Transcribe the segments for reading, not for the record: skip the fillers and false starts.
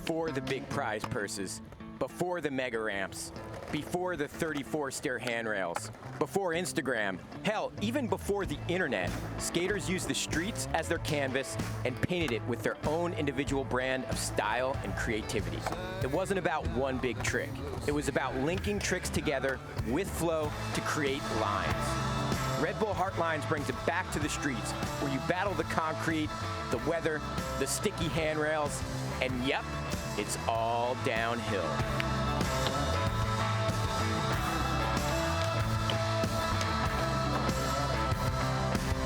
before the big prize purses, before the mega ramps, before the 34-stair handrails, before Instagram, hell, even before the internet, skaters used the streets as their canvas and painted it with their own individual brand of style and creativity. It wasn't about one big trick. It was about linking tricks together with flow to create lines. Red Bull Hart Lines brings it back to the streets where you battle the concrete, the weather, the sticky handrails, and yep, it's all downhill.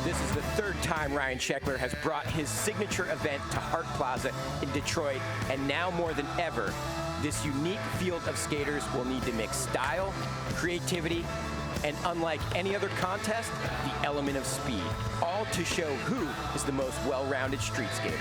This is the third time Ryan Sheckler has brought his signature event to Hart Plaza in Detroit, and now more than ever, this unique field of skaters will need to mix style, creativity, and unlike any other contest, the element of speed, all to show who is the most well-rounded street skater.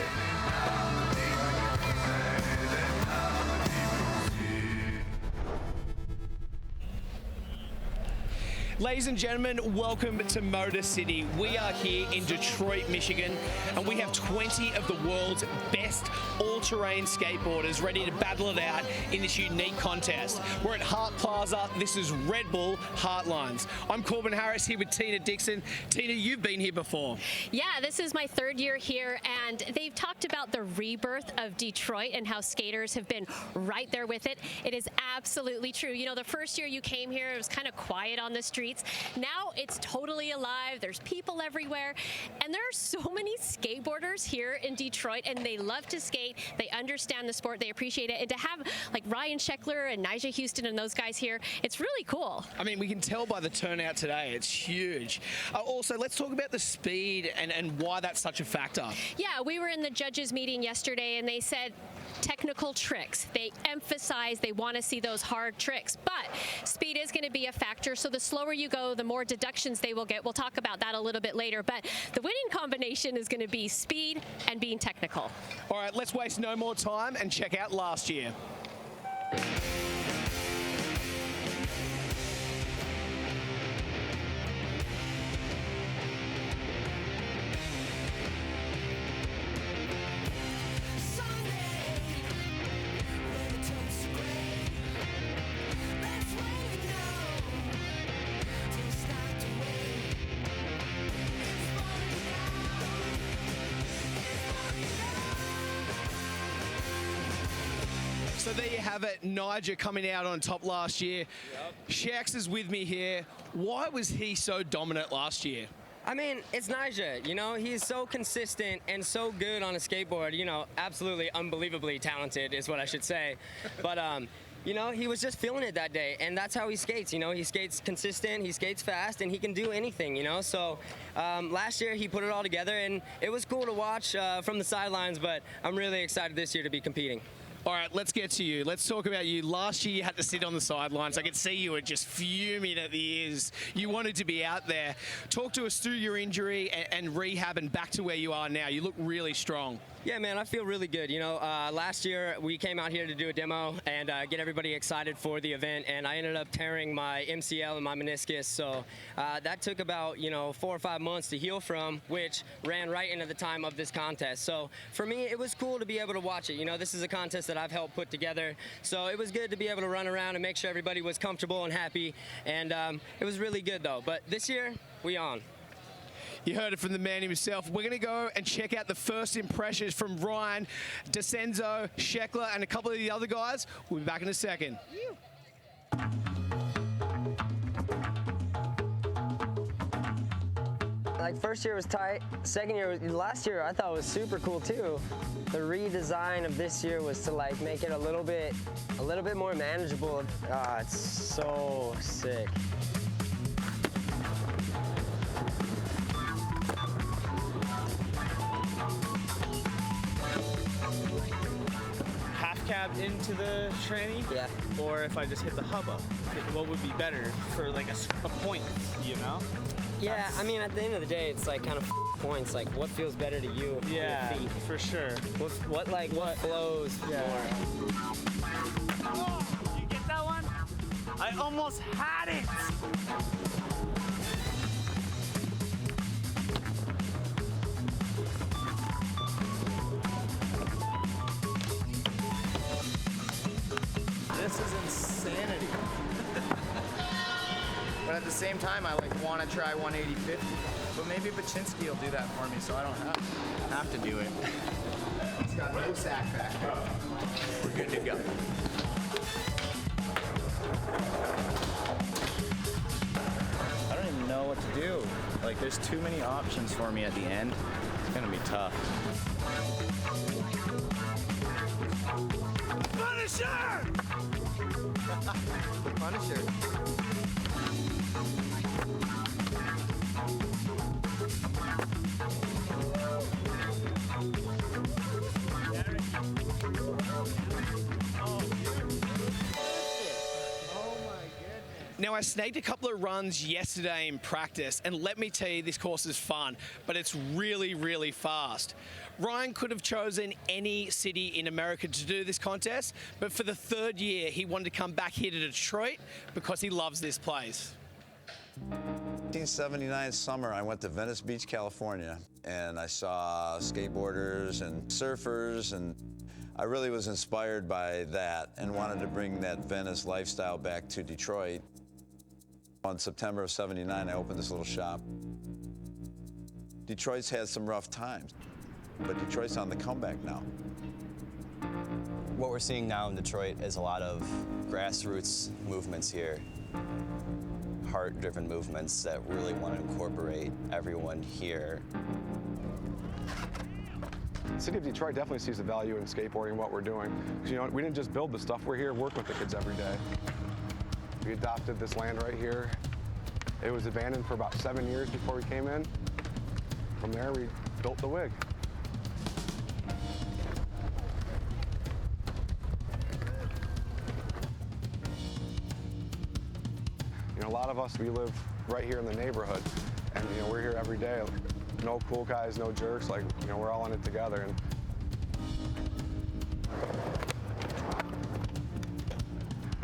Ladies and gentlemen, welcome to Motor City. We are here in Detroit, Michigan, and we have 20 of the world's best all-terrain skateboarders ready to battle it out in this unique contest. We're at Hart Plaza. This is Red Bull Hart Lines. I'm Corbin Harris here with Tina Dixon. Tina, you've been here before. Yeah, this is my third year here, and they've talked about the rebirth of Detroit and how skaters have been right there with it. It is absolutely true. You know, the first year you came here, it was kind of quiet on the street. Now it's totally alive. There's people everywhere, and there are so many skateboarders here in Detroit, and they love to skate. They understand the sport. They appreciate it. And to have like Ryan Sheckler and Nigel Houston and those guys here, it's really cool. I mean, we can tell by the turnout today. It's huge. Also, let's talk about the speed and why that's such a factor. Yeah, we were in the judges meeting yesterday, and they said technical tricks. They emphasize they want to see those hard tricks, but speed is going to be a factor. So the slower you go, the more deductions they will get. We'll talk about that a little bit later, but the winning combination is going to be speed and being technical. All right, let's waste no more time and check out last year. So there you have it, Nigel coming out on top last year. Yep. Shax is with me here. Why was he so dominant last year? I mean, it's Nigel, you know, he's so consistent and so good on a skateboard, you know, absolutely unbelievably talented is what I should say. But, you know, he was just feeling it that day, and that's how he skates, you know, he skates consistent, he skates fast, and he can do anything, you know, so last year he put it all together, and it was cool to watch from the sidelines, but I'm really excited this year to be competing. All right, let's get to you. Let's talk about you. Last year you had to sit on the sidelines. I could see you were just fuming at the ears. You wanted to be out there. Talk to us through your injury and rehab and back to where you are now. You look really strong. Yeah, man, I feel really good. You know, last year we came out here to do a demo and get everybody excited for the event, and I ended up tearing my MCL and my meniscus. So that took about, you know, 4 or 5 months to heal from, which ran right into the time of this contest. So for me, it was cool to be able to watch it. You know, this is a contest that I've helped put together. So it was good to be able to run around and make sure everybody was comfortable and happy. And it was really good, though. But this year, we on. You heard it from the man himself. We're going to go and check out the first impressions from Ryan, DeCenzo, Sheckler, and a couple of the other guys. We'll be back in a second. Like, first year was tight. Second year, last year I thought was super cool too. The redesign of this year was to like make it a little bit more manageable. It's so sick. Cabbed into the tranny, yeah, or if I just hit the hub up, what would be better for like a point, you know? Yeah, I mean, at the end of the day, it's like kind of points. Like, what feels better to you? Yeah, feet? for sure. What flows more? Oh, you get that one? I almost had it. at the same time, I want to try 180-50. But maybe Baczynski will do that for me, so I don't have to do it. He's got no sack factor. We're good to go. I don't even know what to do. There's too many options for me at the end. It's gonna be tough. Punisher! The Punisher. Now, I snagged a couple of runs yesterday in practice, and let me tell you, this course is fun, but it's really, really fast. Ryan could have chosen any city in America to do this contest, but for the third year, he wanted to come back here to Detroit because he loves this place. 1979 summer, I went to Venice Beach, California, and I saw skateboarders and surfers, and I really was inspired by that and wanted to bring that Venice lifestyle back to Detroit. On September of '79, I opened this little shop. Detroit's had some rough times, but Detroit's on the comeback now. What we're seeing now in Detroit is a lot of grassroots movements here, heart-driven movements that really want to incorporate everyone here. The city of Detroit definitely sees the value in skateboarding and what we're doing. Because, we didn't just build the stuff, we're here working with the kids every day. We adopted this land right here. It was abandoned for about 7 years before we came in. From there, we built the wig. A lot of us, we live right here in the neighborhood, and we're here every day. No cool guys, no jerks, we're all in it together. And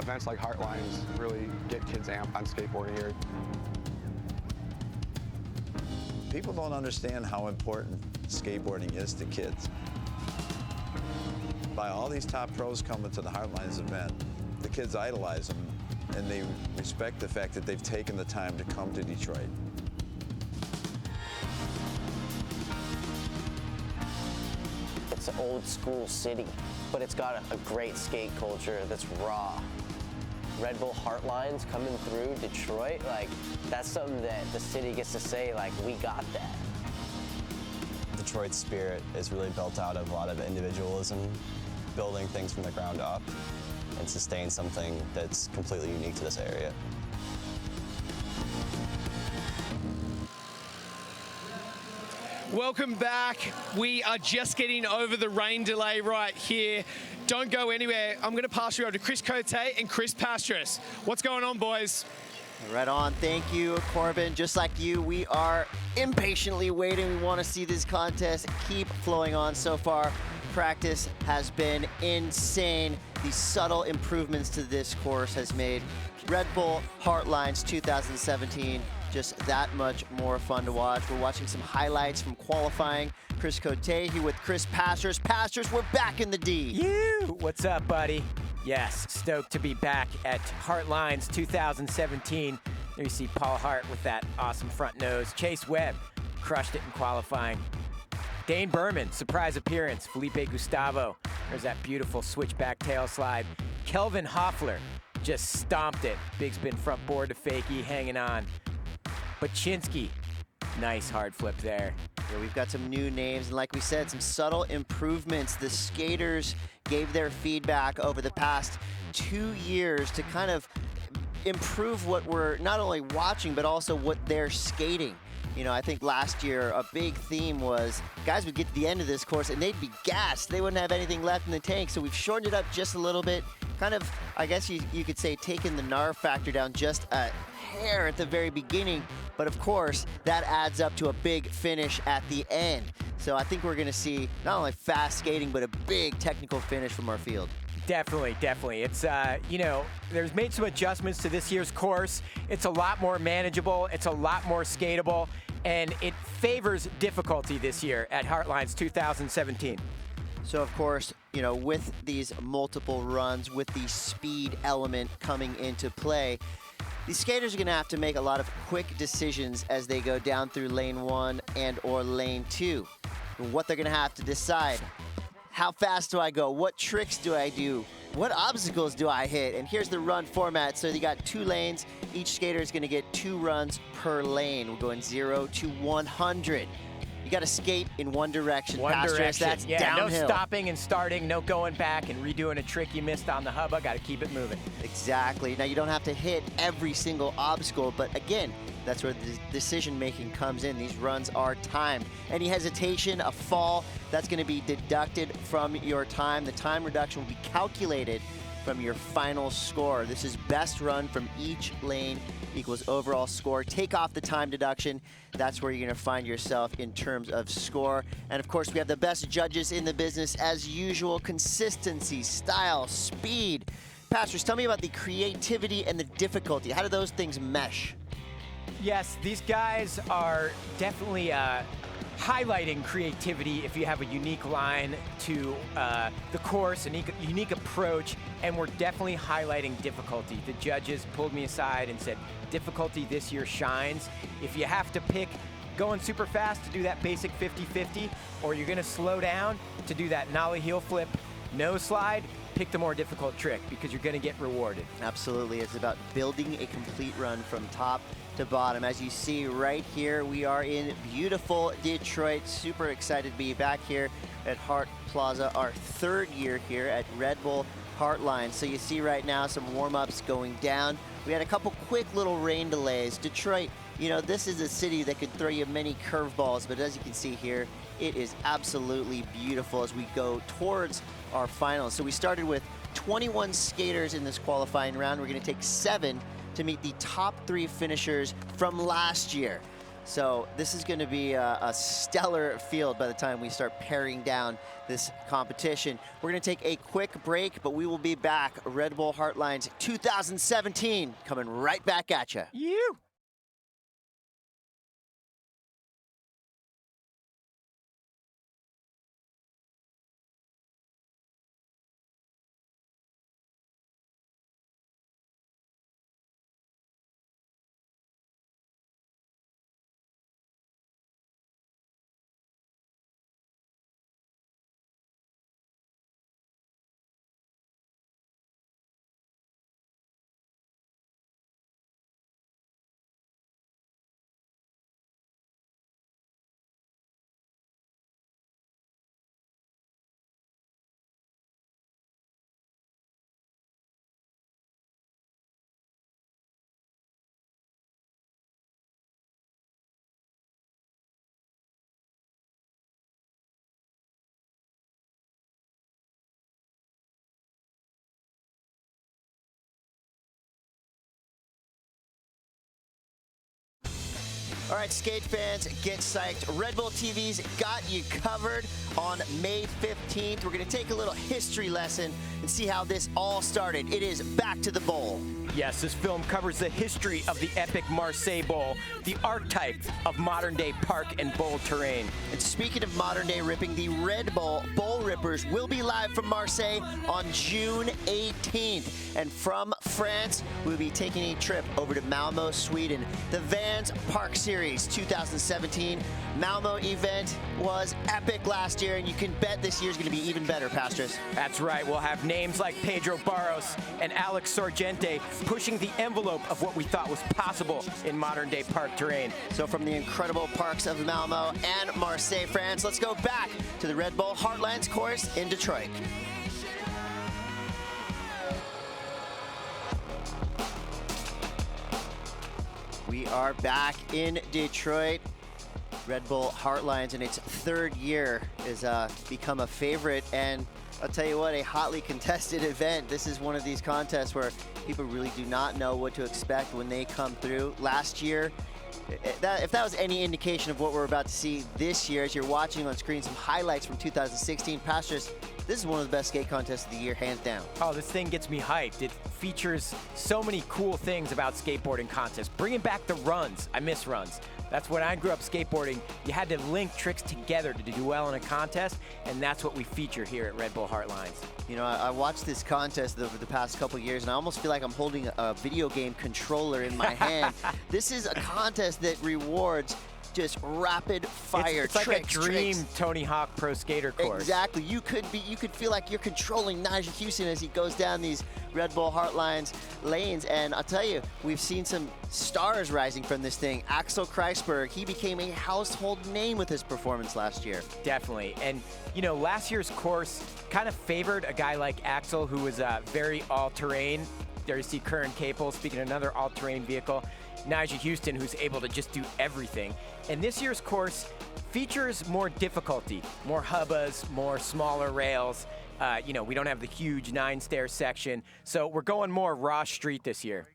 events like Hart Lines really get kids amped on skateboarding here. People don't understand how important skateboarding is to kids. By all these top pros coming to the Hart Lines event, the kids idolize them, and they respect the fact that they've taken the time to come to Detroit. It's an old school city, but it's got a great skate culture that's raw. Red Bull Hart Lines coming through Detroit, that's something that the city gets to say, we got that. Detroit's spirit is really built out of a lot of individualism, building things from the ground up, and sustain something that's completely unique to this area. Welcome back. We are just getting over the rain delay right here. Don't go anywhere. I'm going to pass you over to Chris Cote and Chris Pastris. What's going on, boys? Right on. Thank you, Corbin. Just like you, we are impatiently waiting. We want to see this contest keep flowing on. So far, practice has been insane. The subtle improvements to this course has made Red Bull Hart Lines 2017 just that much more fun to watch. We're watching some highlights from qualifying. Chris Cote here with Chris Pastris. Pastris, we're back in the D. You! What's up, buddy? Yes, stoked to be back at Hart Lines 2017. There you see Paul Hart with that awesome front nose. Chase Webb crushed it in qualifying. Dane Berman, surprise appearance. Felipe Gustavo, there's that beautiful switchback tail slide. Kelvin Hoffler just stomped it. Big spin front board to fakie, hanging on. Baczynski, nice hard flip there. Yeah, we've got some new names, and like we said, some subtle improvements. The skaters gave their feedback over the past 2 years to kind of improve what we're not only watching, but also what they're skating. I think last year a big theme was guys would get to the end of this course and they'd be gassed. They wouldn't have anything left in the tank. So we've shortened it up just a little bit. Kind of, I guess you could say, taking the NAR factor down just a hair at the very beginning. But of course, that adds up to a big finish at the end. So I think we're going to see not only fast skating, but a big technical finish from our field. Definitely, definitely. It's, there's made some adjustments to this year's course. It's a lot more manageable. It's a lot more skatable. And it favors difficulty this year at Hart Lines 2017. So, of course, with these multiple runs, with the speed element coming into play, These skaters are going to have to make a lot of quick decisions as they go down through lane 1 and or lane 2. And what they're going to have to decide. How fast do I go? What tricks do I do? What obstacles do I hit? And here's the run format. So you got 2 lanes. Each skater is going to get 2 runs per lane. We're going 0 to 100. You got to skate in one direction. One direction. That's yeah, downhill. No stopping and starting, no going back and redoing a trick you missed on the hubba. Got to keep it moving. Exactly. Now, you don't have to hit every single obstacle, but again, that's where the decision-making comes in. These runs are timed. Any hesitation, a fall, that's going to be deducted from your time. The time reduction will be calculated from your final score. This is best run from each lane equals overall score. Take off the time deduction. That's where you're going to find yourself in terms of score. And of course, we have the best judges in the business as usual. Consistency, style, speed. Pastors, tell me about the creativity and the difficulty. How do those things mesh? Yes, these guys are definitely highlighting creativity if you have a unique line to the course, a unique approach, and we're definitely highlighting difficulty. The judges pulled me aside and said, difficulty this year shines. If you have to pick going super fast to do that basic 50-50, or you're gonna slow down to do that nollie heel flip, no slide, pick the more difficult trick because you're gonna get rewarded. Absolutely, it's about building a complete run from top to bottom. As you see right here, we are in beautiful Detroit. Super excited to be back here at Hart Plaza, our 3rd year here at Red Bull Hart Lines. So you see right now some warm-ups going down. We had a couple quick little rain delays. Detroit, you know, this is a city that could throw you many curveballs, but as you can see here, it is absolutely beautiful as we go towards our finals. So we started with 21 skaters in this qualifying round. We're gonna take 7 to meet the top 3 finishers from last year. So this is going to be a stellar field by the time we start paring down this competition. We're going to take a quick break, but we will be back. Red Bull Hart Lines 2017 coming right back at you. You. All right, skate fans, get psyched. Red Bull TV's got you covered on May 15th. We're going to take a little history lesson and see how this all started. It is Back to the Bowl. Yes, this film covers the history of the epic Marseille Bowl, the archetype of modern-day park and bowl terrain. And speaking of modern-day ripping, the Red Bull Bowl Rippers will be live from Marseille on June 18th. And from France, we'll be taking a trip over to Malmo, Sweden. The Vans Park Series 2017 Malmo event was epic last year, and you can bet this year's going to be even better, Pastors. That's right. We'll have names like Pedro Barros and Alex Sorgente pushing the envelope of what we thought was possible in modern-day park terrain. So from the incredible parks of Malmo and Marseille, France, let's go back to the Red Bull Hart Lines course in Detroit. We are back in Detroit. Red Bull Hart Lines in its 3rd year has become a favorite, and I'll tell you what, a hotly contested event. This is one of these contests where people really do not know what to expect when they come through. Last year, if that was any indication of what we're about to see this year, as you're watching on screen some highlights from 2016, Pastors, this is one of the best skate contests of the year, hands down. Oh, this thing gets me hyped. It features so many cool things about skateboarding contests. Bringing back the runs. I miss runs. That's when I grew up skateboarding. You had to link tricks together to do well in a contest, and that's what we feature here at Red Bull Hart Lines. You know, I watched this contest over the past couple years, and I almost feel like I'm holding a video game controller in my hand. This is a contest that rewards just rapid fire it's like tricks, a dream tricks. Tony Hawk Pro Skater course. Exactly. You could feel like you're controlling Nigel Houston as he goes down these Red Bull Hart Lines lanes. And I'll tell you, we've seen some stars rising from this thing. Axel Kreisberg, he became a household name with his performance last year. Definitely. And, you know, last year's course kind of favored a guy like Axel, who was very all-terrain. There you see Curran Capel, speaking of another all-terrain vehicle. Nigel Houston, who's able to just do everything. And this year's course features more difficulty, more hubbas, more smaller rails. You know, we don't have the huge 9-stair section, so we're going more raw street this year.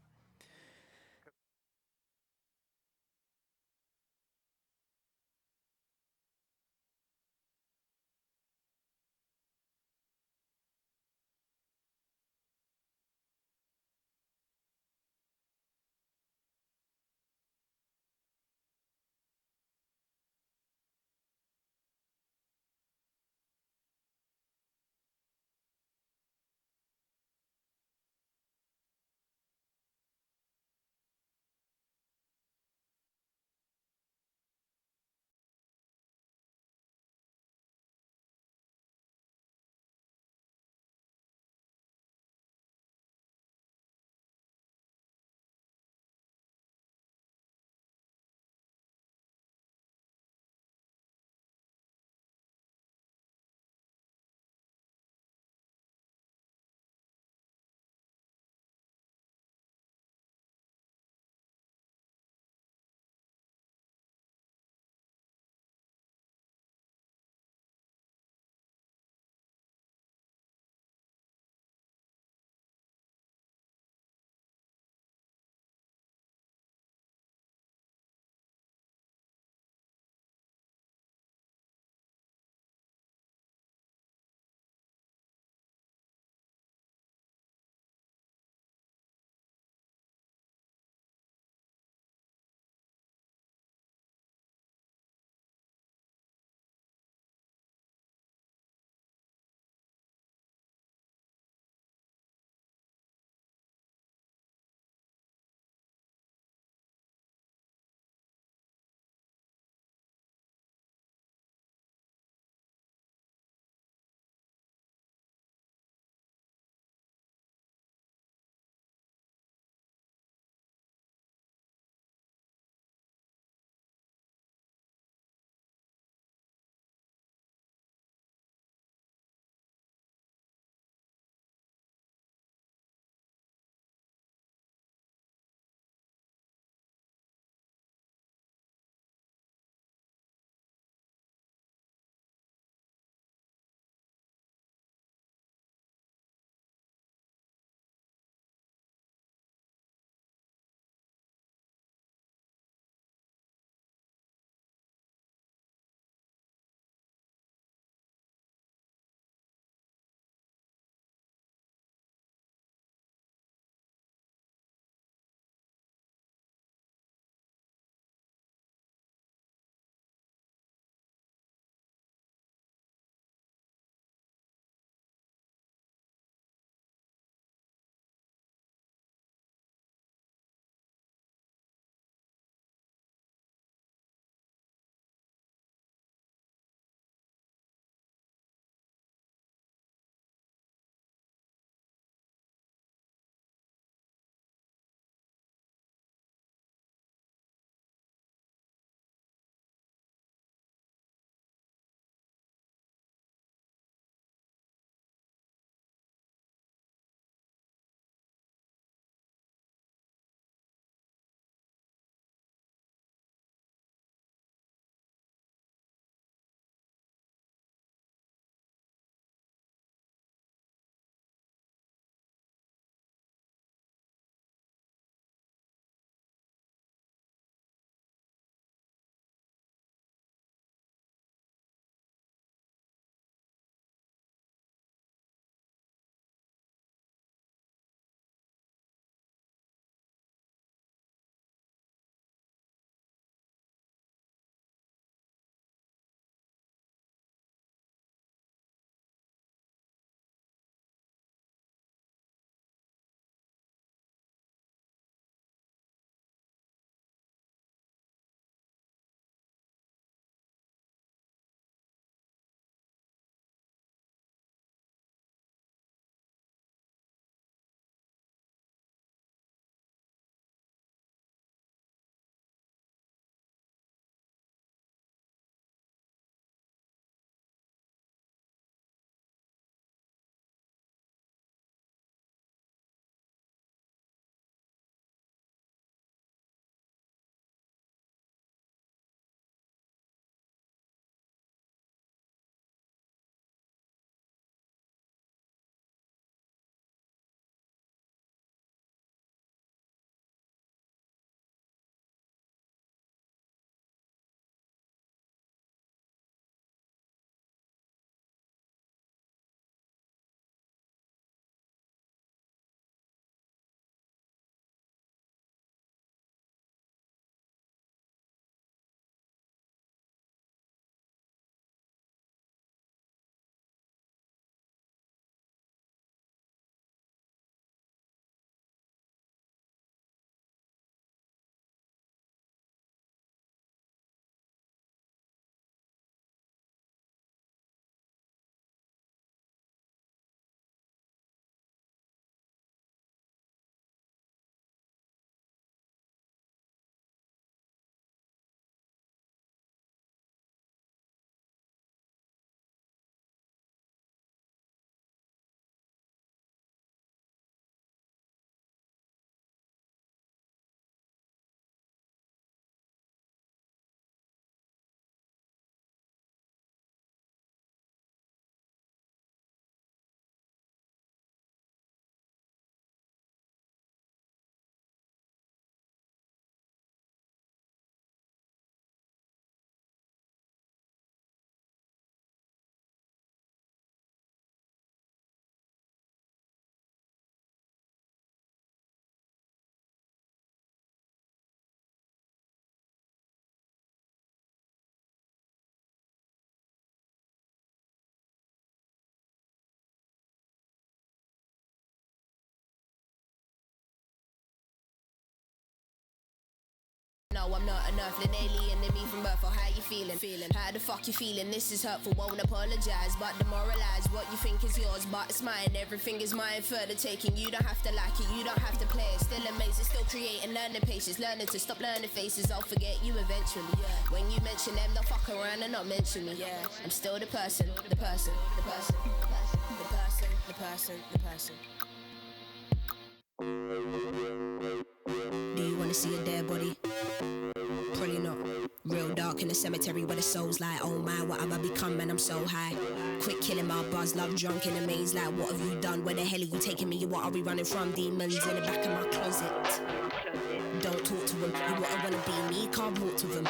no, I'm not enough. An alien to me from birth. Oh, how you feeling? How the fuck you feeling? This is hurtful, won't apologize, but demoralize what you think is yours, but it's mine. Everything is mine for the taking. You don't have to like it, you don't have to play it. Still amazing, still creating, learning patience, learning to stop learning faces. I'll forget you eventually. When you mention them, they'll fuck around and not mention me. I'm still the person, the person, the person, the person, the person, the person, the person. Do you wanna see a dead body? Probably not. Real dark in the cemetery where the soul's like, oh my, what have I become, man, I'm so high. Quit killing my buzz, love drunk in a maze, like what have you done? Where the hell are you taking me? What are we running from? Demons in the back of my closet. Don't talk to them, you wouldn't wanna be me, can't walk to them.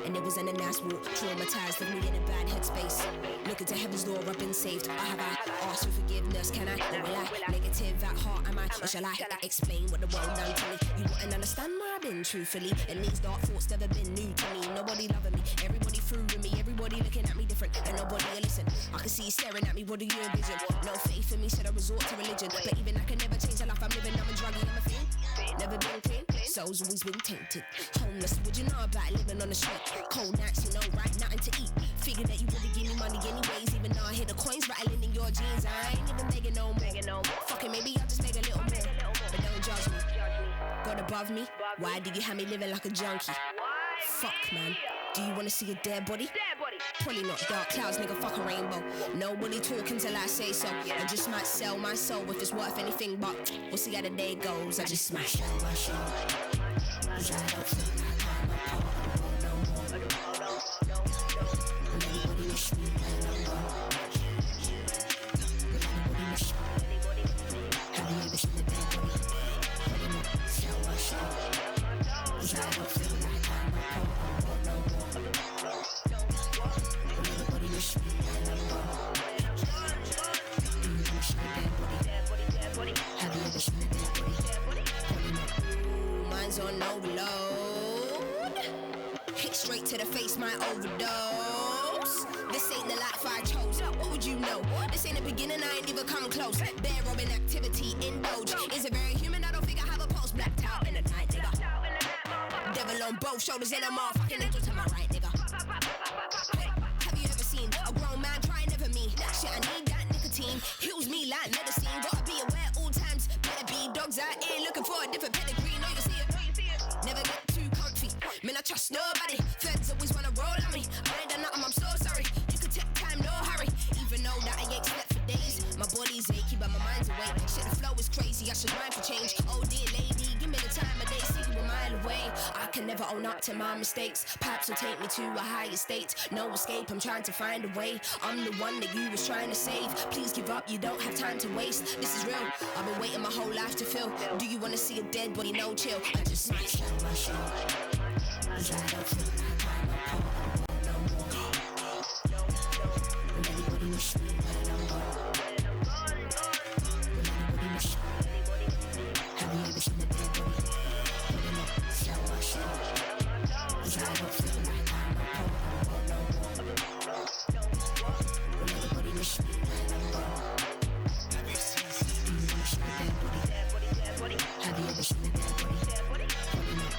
And it was in a nice walk, traumatized, left me in a bad headspace. Looking to heaven's door, I've been saved. I have asked for forgiveness, can I? Or will I? Negative at heart, am I? Or shall I explain what the world done to me? You wouldn't understand where I've been, truthfully. And these dark thoughts never been new to me. Nobody loving me, everybody through with me. Everybody looking at me different, and nobody will listen. I can see you staring at me, what do you envision? No faith in me, should I resort to religion? But even I can never change the life I'm living. I'm a druggie, I'm a fiend. Never been clean, soul's always been tainted. Homeless, would you know about living on the street? Cold nights, you know, right, nothing to eat. Figure that you wouldn't give me money anyways, even though I hear the coins rattling in your jeans. I ain't even begging no more. Fuck it, maybe I'll just make a little more. But don't judge me. God above me, why do you have me living like a junkie? Fuck, man. Do you wanna see a dead body? Probably not. Dark clouds, nigga, fuck a rainbow. Nobody talking till I say so. I just might sell my soul if it's worth anything, but we'll see how the day goes. I just might sell my soul. 'Cause I don't feel like I'm a part no more. Anybody wish me well, no more. Anybody wish me. Have you ever seen a dead body? Probably not. Sell my soul. 'Cause I don't feel like I'm a part no more. Anybody wish me well, no more. Do you ever see a dead body? Have you ever seen a dead body? Probably not. Mine's on overload. Hit straight to the face, my overdose. This ain't the life I chose. What would you know? This ain't the beginning, I ain't even come close. Bear robbing activity, indulge. Is it very human? I don't think I have a pulse. Blacked out in the night, nigga. Devil on both shoulders and a motherfucking angel to my right, nigga. Hey, have you ever seen a grown man cry? Never me. Shit, I need that nicotine. Heals me like medicine. Gotta be aware all times. Better be dogs out here looking for a different pedigree. Know you see it. Never get too comfy. Man, I trust nobody. Feds always wanna roll on me. I ain't done nothing, I'm so sorry. You could take time, no hurry. Even though that I ain't slept for days. My body's achy, but my mind's awake. Shit, the flow is crazy, I should mind for change. Oh dear lady, give me the time of day. See you a mile away. I can never own up to my mistakes. Perhaps will take me to a higher state. No escape, I'm trying to find a way. I'm the one that you was trying to save. Please give up, you don't have time to waste. This is real, I've been waiting my whole life to feel. Do you wanna see a dead body? No chill. I just might sell my soul. 'Cause I don't feel like I'm a part no more. Will anybody wish me well, no more? Will anybody wish me? Have you ever seen a dead body? Probably not. Sell my soul. 'Cause I don't feel like I'm a part no more. Will anybody wish me well, no more? Have you seen a dead body? Have you ever seen a dead body? Probably not.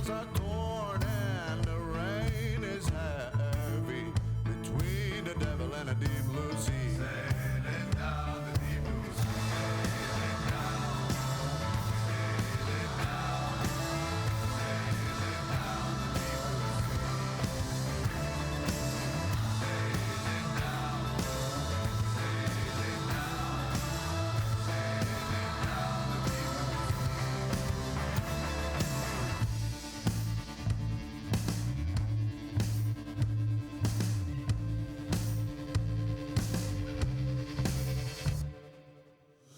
fields are corn and the rain is heavy between the devil and a deep blue sea. Sailing down the deep blue sea. Sailing down, sailing down, sailing down the deep blue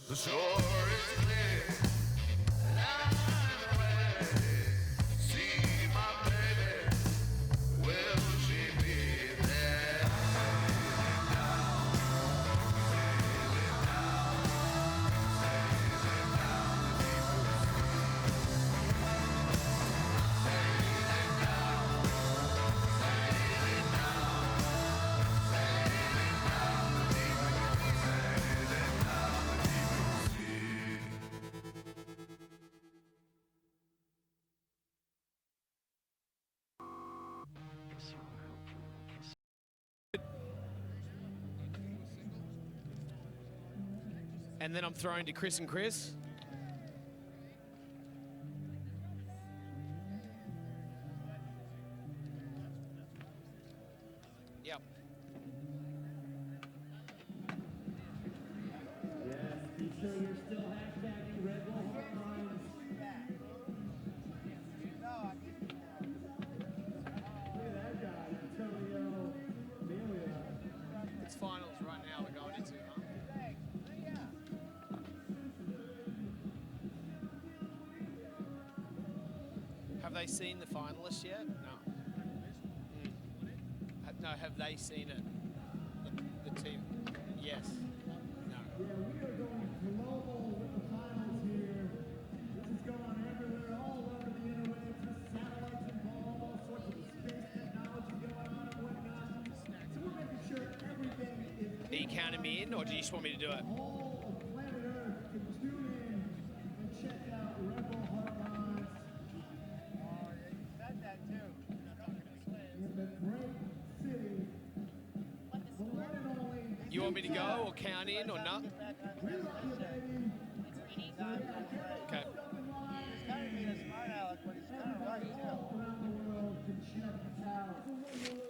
the shore is clear, and I'm ready. See my baby, will she be there? Sailing down, sailing down, sailing down the deep blue sea. Sailing down, sailing down, sailing down the deep blue sea. Sailing down the deep blue sea. And then I'm throwing to Chris and Chris. Yep. It's finals right now we're going into, huh? Have they seen the finalists yet? No. No, have they seen it? The team? Yes. No. Yeah, we are going global with the finals here. This is going on everywhere, all over the interwebs. There's satellites involved, all sorts of space technology going on and whatnot. So we're making sure everything is... Are you counting me in, or do you just want me to do it? All of planet Earth can tune in and check out Red Bull Hart Lines. Oh, yeah, you said that too. In the great city. The one and only... You want me to go, or count in, or not? Okay. He's kind of being a smart aleck, but he's kind of right too. Around the world can check out the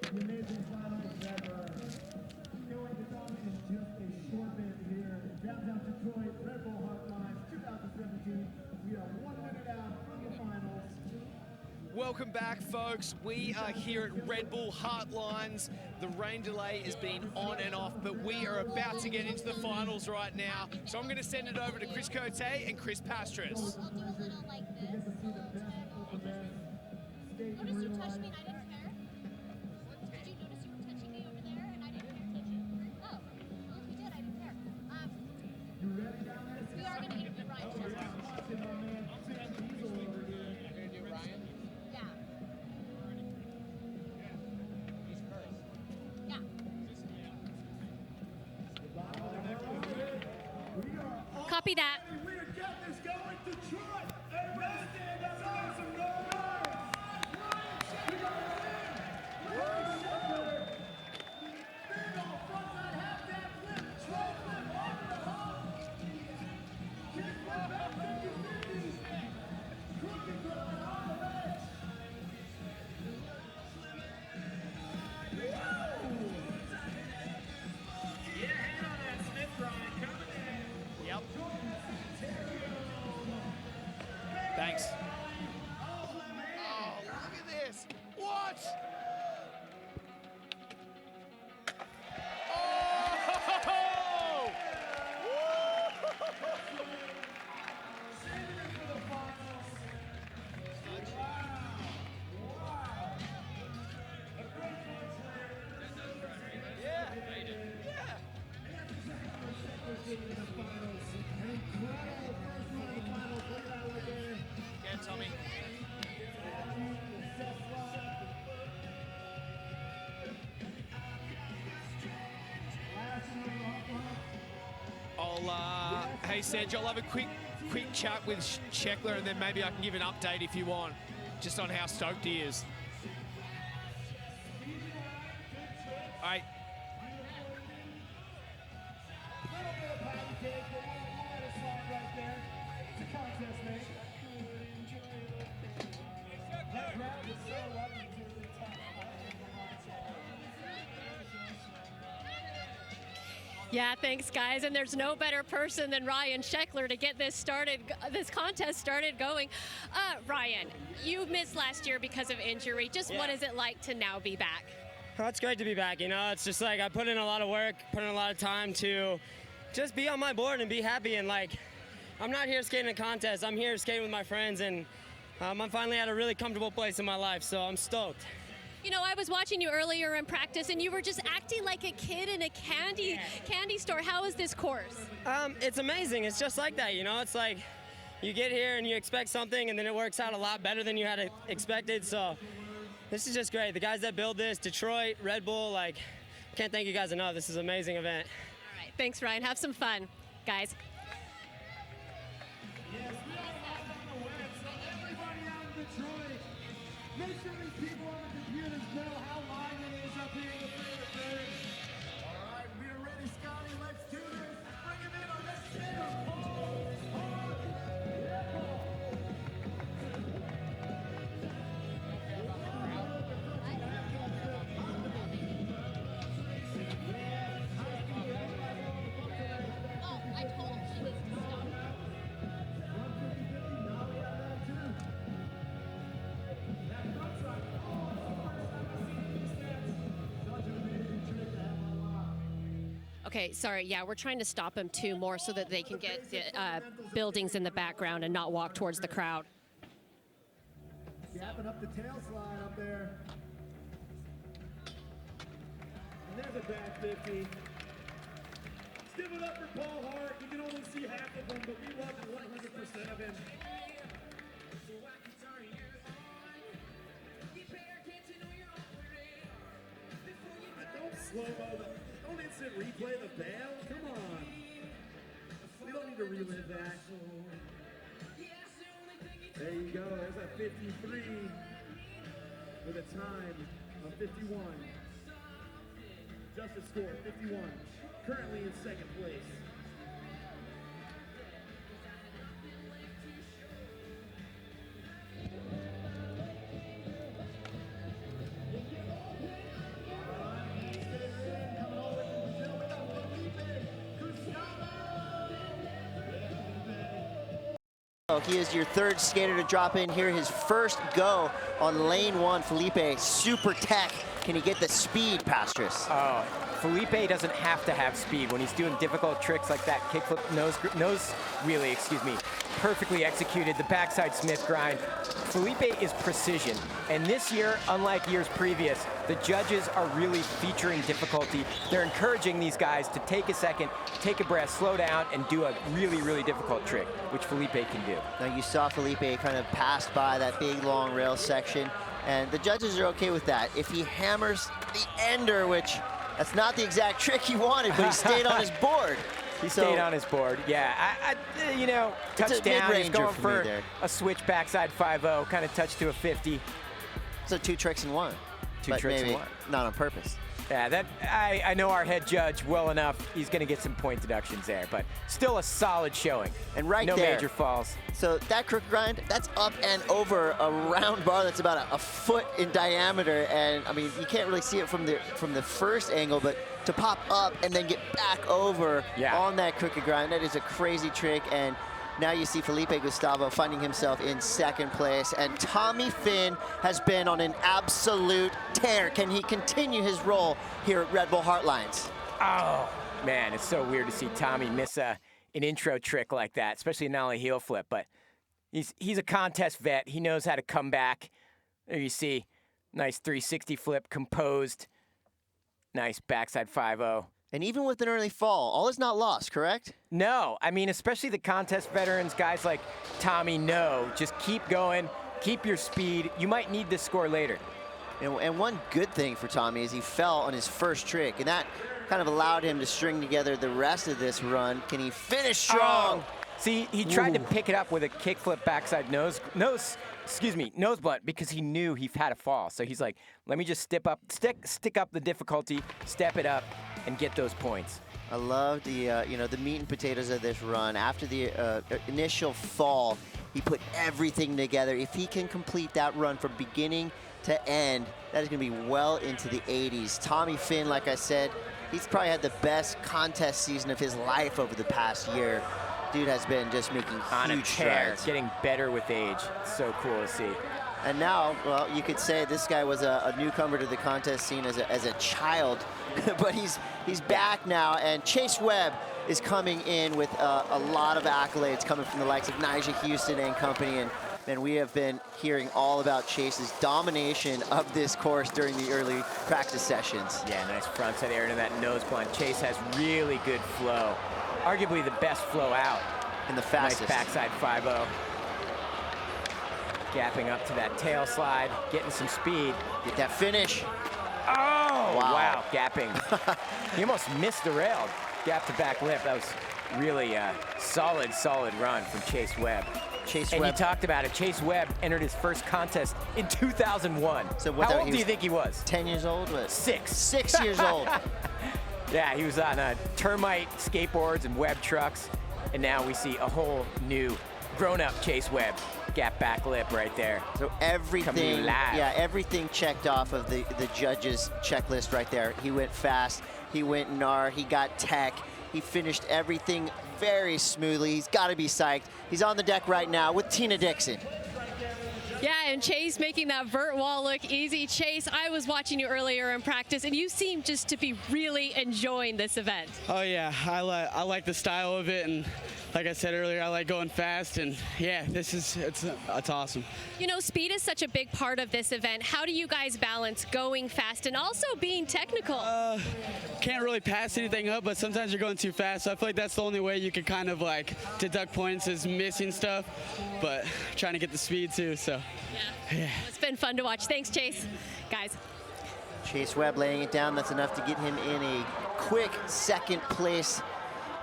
amazing finals ever. Going to come in just a short bit here. Downtown Detroit, Red Bull Hart Lines 2017. We are 1 minute out from the finals. Welcome back, folks. We are here at Red Bull Hart Lines. The rain delay has been on and off, but we are about to get into the finals right now. So I'm going to send it over to Chris Cote and Chris Pastras. I'll do a little like this. Notice you touched me and I didn't care? Did you notice you were touching me over there and I didn't touch you? Oh, well, if you did, I didn't care. We are going to interview Ryan Sheckler. Yeah. Yeah. Copy that. We are getting this going, Detroit. Everybody stand up and make some noise. We got to win. Ryan Sheckler. Big old frontside half-down flip, troll flip, over the hump. Kick flip back 50-50. Crooked grind on the ledge. Get a hand on that Smith grind coming in. Yep. Thanks. Oh, look at this. What? Oh! Yeah. Yeah. Again, Tommy. Hey Sedge, I'll have a quick chat with Sheckler and then maybe I can give an update if you want. just on how stoked he is. All right. Yeah, thanks, guys. And there's no better person than Ryan Sheckler to get this contest started going. Ryan, you missed last year because of injury. Just what is it like to now be back? Oh, it's great to be back. You know, it's just like I put in a lot of work, put in a lot of time to just be on my board and be happy. And like, I'm not here skating a contest. I'm here skating with my friends, and I'm finally at a really comfortable place in my life, so I'm stoked. You know, I was watching you earlier in practice, and you were just acting like a kid in a candy store. How is this course? It's amazing. It's just like that, you know? It's like you get here and you expect something, and then it works out a lot better than you had expected. So this is just great. The guys that build this, Detroit, Red Bull, like, can't thank you guys enough. This is an amazing event. All right, thanks, Ryan. Have some fun, guys. Make sure these people on the computers know how long it is up here in the third. All right, we are ready, Scotty. Let's do this. Bring him in on this center. Oh, I told you this to stop. Okay, sorry. Yeah, we're trying to stop them too more so that they can get the buildings in the background and not walk towards the crowd. Gapping up the tail slide up there. And there's a back 50. Give it up for Paul Hart. You can only see half of him, but we love 100% of him. Don't slow-mo the... Don't instant replay the bail. Come on. We don't need to relive that. There you go. There's a 53 with a time of 51. Just a score, 51. Currently in second place. He is your third skater to drop in here. His first go on lane one. Felipe, super tech. Can he get the speed, Pastris? Oh, Felipe doesn't have to have speed when he's doing difficult tricks like that kickflip nose wheelie, excuse me, perfectly executed, the backside Smith grind. Felipe is precision, and this year, unlike years previous, the judges are really featuring difficulty. They're encouraging these guys to take a second, take a breath, slow down, and do a really, really difficult trick, which Felipe can do. Now you saw Felipe kind of pass by that big long rail section, and the judges are okay with that. If he hammers the ender, which that's not the exact trick he wanted, but he stayed on his board. He stayed on his board, yeah. You know, touchdown, he's going for a switch backside 5-0, kind of touch to a 50. So 2 tricks in one. Two tricks in one. Not on purpose. Yeah, I know our head judge well enough. He's going to get some point deductions there, but still a solid showing. And right no there, major falls. So that crook grind, that's up and over a round bar that's about a foot in diameter, and I mean you can't really see it from the first angle, but to pop up and then get back over on that crooked grind, that is a crazy trick. And now you see Felipe Gustavo finding himself in second place, and Tommy Finn has been on an absolute tear. Can he continue his role here at Red Bull Hart Lines? Oh, man, it's so weird to see Tommy miss an intro trick like that, especially not only heel flip, but he's a contest vet. He knows how to come back. There you see, nice 360 flip, composed, nice backside 5-0. And even with an early fall, all is not lost, correct? No, I mean, especially the contest veterans, guys like Tommy know, just keep going, keep your speed. You might need this score later. And one good thing for Tommy is he fell on his first trick, and that kind of allowed him to string together the rest of this run. Can he finish strong? See, he tried to pick it up with a kickflip backside nose blunt because he knew he had a fall. So he's like, let me just stick up the difficulty, step it up, and get those points. I love the the meat and potatoes of this run. After the initial fall, he put everything together. If he can complete that run from beginning to end, that is going to be well into the 80s. Tommy Finn, like I said, he's probably had the best contest season of his life over the past year. Dude has been just making on huge a tear, strides. getting better with age. It's so cool to see. And now, well, you could say this guy was a newcomer to the contest scene as a child, but he's back now. And Chase Webb is coming in with a lot of accolades coming from the likes of Nyjah Houston and company. And we have been hearing all about Chase's domination of this course during the early practice sessions. Yeah, nice frontside air into that nose blunt. Chase has really good flow. Arguably the best flow out. And the fastest. Nice backside 5-0. Gapping up to that tail slide, getting some speed. Get that finish. Oh, wow, gapping. He almost missed the rail. Gap to back lip. That was really a solid run from Chase Webb. And you talked about it. Chase Webb entered his first contest in 2001. So how old do you think he was? 10 years old? What? 6. 6 years old. Yeah, he was on termite skateboards and Webb trucks. And now we see a whole new grown-up Chase Webb. Gap back lip right there. So everything, everything checked off of the judges' checklist right there. He went fast, he went gnar, he got tech, he finished everything very smoothly. He's got to be psyched. He's on the deck right now with Tina Dixon. Yeah, and Chase making that vert wall look easy. Chase, I was watching you earlier in practice, and you seem just to be really enjoying this event. Oh yeah, I like the style of it, and like I said earlier, I like going fast, and yeah, it's awesome. You know, speed is such a big part of this event. How do you guys balance going fast and also being technical? Can't really pass anything up, but sometimes you're going too fast. So I feel like that's the only way you can kind of like deduct points is missing stuff, but trying to get the speed too, so. Yeah. It's been fun to watch. Thanks, Chase. Guys. Chase Webb laying it down. That's enough to get him in a quick second place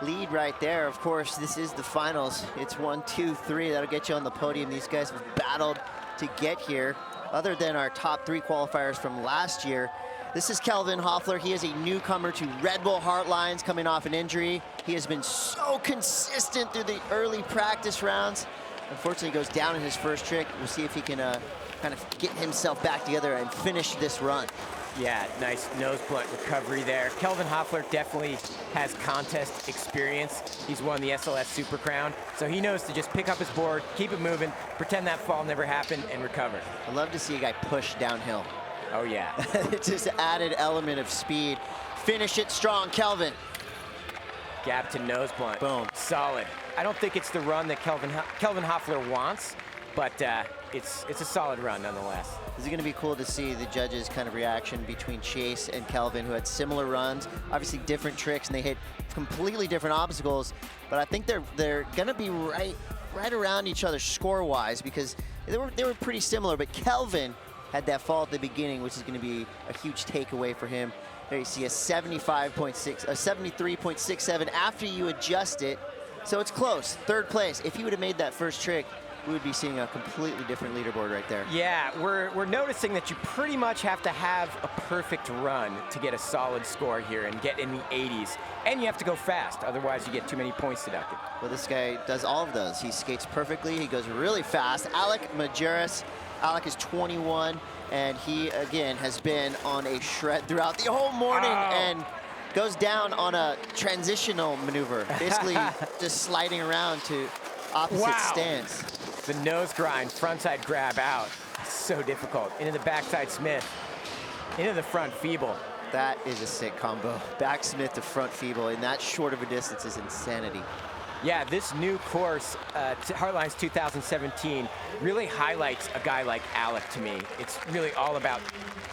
lead right there. Of course, this is the finals. It's 1, 2, 3. That'll get you on the podium. These guys have battled to get here. Other than our top 3 qualifiers from last year, this is Kelvin Hoffler. He is a newcomer to Red Bull Hart Lines coming off an injury. He has been so consistent through the early practice rounds. Unfortunately, he goes down in his first trick. We'll see if he can kind of get himself back together and finish this run. Yeah, nice nose blunt recovery there. Kelvin Hoffler definitely has contest experience. He's won the SLS Super Crown, so he knows to just pick up his board, keep it moving, pretend that fall never happened, and recover. I love to see a guy push downhill. Oh, yeah. It's just an added element of speed. Finish it strong, Kelvin. Gap to nose blunt. Boom. Solid. I don't think it's the run that Kelvin Hoffler wants, but it's a solid run nonetheless. Is it going to be cool to see the judges' kind of reaction between Chase and Kelvin, who had similar runs, obviously different tricks, and they hit completely different obstacles, but I think they're going to be right around each other score-wise because they were pretty similar, but Kelvin had that fall at the beginning, which is going to be a huge takeaway for him. There you see a 73.67 after you adjust it. So it's close, 3rd place. If he would have made that first trick, we would be seeing a completely different leaderboard right there. Yeah, we're noticing that you pretty much have to have a perfect run to get a solid score here and get in the 80s. And you have to go fast, otherwise you get too many points deducted. Well, this guy does all of those. He skates perfectly, he goes really fast. Alec Majerus. Alec is 21, and he, again, has been on a shred throughout the whole morning and goes down on a transitional maneuver, basically just sliding around to opposite stance. The nose grind, frontside grab out. So difficult. Into the backside Smith, into the front feeble. That is a sick combo. Back Smith to front feeble in that short of a distance is insanity. Yeah, this new course, Hart Lines 2017, really highlights a guy like Alec to me. It's really all about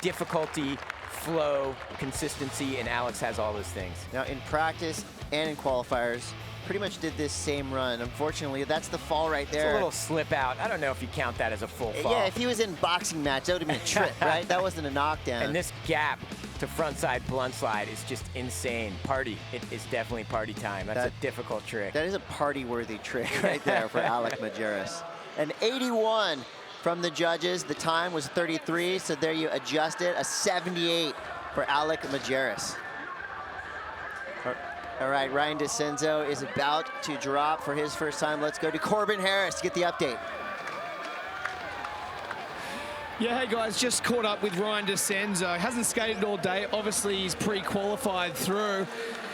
difficulty, flow, consistency, and Alex has all those things. Now in practice and in qualifiers, pretty much did this same run. Unfortunately, that's the fall right there. It's a little slip out. I don't know if you count that as a full fall. Yeah, if he was in boxing match, that would have been a trip, right? That wasn't a knockdown. And this gap to frontside blunt slide is just insane. Party. It is definitely party time. That's a difficult trick. That is a party-worthy trick right there for Alec Majerus. An 81 from the judges. The time was 33, so there you adjust it. A 78 for Alec Majerus. All right, Ryan DeCenzo is about to drop for his first time. Let's go to Corbin Harris to get the update. Yeah, hey guys, just caught up with Ryan DeCenzo. Hasn't skated all day. Obviously, he's pre-qualified through.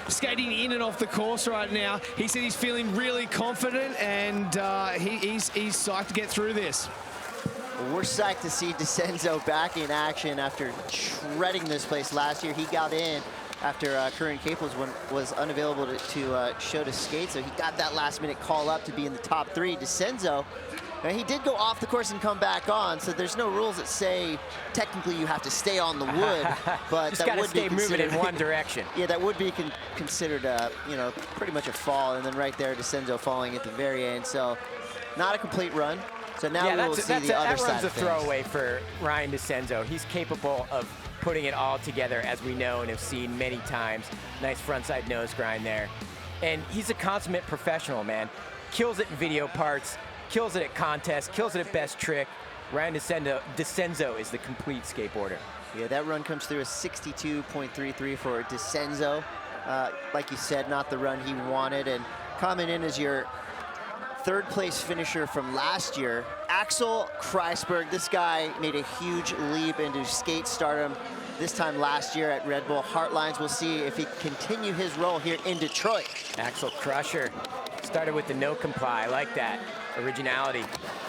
Skating in and off the course right now. He said he's feeling really confident, and he's psyched to get through this. Well, we're psyched to see DeCenzo back in action after shredding this place last year. He got in after Curran Caples was unavailable to show to skate, so he got that last-minute call up to be in the top 3. DeCenzo, he did go off the course and come back on, so there's no rules that say technically you have to stay on the wood, but just that gotta would stay be moving in one direction. Yeah, that would be considered, you know, pretty much a fall, and then right there, DeCenzo falling at the very end. So not a complete run. So now we will see the other side of things. That run's a throwaway for Ryan DeCenzo. He's capable of putting it all together, as we know and have seen many times. Nice frontside nose grind there. And he's a consummate professional, man. Kills it in video parts, kills it at contests, kills it at best trick. Ryan DeCenzo is the complete skateboarder. Yeah, that run comes through a 62.33 for DeCenzo. Like you said, not the run he wanted. And coming in as your third place finisher from last year, Axel Kreisberg. This guy made a huge leap into skate stardom this time last year at Red Bull Hart Lines. We'll see if he can continue his role here in Detroit. Axel Crusher started with the no comply. I like that originality.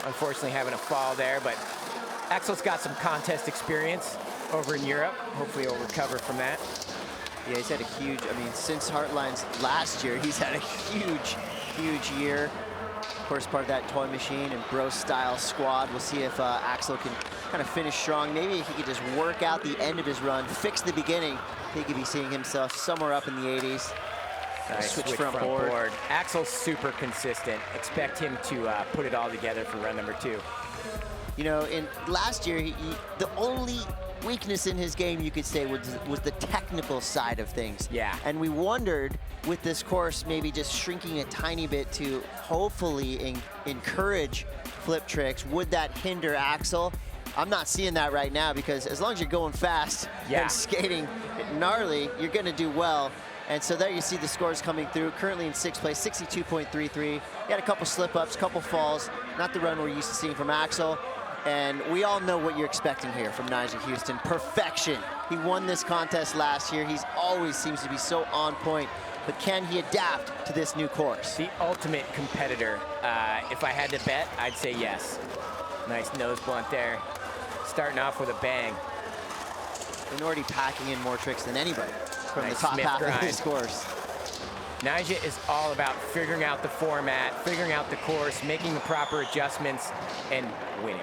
Unfortunately having a fall there, but Axel's got some contest experience over in Europe. Hopefully he'll recover from that. Yeah, he's had a huge, I mean, since Hart Lines last year, he's had a huge year. Of course, part of that toy machine and bro style squad. We'll see if Axel can kind of finish strong. Maybe if he could just work out the end of his run, fix the beginning, he could be seeing himself somewhere up in the 80s. Nice switch front board. Axel's super consistent. Expect him to put it all together for run number 2. You know, in last year, the only weakness in his game, you could say, was the technical side of things. Yeah. And we wondered, with this course maybe just shrinking a tiny bit to hopefully encourage flip tricks, would that hinder Axel? I'm not seeing that right now, because as long as you're going fast and skating gnarly, you're going to do well. And so there you see the scores coming through. Currently in 6th place, 62.33. He had a couple slip-ups, couple falls. Not the run we're used to seeing from Axel. And we all know what you're expecting here from Nigel Houston. Perfection. He won this contest last year. He's always seems to be so on point. But can he adapt to this new course? The ultimate competitor. If I had to bet, I'd say yes. Nice nose blunt there. Starting off with a bang. And already packing in more tricks than anybody from the top Smith half grind of this course. Nyjah is all about figuring out the format, figuring out the course, making the proper adjustments, and winning.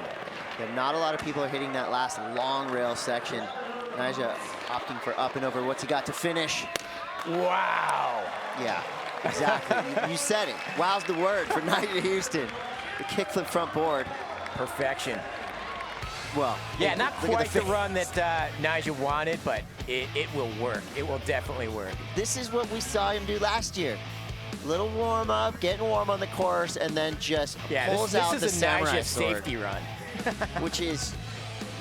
Yeah, not a lot of people are hitting that last long rail section. Nyjah opting for up and over. What's he got to finish? Wow. Yeah, exactly. you said it. Wow's the word for Nyjah Houston. The kickflip front board. Perfection. Well, yeah, not quite the run that Nyjah wanted, but it will work. It will definitely work. This is what we saw him do last year. Little warm up, getting warm on the course, and then just pulls out the samurai sword, safety run. which is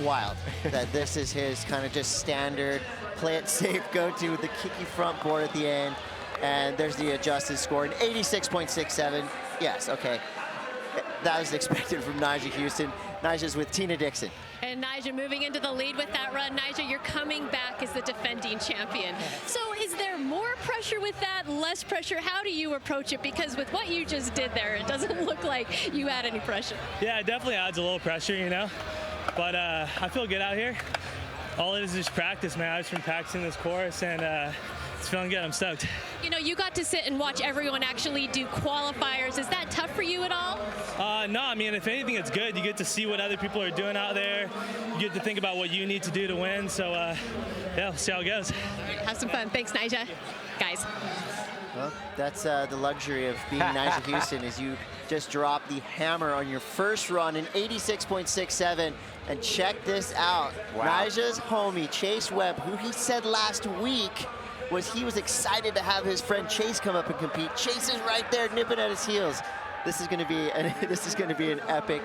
wild. That this is his kind of just standard play it safe go-to with the kicky front board at the end, and there's the adjusted score, an 86.67. Yes, okay. That was expected from Nyjah Houston. Nyjah's with Tina Dixon. And Nyjah moving into the lead with that run. Nyjah, you're coming back as the defending champion. So is there more pressure with that, less pressure? How do you approach it? Because with what you just did there, it doesn't look like you had any pressure. Yeah, it definitely adds a little pressure, you know. But I feel good out here. All it is just practice, man. I've just been practicing this course, and it's feeling good. I'm stoked. You know, you got to sit and watch everyone actually do qualifiers. Is that tough for you at all? No, I mean, if anything, it's good. You get to see what other people are doing out there. You get to think about what you need to do to win. So, yeah, we'll see how it goes. Have some fun. Thanks, Nyjah. Guys. Well, that's the luxury of being Nigel Houston, is you just drop the hammer on your first run in 86.67. And check this out. Wow. Nigel's homie, Chase Webb, who he said last week he was excited to have his friend Chase come up and compete. Chase is right there nipping at his heels. This is going to be an epic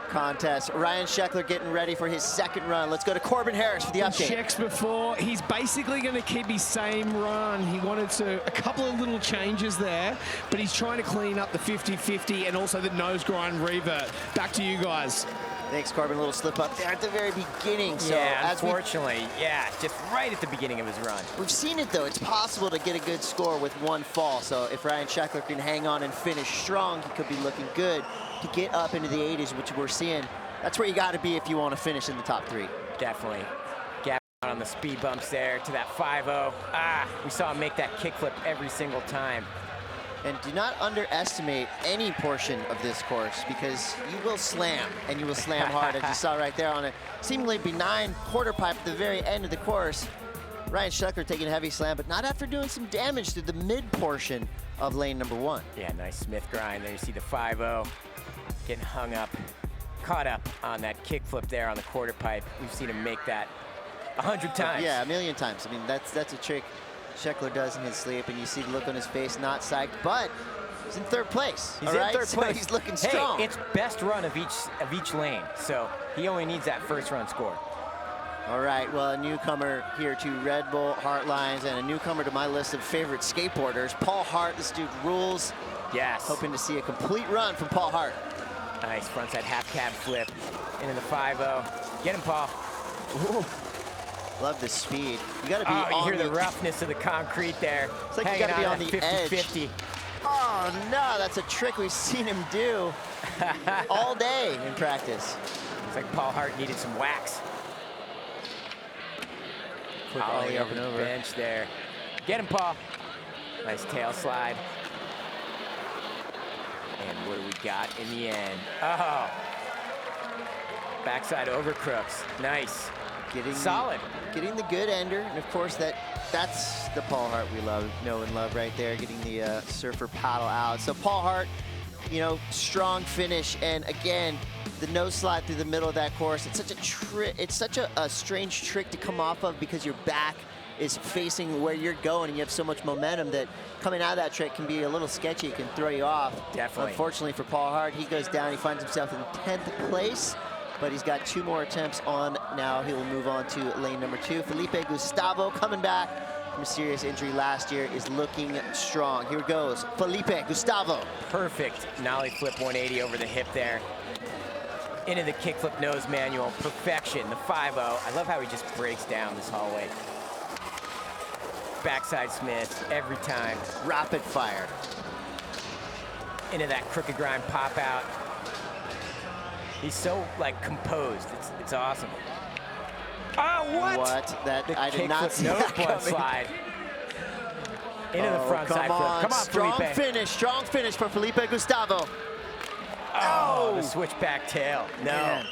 contest. Ryan Sheckler getting ready for his second run. Let's go to Corbin Harris for the update. Checks before. He's basically going to keep his same run. He wanted a couple of little changes there, but he's trying to clean up the 50-50 and also the nose grind revert. Back to you guys. Thanks, Corbin. A little slip up there at the very beginning. So yeah, unfortunately, just right at the beginning of his run. We've seen it, though. It's possible to get a good score with one fall. So if Ryan Sheckler can hang on and finish strong, he could be looking good to get up into the 80s, which we're seeing. That's where you got to be if you want to finish in the top 3. Definitely. Gap out on the speed bumps there to that 5-0. We saw him make that kickflip every single time. And do not underestimate any portion of this course, because you will slam, and you will slam hard, as you saw right there on a seemingly benign quarter pipe at the very end of the course. Ryan Sheckler taking a heavy slam, but not after doing some damage to the mid portion of lane number 1. Yeah, nice Smith grind there. You see the 5-0 getting hung up, caught up on that kickflip there on the quarter pipe. We've seen him make that 100 times. Yeah, a million times. I mean, that's a trick Sheckler does in his sleep, and you see the look on his face, not psyched, but he's in 3rd place. He's in 3rd place. He's looking strong. Hey, it's best run of each lane, so he only needs that first run score. All right, well, a newcomer here to Red Bull Hart Lines, and a newcomer to my list of favorite skateboarders, Paul Hart. This dude rules. Yes. Hoping to see a complete run from Paul Hart. Nice frontside half cab flip into the 5-0. Get him, Paul. Ooh. Love the speed. You got to be on you hear the roughness of the concrete there. It's like you got to be on the 50-50. edge. Oh, no, that's a trick we've seen him do all day in practice. Looks like Paul Hart needed some wax. Quick ollie over the bench there. Get him, Paul. Nice tail slide. And what do we got in the end? Oh. Backside over crooks. Nice. Solid. Getting the good ender, and of course that's the Paul Hart we know and love right there, getting the surfer paddle out. So Paul Hart, you know, strong finish, and again, the nose slide through the middle of that course. It's such a strange trick to come off of, because your back is facing where you're going, and you have so much momentum that coming out of that trick can be a little sketchy. It can throw you off. Definitely. Unfortunately for Paul Hart, he goes down. He finds himself in 10th place. But he's got 2 more attempts on. Now he will move on to lane number 2. Felipe Gustavo, coming back from a serious injury last year, is looking strong. Here goes Felipe Gustavo. Perfect nollie flip 180 over the hip there. Into the kickflip nose manual. Perfection, the 5-0. I love how he just breaks down this hallway. Backside Smith every time. Rapid fire. Into that crooked grind pop out. He's so, like, composed. It's awesome. Oh, what? I did not see that coming. Slide. Into the front side flip. Come on, Felipe. Strong finish for Felipe Gustavo. Oh, the switchback tail. No. Man.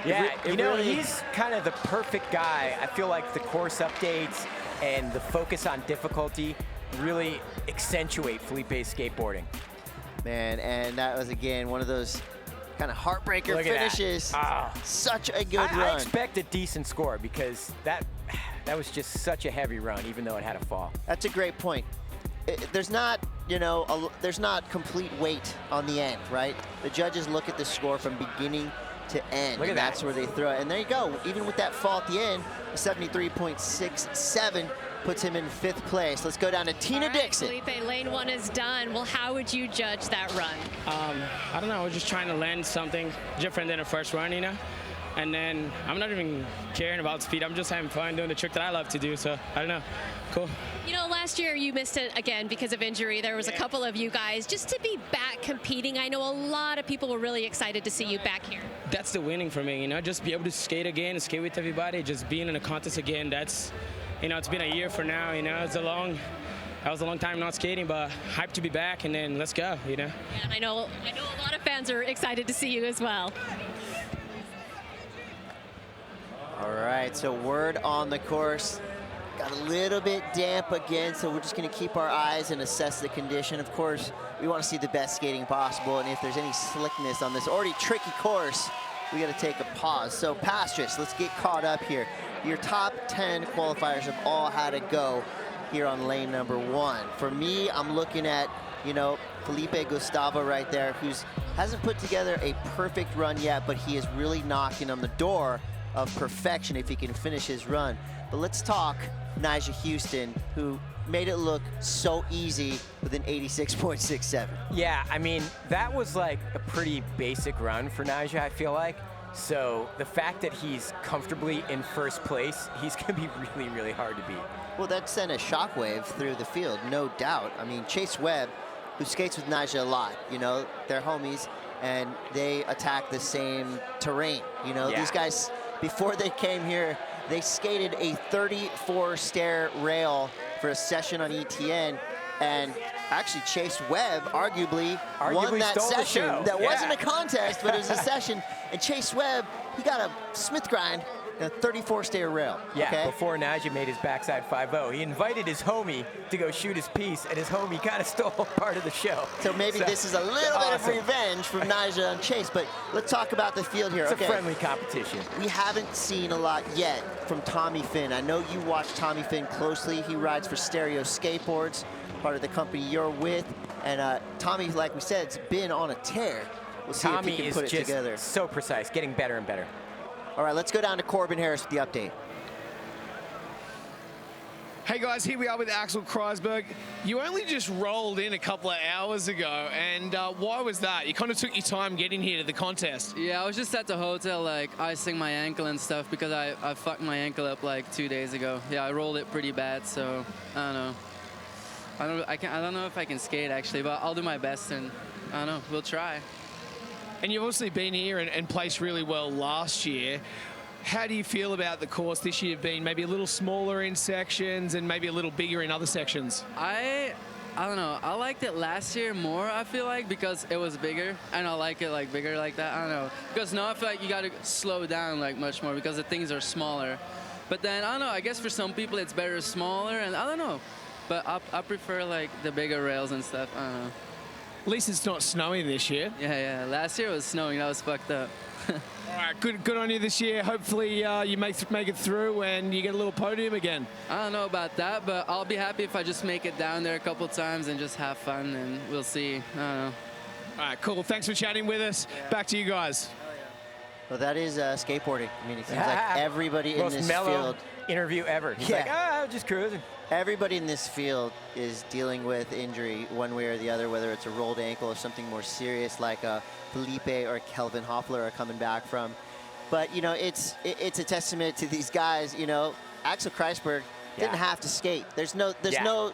Yeah, he's kind of the perfect guy. I feel like the course updates and the focus on difficulty really accentuate Felipe's skateboarding. Man, and that was, again, one of those kind of heartbreaker finishes. Such a good run. I expect a decent score, because that was just such a heavy run, even though it had a fall. That's a great point. There's not, there's not complete weight on the end, right? The judges look at the score from beginning to end, and that's where they throw it. And there you go. Even with that fall at the end, 73.67 puts him in 5th place. Let's go down to Tina Dixon. Felipe, lane 1 is done. Well, how would you judge that run? I don't know. I was just trying to land something different than the first run, And then I'm not even caring about speed. I'm just having fun doing the trick that I love to do. So I don't know. Cool. Last year you missed it again because of injury. There was a couple of you guys. Just to be back competing, I know a lot of people were really excited to see you back here. That's the winning for me, just be able to skate again, skate with everybody, just being in a contest again. That's, it's been a year for now. That was a long time not skating, but hyped to be back, and then let's go. Yeah, I know a lot of fans are excited to see you as well. All right, so word on the course got a little bit damp again, so we're just going to keep our eyes and assess the condition. Of course, we want to see the best skating possible, and if there's any slickness on this already tricky course, we got to take a pause. So, Pastris, let's get caught up here. Your top 10 qualifiers have all had a go here on lane number 1. For me, I'm looking at, you know, Felipe Gustavo right there, who's hasn't put together a perfect run yet, but he is really knocking on the door of perfection if he can finish his run. But let's talk Nyjah Houston, who made it look so easy with an 86.67. Yeah, I mean, that was like a pretty basic run for Nyjah, I feel like. So the fact that he's comfortably in first place, he's going to be really, really hard to beat. Well, that sent a shockwave through the field, no doubt. I mean, Chase Webb, who skates with Nyjah a lot, you know, they're homies, and they attack the same terrain. You know, these guys, before they came here, they skated a 34-stair rail for a session on ETN, and actually Chase Webb arguably won that session. That wasn't a contest, but it was a session, and Chase Webb, he got a Smith grind, a 34-stair rail. Yeah, before Nyjah made his backside 5-0, he invited his homie to go shoot his piece, and his homie kind of stole part of the show. So maybe this is a little bit of revenge from Nyjah and Chase, but let's talk about the field here. It's a friendly competition. We haven't seen a lot yet from Tommy Finn. I know you watch Tommy Finn closely. He rides for Stereo Skateboards, part of the company you're with, and Tommy, like we said, has been on a tear. We'll see if he can put it together. Tommy is just so precise, getting better and better. All right, let's go down to Corbin Harris with the update. Hey guys, here we are with Axel Kreisberg. You only just rolled in a couple of hours ago, and why was that? You kind of took your time getting here to the contest. Yeah, I was just at the hotel, like, icing my ankle and stuff because I fucked my ankle up like 2 days ago. Yeah, I rolled it pretty bad, so I don't know. I don't know if I can skate actually, but I'll do my best, and I don't know, we'll try. And you've obviously been here and placed really well last year. How do you feel about the course this year being maybe a little smaller in sections and maybe a little bigger in other sections? I don't know. I liked it last year more, I feel like, because it was bigger, and I like it like bigger like that. I don't know. Because now I feel like you got to slow down like much more because the things are smaller. But then, I don't know, I guess for some people it's better smaller, and I don't know. But I prefer like the bigger rails and stuff. I don't know. At least it's not snowing this year. Yeah. Last year it was snowing. That was fucked up. All right, good on you this year. Hopefully you make it through and you get a little podium again. I don't know about that, but I'll be happy if I just make it down there a couple times and just have fun, and we'll see. I don't know. All right, cool. Thanks for chatting with us. Yeah. Back to you guys. Well, that is skateboarding. I mean, it seems like everybody in this field. Interview ever. He's like, I was just cruising. Everybody in this field is dealing with injury one way or the other, whether it's a rolled ankle or something more serious like Felipe or Kelvin Hoffler are coming back from. But, you know, it's a testament to these guys. You know, Axel Kreisberg didn't have to skate. There's no,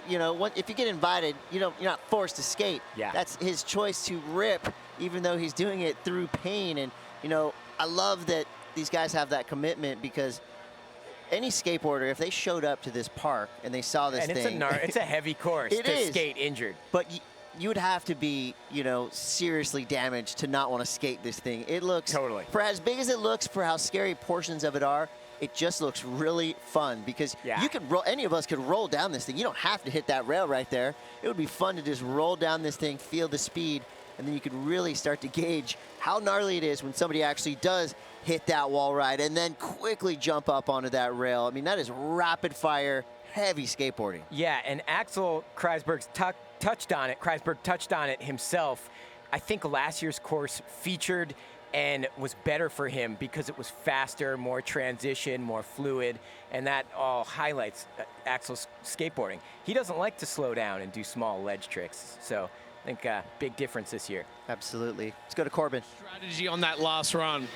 you know, if you get invited, you're not forced to skate. Yeah. That's his choice to rip, even though he's doing it through pain. And, you know, I love that these guys have that commitment, because any skateboarder, if they showed up to this park and they saw this thing, it's a heavy course to skate injured. But you would have to be, you know, seriously damaged to not want to skate this thing. It looks for as big as it looks, for how scary portions of it are. It just looks really fun, because you could roll. Any of us could roll down this thing. You don't have to hit that rail right there. It would be fun to just roll down this thing, feel the speed, and then you could really start to gauge how gnarly it is when somebody actually does hit that wall ride and then quickly jump up onto that rail. I mean, that is rapid fire, heavy skateboarding. Yeah, and Axel Kreisberg touched on it. Kreisberg touched on it himself. I think last year's course featured and was better for him because it was faster, more transition, more fluid, and that all highlights Axel's skateboarding. He doesn't like to slow down and do small ledge tricks, so I think big difference this year. Absolutely. Let's go to Corbin. Strategy on that last run.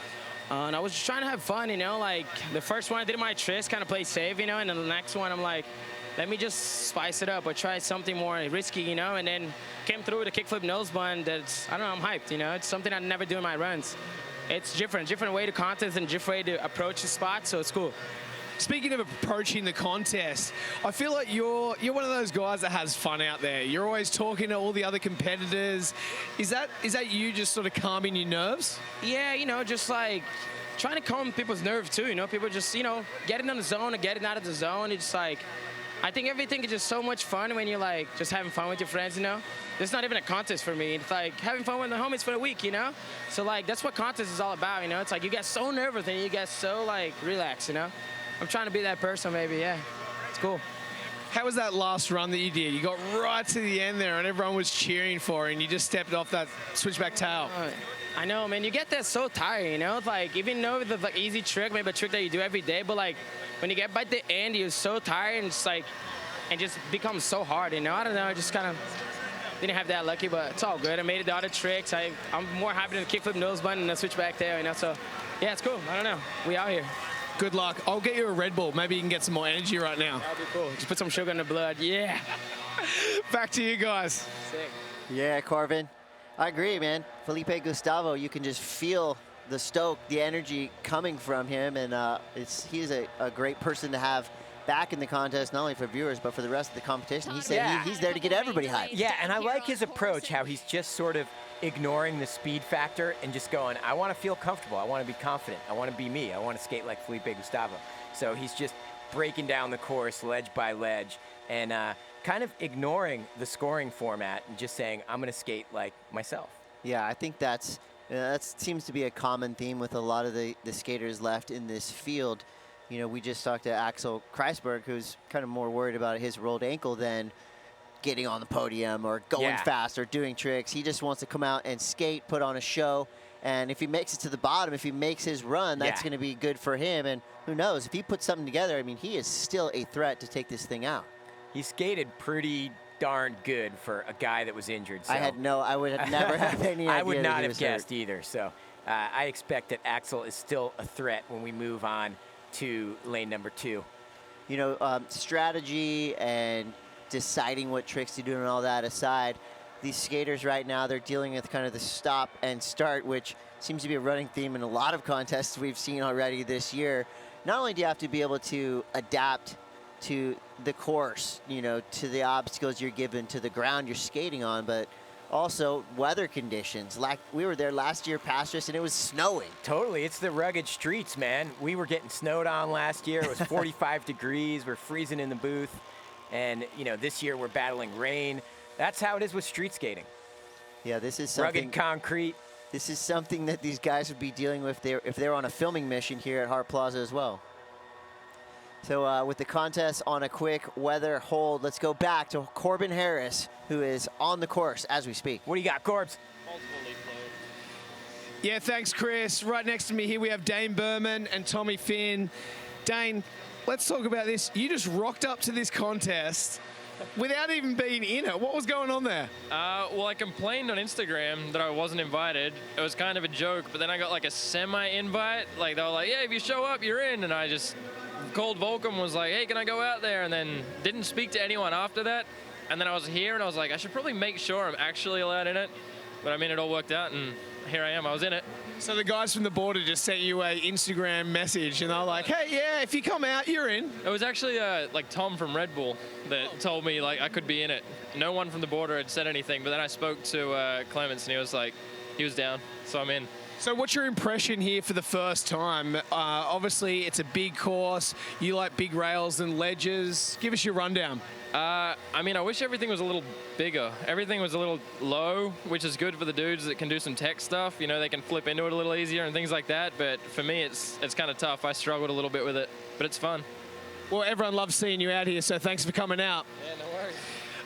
And I was just trying to have fun, you know, like the first one I did my tricks, kind of play safe, you know, and then the next one I'm like, let me just spice it up or try something more risky, you know, and then came through with a kickflip nose blunt. That's, I don't know, I'm hyped, you know. It's something I never do in my runs. It's different way to contest and different way to approach the spot, so it's cool. Speaking of approaching the contest, I feel like you're one of those guys that has fun out there. You're always talking to all the other competitors. Is that you just sort of calming your nerves? Yeah, you know, just like trying to calm people's nerves too, you know, people just, you know, getting on the zone and getting out of the zone. It's like, I think everything is just so much fun when you're like just having fun with your friends, you know. It's not even a contest for me. It's like having fun with the homies for the week, you know. So like that's what contest is all about, you know. It's like you get so nervous and you get so like relaxed, you know. I'm trying to be that person, maybe. Yeah, it's cool. How was that last run that you did? You got right to the end there and everyone was cheering for you and you just stepped off that switchback tail. I know, man. You get that so tired, you know? It's like, even though it's like easy trick, maybe a trick that you do every day, but like when you get by the end, you're so tired and it's like, and just becomes so hard, you know? I don't know, I just kind of didn't have that lucky, but it's all good. I made it the other tricks. I'm more happy than the kickflip nose button and the switchback tail, you know? So yeah, it's cool. I don't know. We out here. Good luck. I'll get you a Red Bull. Maybe you can get some more energy right now. That'd be cool. Just put some sugar in the blood. Yeah. Back to you guys. Sick. Yeah, Corbin. I agree, man. Felipe Gustavo, you can just feel the stoke, the energy coming from him, and he's a great person to have back in the contest, not only for viewers, but for the rest of the competition. He said he's there to get everybody hyped. Yeah, and I like his approach, how he's just sort of ignoring the speed factor and just going, I want to feel comfortable. I want to be confident. I want to be me. I want to skate like Felipe Gustavo. So he's just breaking down the course ledge by ledge and kind of ignoring the scoring format and just saying, I'm going to skate like myself. Yeah, I think that seems to be a common theme with a lot of the skaters left in this field. You know, we just talked to Axel Kreisberg, who's kind of more worried about his rolled ankle than getting on the podium or going fast or doing tricks. He just wants to come out and skate, put on a show, and if he makes it to the bottom, if he makes his run, that's going to be good for him. And who knows, if he puts something together, I mean, he is still a threat to take this thing out. He skated pretty darn good for a guy that was injured. So. I would have never have any idea. I would not that he have was guessed hurt. either. So I expect that Axel is still a threat when we move on to lane number 2. You know, strategy and deciding what tricks to do and all that aside, these skaters right now, they're dealing with kind of the stop and start, which seems to be a running theme in a lot of contests we've seen already this year. Not only do you have to be able to adapt to the course, you know, to the obstacles you're given, to the ground you're skating on, but also weather conditions. Like we were there last year past us and it was snowing. Totally, it's the rugged streets, man. We were getting snowed on last year. It was 45 degrees. We're freezing in the booth. And, you know, this year we're battling rain. That's how it is with street skating. Yeah, this is something. Rugged concrete. This is something that these guys would be dealing with if they're on a filming mission here at Hart Plaza as well. So with the contest on a quick weather hold, let's go back to Corbin Harris, who is on the course as we speak. What do you got, Corbs? Yeah, thanks, Chris. Right next to me here we have Dane Berman and Tommy Finn. Dane, let's talk about this. You just rocked up to this contest without even being in it. What was going on there? Well, I complained on Instagram that I wasn't invited. It was kind of a joke, but then I got like a semi-invite. Like they were like, yeah, if you show up, you're in. And I just called Volcom, was like, hey, can I go out there? And then didn't speak to anyone after that. And then I was here and I was like, I should probably make sure I'm actually allowed in it. But I mean, it all worked out and here I am, I was in it. So the guys from the border just sent you a Instagram message and they're like, hey, yeah, if you come out, you're in. It was actually like Tom from Red Bull that told me like I could be in it. No one from the border had said anything, but then I spoke to Clements and he was like, he was down, so I'm in. So what's your impression here for the first time? Obviously, it's a big course. You like big rails and ledges. Give us your rundown. I mean, I wish everything was a little bigger. Everything was a little low, which is good for the dudes that can do some tech stuff. You know, they can flip into it a little easier and things like that. But for me, it's kind of tough. I struggled a little bit with it, but it's fun. Well, everyone loves seeing you out here, so thanks for coming out. Yeah, no worries.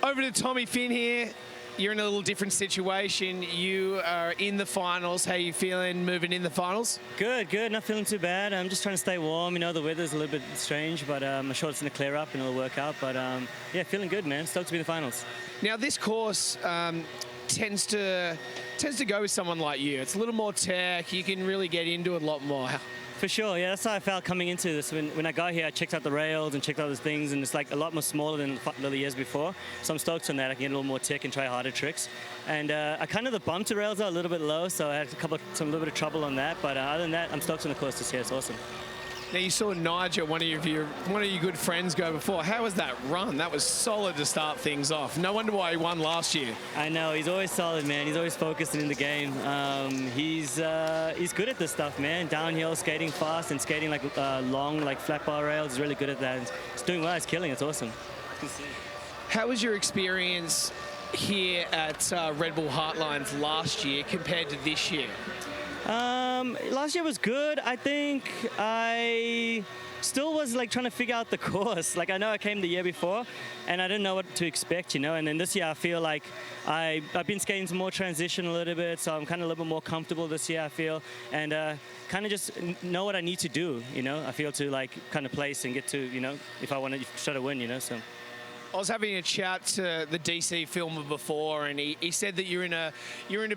Over to Tommy Finn here. You're in a little different situation. You are in the finals. How are you feeling moving in the finals? Good, good. Not feeling too bad. I'm just trying to stay warm. You know, the weather's a little bit strange, but I'm sure it's going to clear up and it'll work out. But yeah, feeling good, man. Stoked to be in the finals. Now, this course tends to go with someone like you. It's a little more tech. You can really get into it a lot more. For sure, yeah, that's how I felt coming into this. When I got here, I checked out the rails and checked out those things, and it's like a lot more smaller than the years before. So I'm stoked on that. I can get a little more tech and try harder tricks. And I kind of, the bump to rails are a little bit low, so I had a little bit of trouble on that. But other than that, I'm stoked on the course this year. It's awesome. Now you saw Nigel, one of your good friends, go before. How was that run? That was solid to start things off. No wonder why he won last year. I know, he's always solid, man. He's always focused in the game. He's good at this stuff, man. Downhill, skating fast, and skating like long, like flat bar rails. He's really good at that. He's doing well. He's killing. It's awesome. It's good to see. How was your experience here at Red Bull Hart Lines last year compared to this year? Last year was good. I think I still was like trying to figure out the course. Like I know I came the year before and I didn't know what to expect, you know, and then this year I feel like I've been skating some more transition a little bit, so I'm kind of a little bit more comfortable this year, I feel, and kind of just know what I need to do, you know. I feel to like kind of place and get to, you know, if I want to try to win, you know, so. I was having a chat to the DC filmer before, and he said that you're in a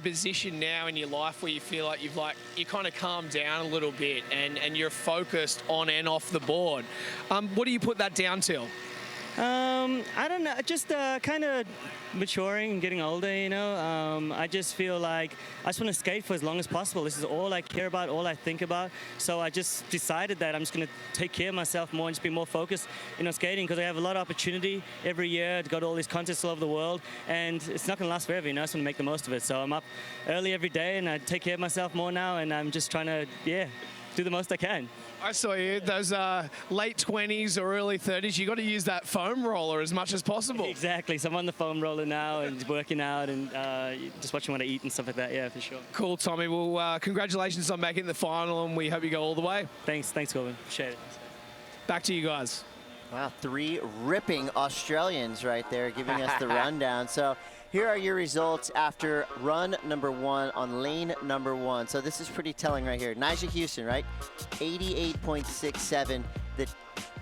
position now in your life where you feel like you kind of calmed down a little bit and you're focused on and off the board. What do you put that down to? I don't know, just kind of maturing and getting older, you know. I just feel like I just want to skate for as long as possible. This is all I care about, all I think about. So I just decided that I'm just going to take care of myself more and just be more focused, you know, skating, because I have a lot of opportunity every year to go to all these contests all over the world, and it's not going to last forever, you know. I just want to make the most of it. So I'm up early every day, and I take care of myself more now, and I'm just trying to, yeah, do the most I can. I saw you, those late 20s or early 30s, you got to use that foam roller as much as possible. Exactly, so I'm on the foam roller now and working out and just watching what I eat and stuff like that, yeah, for sure. Cool, Tommy. Well, congratulations on making the final, and we hope you go all the way. Thanks, Corbin. Appreciate it. Back to you guys. Wow, 3 ripping Australians right there giving us the rundown. So here are your results after run number 1 on lane number 1. So this is pretty telling right here. Nyjah Houston, right? 88.67. The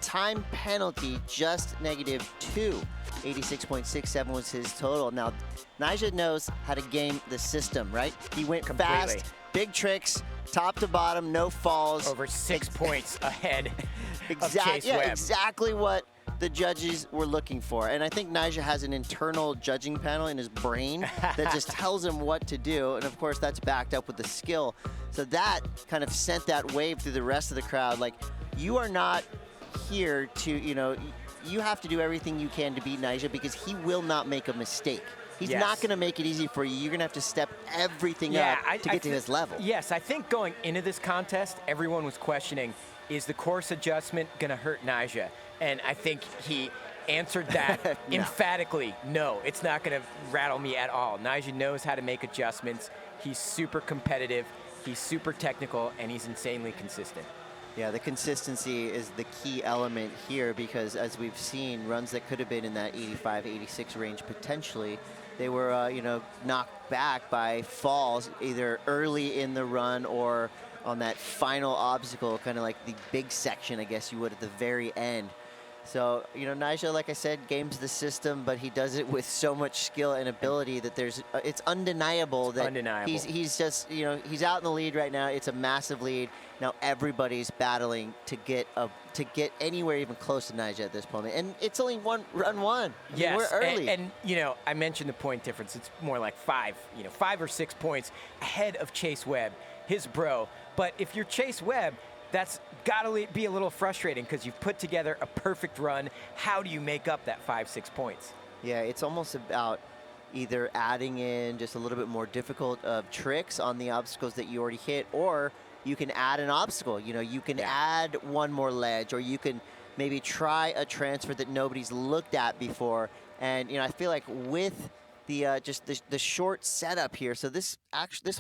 time penalty just -2. 86.67 was his total. Now, Nyjah knows how to game the system, right? He went fast, big tricks, top to bottom, no falls. Over 6 points ahead of Chase yeah, Webb. exactly what the judges were looking for. And I think Nyjah has an internal judging panel in his brain that just tells him what to do. And of course, that's backed up with the skill. So that kind of sent that wave through the rest of the crowd. Like, you are not here to, you know, you have to do everything you can to beat Nyjah because he will not make a mistake. He's not going to make it easy for you. You're going to have to step everything up to get to his level. Yes, I think going into this contest, everyone was questioning, is the course adjustment going to hurt Nyjah? And I think he answered that emphatically. No, it's not going to rattle me at all. Nyjah knows how to make adjustments. He's super competitive. He's super technical, and he's insanely consistent. Yeah, the consistency is the key element here because as we've seen, runs that could have been in that 85, 86 range potentially, they were, you know, knocked back by falls either early in the run or on that final obstacle, kind of like the big section, I guess you would, at the very end. So, you know, Nyjah, like I said, games the system, but he does it with so much skill and ability that there's, it's undeniable that he's just, you know, he's out in the lead right now. It's a massive lead. Now everybody's battling to get anywhere even close to Nyjah at this point. And it's only run one. I mean, we're early. And, you know, I mentioned the point difference. It's more like 5 or 6 points ahead of Chase Webb, his bro. But if you're Chase Webb, that's got to be a little frustrating because you've put together a perfect run. How do you make up that 5-6 points? Yeah, it's almost about either adding in just a little bit more difficult tricks on the obstacles that you already hit, or you can add an obstacle. You know, you can add one more ledge, or you can maybe try a transfer that nobody's looked at before. And, you know, I feel like with the just the short setup here, so this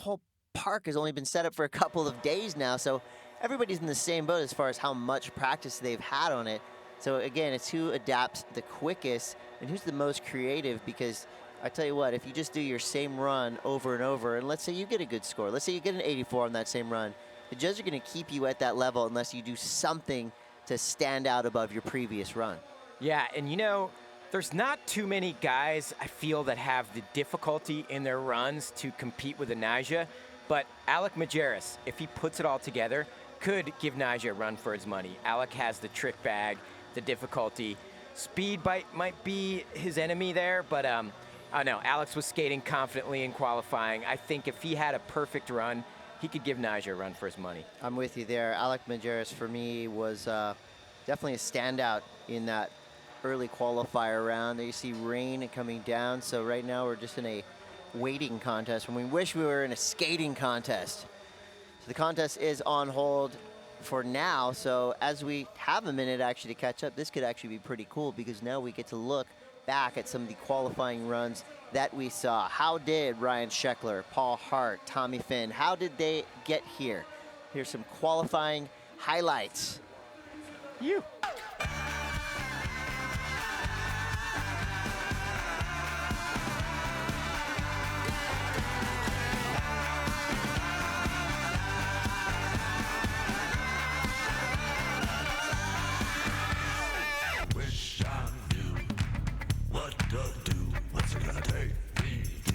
whole park has only been set up for a couple of days now, so everybody's in the same boat as far as how much practice they've had on it. So again, it's who adapts the quickest and who's the most creative, because I tell you what, if you just do your same run over and over, and let's say you get a good score, let's say you get an 84 on that same run, the judges are going to keep you at that level unless you do something to stand out above your previous run. Yeah, and you know, there's not too many guys, I feel, that have the difficulty in their runs to compete with a Nyjah, but Alec Majerus, if he puts it all together, could give Nyjah a run for his money. Alec has the trick bag, the difficulty. Speed might be his enemy there, but I don't know. Alex was skating confidently in qualifying. I think if he had a perfect run, he could give Niger a run for his money. I'm with you there. Alec Majerus, for me, was definitely a standout in that early qualifier round. There you see rain coming down, so right now we're just in a waiting contest when we wish we were in a skating contest. So the contest is on hold for now, so as we have a minute actually to catch up, this could actually be pretty cool because now we get to look back at some of the qualifying runs that we saw. How did Ryan Sheckler, Paul Hart, Tommy Finn, how did they get here? Here's some qualifying highlights. You. Wish I knew what to do. What's it gonna take me to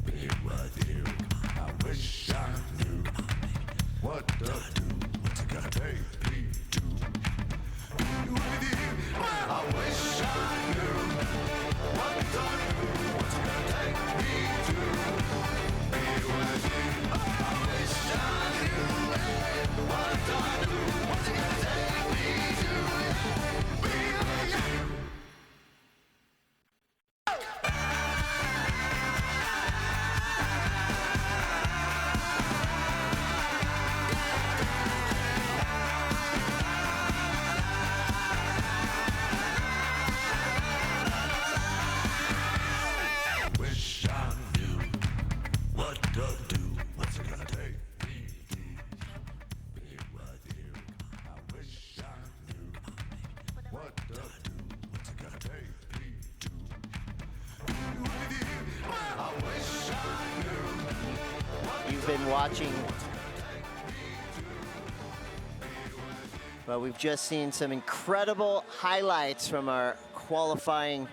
be with you? I wish I knew what to do. What's it gonna take me to be with you? I wish I knew what to do. What's it gonna take me to be with you? I wish I knew what to do. What's it gonna take me to be with you? Wish I knew what to do. What's it gonna take me to be with you? I wish I knew what to do. What's it gonna take me to be with you? I wish I knew. You've been watching, well, we've just seen some incredible highlights from our qualifying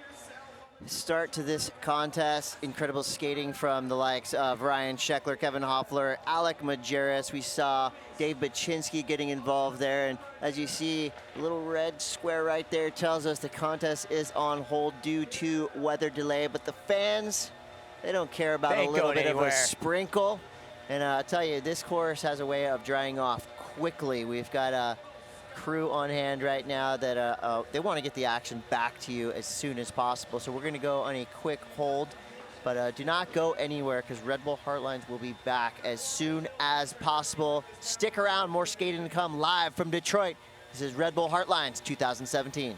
start to this contest. Incredible skating from the likes of Ryan Sheckler, Kevin Hoffler, Alec Majerus. We saw Dave Baczynski getting involved there. And as you see, a little red square right there tells us the contest is on hold due to weather delay. But the fans, they don't care about They a little ain't bit going of a anywhere. sprinkle. And I'll tell you, this course has a way of drying off quickly. We've got a crew on hand right now that they want to get the action back to you as soon as possible. So we're going to go on a quick hold, but do not go anywhere because Red Bull Hart Lines will be back as soon as possible. Stick around, more skating to come live from Detroit. This is Red Bull Hart Lines 2017.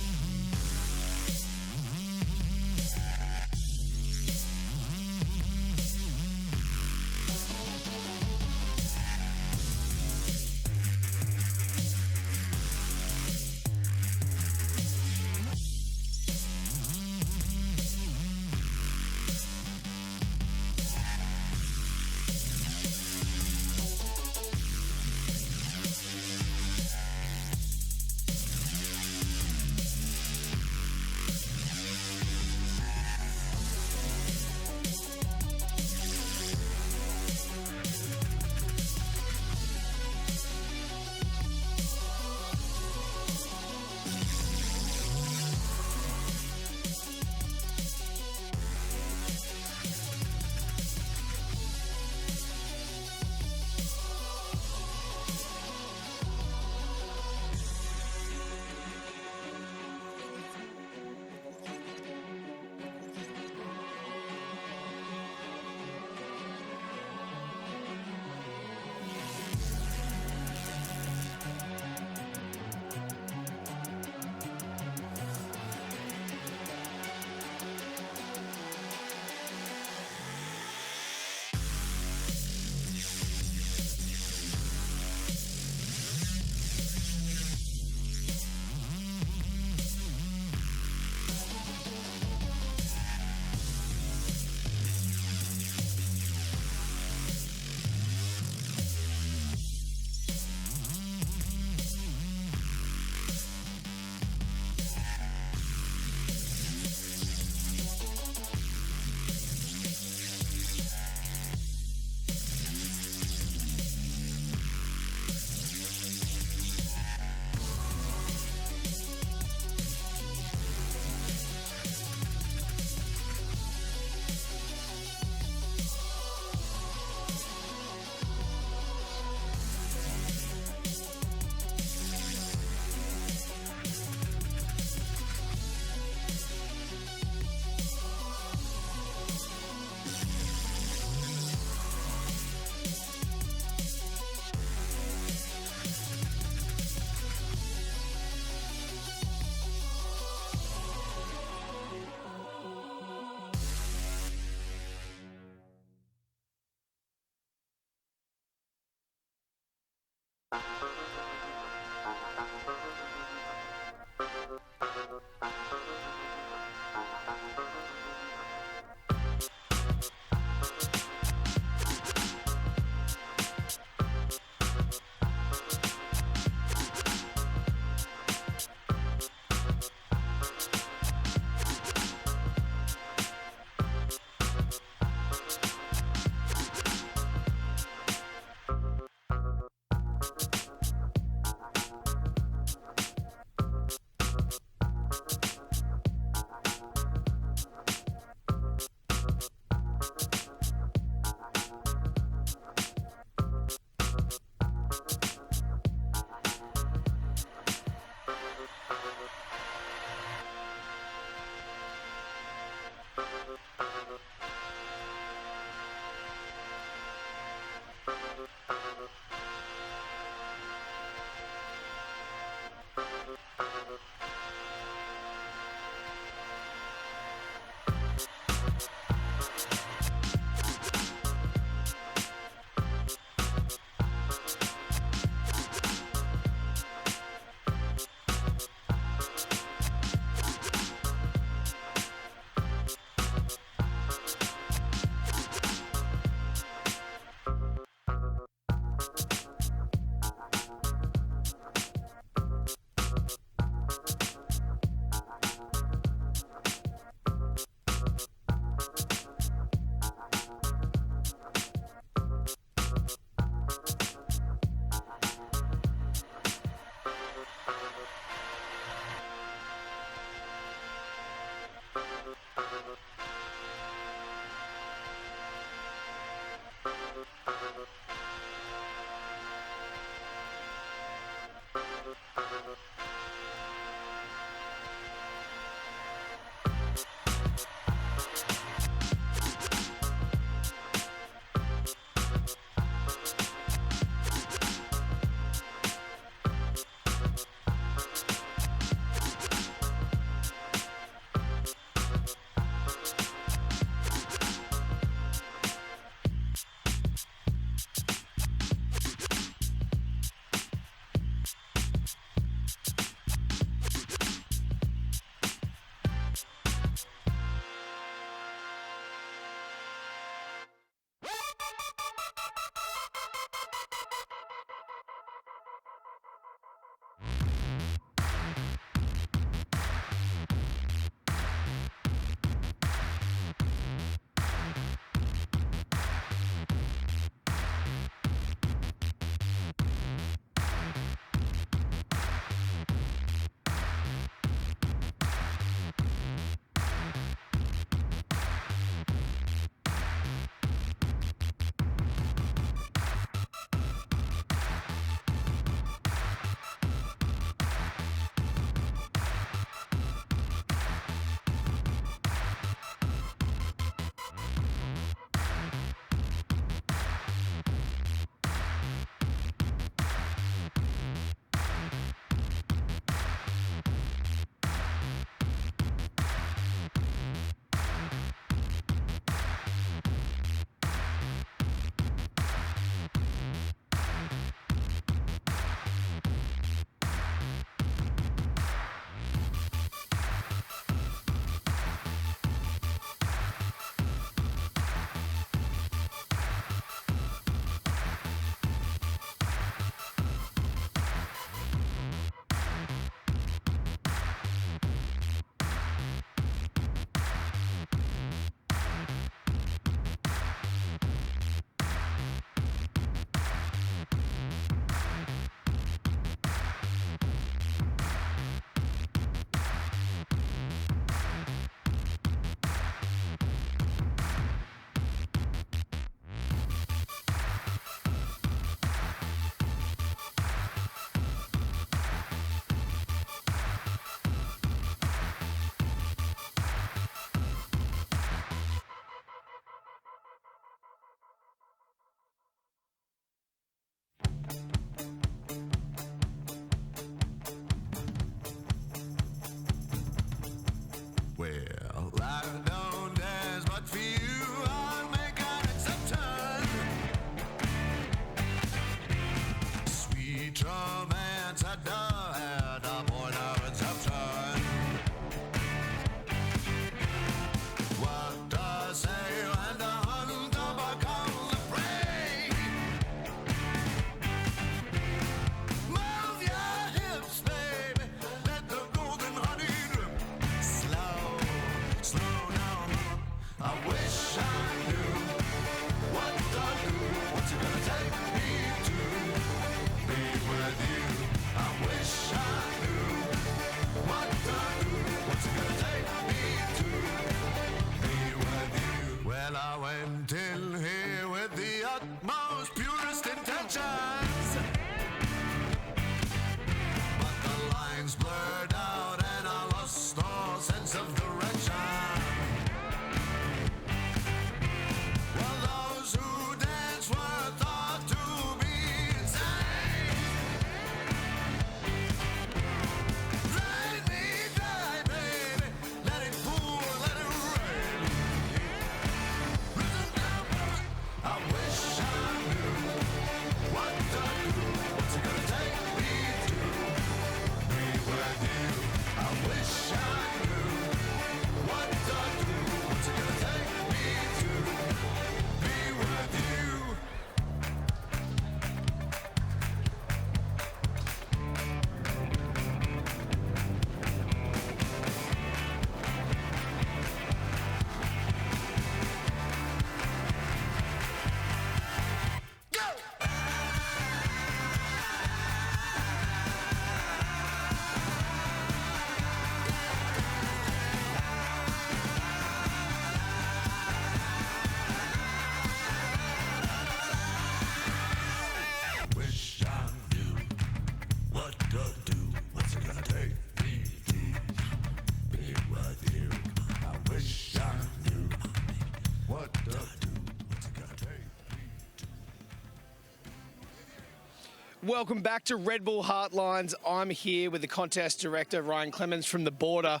Welcome back to Red Bull Hart Lines. I'm here with the contest director, Ryan Clemens from the Border.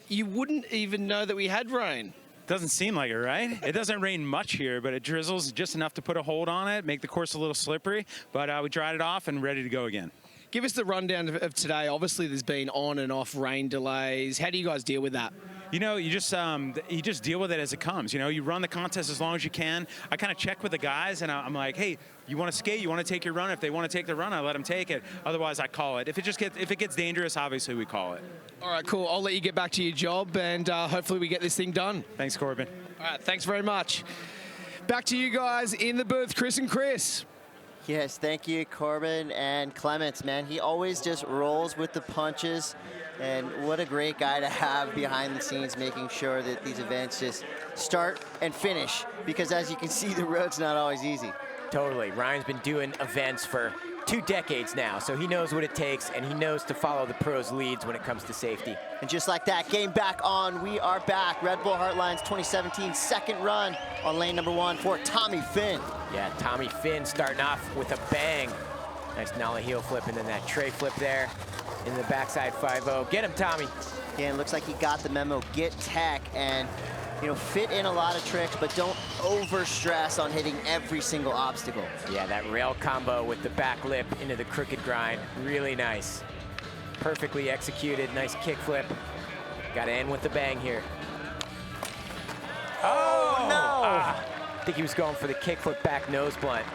You wouldn't even know that we had rain. Doesn't seem like it, right? It doesn't rain much here, but it drizzles just enough to put a hold on it, make the course a little slippery, but we dried it off and ready to go again. Give us the rundown of today. Obviously, there's been on and off rain delays. How do you guys deal with that? You know, you just deal with it as it comes. You know, you run the contest as long as you can. I kind of check with the guys, and I'm like, hey, you want to skate? You want to take your run? If they want to take the run, I let them take it. Otherwise, I call it. If it gets dangerous, obviously we call it. All right, cool. I'll let you get back to your job, and hopefully we get this thing done. Thanks, Corbin. All right, thanks very much. Back to you guys in the booth, Chris and Chris. Yes, thank you, Corbin and Clements, man. He always just rolls with the punches, and what a great guy to have behind the scenes, making sure that these events just start and finish, because as you can see, the road's not always easy. Totally. Ryan's been doing events for 2 decades now, so he knows what it takes, and he knows to follow the pros' leads when it comes to safety. And just like that, game back on. We are back. Red Bull Hart Lines 2017 second run on lane number 1 for Tommy Finn. Yeah, Tommy Finn starting off with a bang. Nice nollie heel flip, and then that tray flip there in the backside 5-0. Get him, Tommy. Again, looks like he got the memo. Get tech and, you know, fit in a lot of tricks, but don't over stress on hitting every single obstacle. Yeah, that rail combo with the back lip into the crooked grind, really nice. Perfectly executed, nice kick flip. Got to end with the bang here. Oh, no! I think he was going for the kick flip back nose blunt.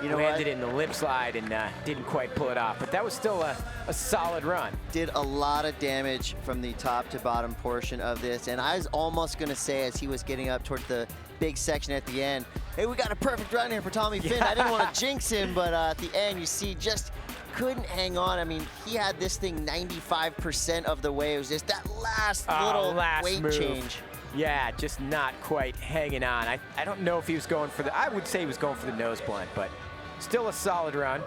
You know Landed what? in the lip slide and didn't quite pull it off, but that was still a solid run. Did a lot of damage from the top to bottom portion of this, and I was almost going to say as he was getting up towards the big section at the end, hey, we got a perfect run here for Tommy Finn. I didn't want to jinx him, but at the end, you see, just couldn't hang on. I mean, he had this thing 95% of the way. It was just that last little weight move. change. Yeah, just not quite hanging on. I don't know if he was going for I would say he was going for the nose blunt, but still a solid run.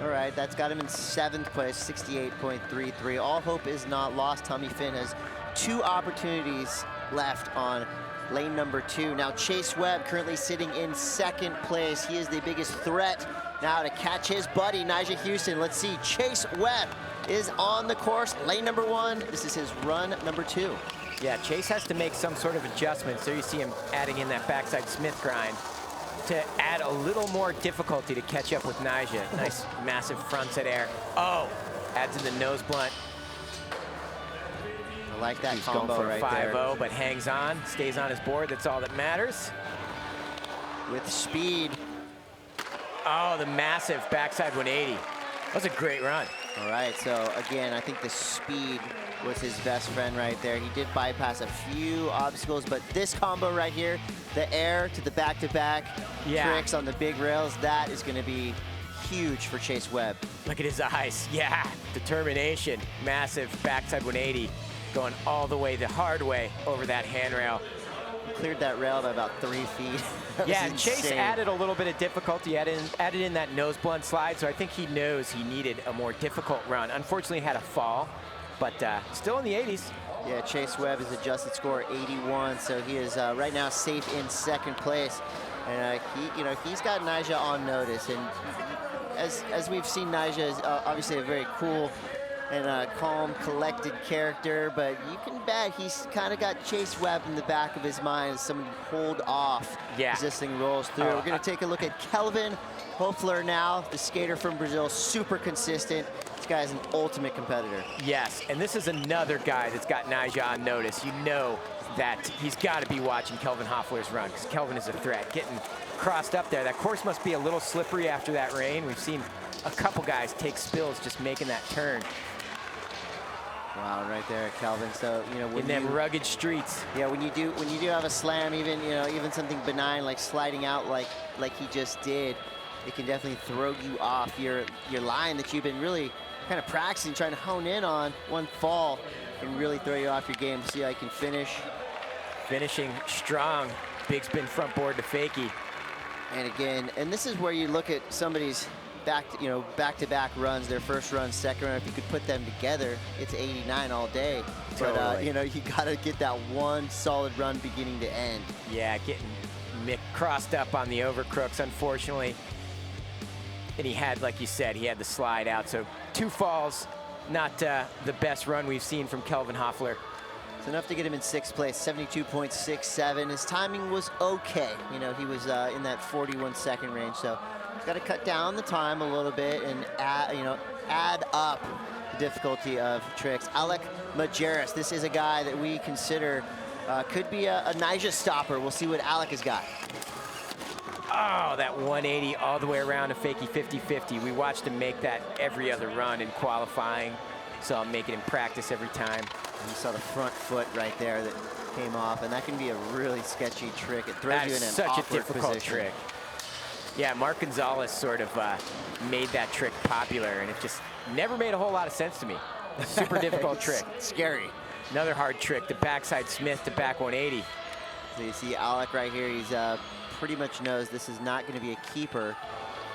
All right, that's got him in 7th place, 68.33. All hope is not lost. Tommy Finn has 2 opportunities left on lane number 2. Now Chase Webb currently sitting in 2nd place. He is the biggest threat now to catch his buddy, Nyjah Houston. Let's see, Chase Webb is on the course, lane number 1. This is his run number 2. Yeah, Chase has to make some sort of adjustment. So you see him adding in that backside Smith grind to add a little more difficulty to catch up with Nyjah. Nice, massive frontside air. Oh, adds in the nose blunt. I like that He's combo going for right 5-0, there. but hangs on, stays on his board. That's all that matters. With speed. Oh, the massive backside 180. That was a great run. All right, so again, I think the speed was his best friend right there. He did bypass a few obstacles, but this combo right here, the air to the back-to-back tricks on the big rails, that is going to be huge for Chase Webb. Look at his eyes. Yeah, determination. Massive backside 180 going all the way the hard way over that handrail. Cleared that rail by about 3 feet. That Yeah, was Chase insane. added a little bit of difficulty, added in that nose blunt slide, so I think he knows he needed a more difficult run. Unfortunately, had a fall, but still in the 80s. Yeah, Chase Webb is adjusted score 81, so he is right now safe in 2nd place. And he's got Nyjah on notice, and as we've seen, Nyjah is obviously a very cool and calm, collected character, but you can bet he's kind of got Chase Webb in the back of his mind as someone to hold off as this thing rolls through. We're going to take a look at Kelvin Hoefler now, the skater from Brazil, super consistent. This guy's an ultimate competitor. Yes, and this is another guy that's got Nyjah on notice. You know that he's got to be watching Kelvin Hoefler's run, because Kelvin is a threat. Getting crossed up there. That course must be a little slippery after that rain. We've seen a couple guys take spills just making that turn. Wow, right there, Kelvin. So when in them rugged streets. Yeah, when you do have a slam, even something benign like sliding out like he just did, it can definitely throw you off your line that you've been really kind of practicing, trying to hone in on. One fall can really throw you off your game. See how you can finish. Finishing strong. Big spin front board to fakie. And again, and this is where you look at somebody's back-to-back runs, their first run, second run. If you could put them together, it's 89 all day. Totally. But you got to get that one solid run beginning to end. Yeah, getting crossed up on the overcrooks, unfortunately. And he had, like you said, he had the slide out. So 2 falls, not the best run we've seen from Kelvin Hoffler. It's enough to get him in 6th place, 72.67. His timing was okay. You know, he was in that 41-second range, so he's got to cut down the time a little bit and add up the difficulty of tricks. Alec Majerus, this is a guy that we consider could be a Nyjah stopper. We'll see what Alec has got. Oh, that 180 all the way around a fakie 50-50. We watched him make that every other run in qualifying. Saw him make it in practice every time. And you saw the front foot right there that came off, and that can be a really sketchy trick. It throws That you is in an such a awkward difficult position. trick. Yeah, Mark Gonzalez sort of made that trick popular, and it just never made a whole lot of sense to me. Super difficult trick. Scary. Another hard trick, the backside Smith to back 180. So you see Alec right here, he's pretty much knows this is not going to be a keeper,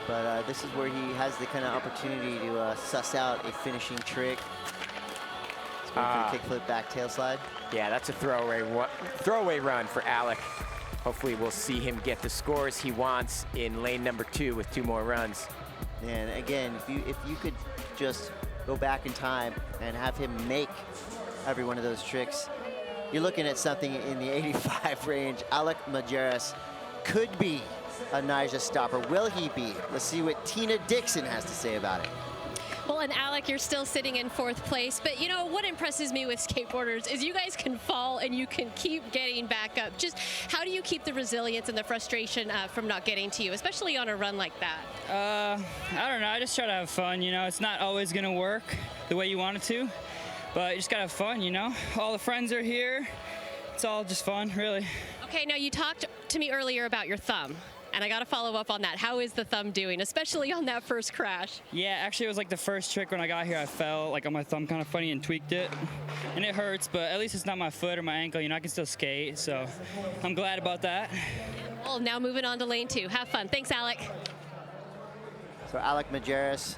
but this is where he has the kind of opportunity to suss out a finishing trick. He's going for the kickflip back tail slide. Yeah, that's a throwaway run for Alec. Hopefully we'll see him get the scores he wants in lane number 2 with 2 more runs. And again, if you could just go back in time and have him make every one of those tricks, you're looking at something in the 85 range. Alec Majerus could be a Nyjah stopper. Will he be? Let's see what Tina Dixon has to say about it. Well, and Alec, you're still sitting in 4th place, but you know, what impresses me with skateboarders is you guys can fall and you can keep getting back up. Just how do you keep the resilience and the frustration from not getting to you, especially on a run like that? I don't know, I just try to have fun, you know. It's not always gonna work the way you want it to, but you just gotta have fun, you know. All the friends are here. It's all just fun, really. Okay, now you talked to me earlier about your thumb, and I got to follow up on that. How is the thumb doing, especially on that first crash? Yeah, actually it was like the first trick when I got here, I fell like on my thumb kind of funny and tweaked it. And it hurts, but at least it's not my foot or my ankle, you know, I can still skate, so I'm glad about that. Well, now moving on to lane 2. Have fun. Thanks, Alec. So Alec Majerus,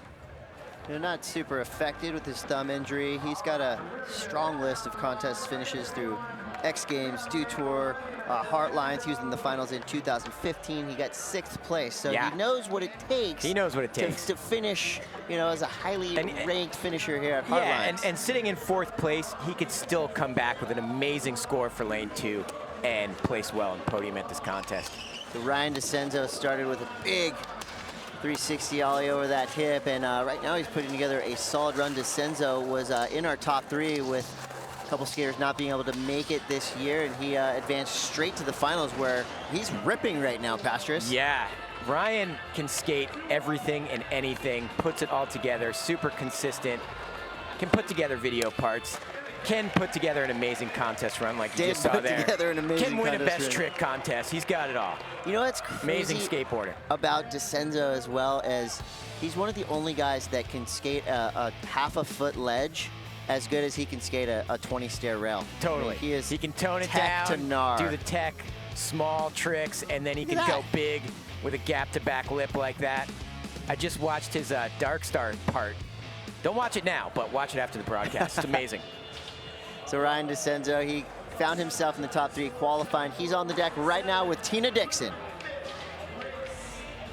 you know, not super affected with his thumb injury. He's got a strong list of contest finishes through X Games, Dew Tour, Hart Lines. He was in the finals in 2015. He got 6th place, so Yeah. he knows what it takes. He knows what it takes to finish, you know, as a highly ranked finisher here at Hart Yeah, Lines. and sitting in 4th place, he could still come back with an amazing score for lane 2 and place well in podium at this contest. So Ryan DeCenzo started with a big 360 ollie over that hip, and right now he's putting together a solid run. DeCenzo was in our top 3 with a couple skaters not being able to make it this year, and he advanced straight to the finals where he's ripping right now, Pastris. Yeah, Ryan can skate everything and anything, puts it all together, super consistent, can put together video parts, can put together an amazing contest run like you just saw there. Together an amazing can win a contest best run. trick contest. He's got it all. You know what's crazy Amazing skateboarder. about DeCenzo as well as he's one of the only guys that can skate a half a foot ledge as good as he can skate a 20 stair rail. Totally. I mean, he can tone it tech down, to gnar. do the tech, small tricks, and then he can go big with a gap to back lip like that. I just watched his Dark Star part. Don't watch it now, but watch it after the broadcast. It's amazing. So Ryan DeCenzo, he found himself in the top 3 qualifying. He's on the deck right now with Tina Dixon.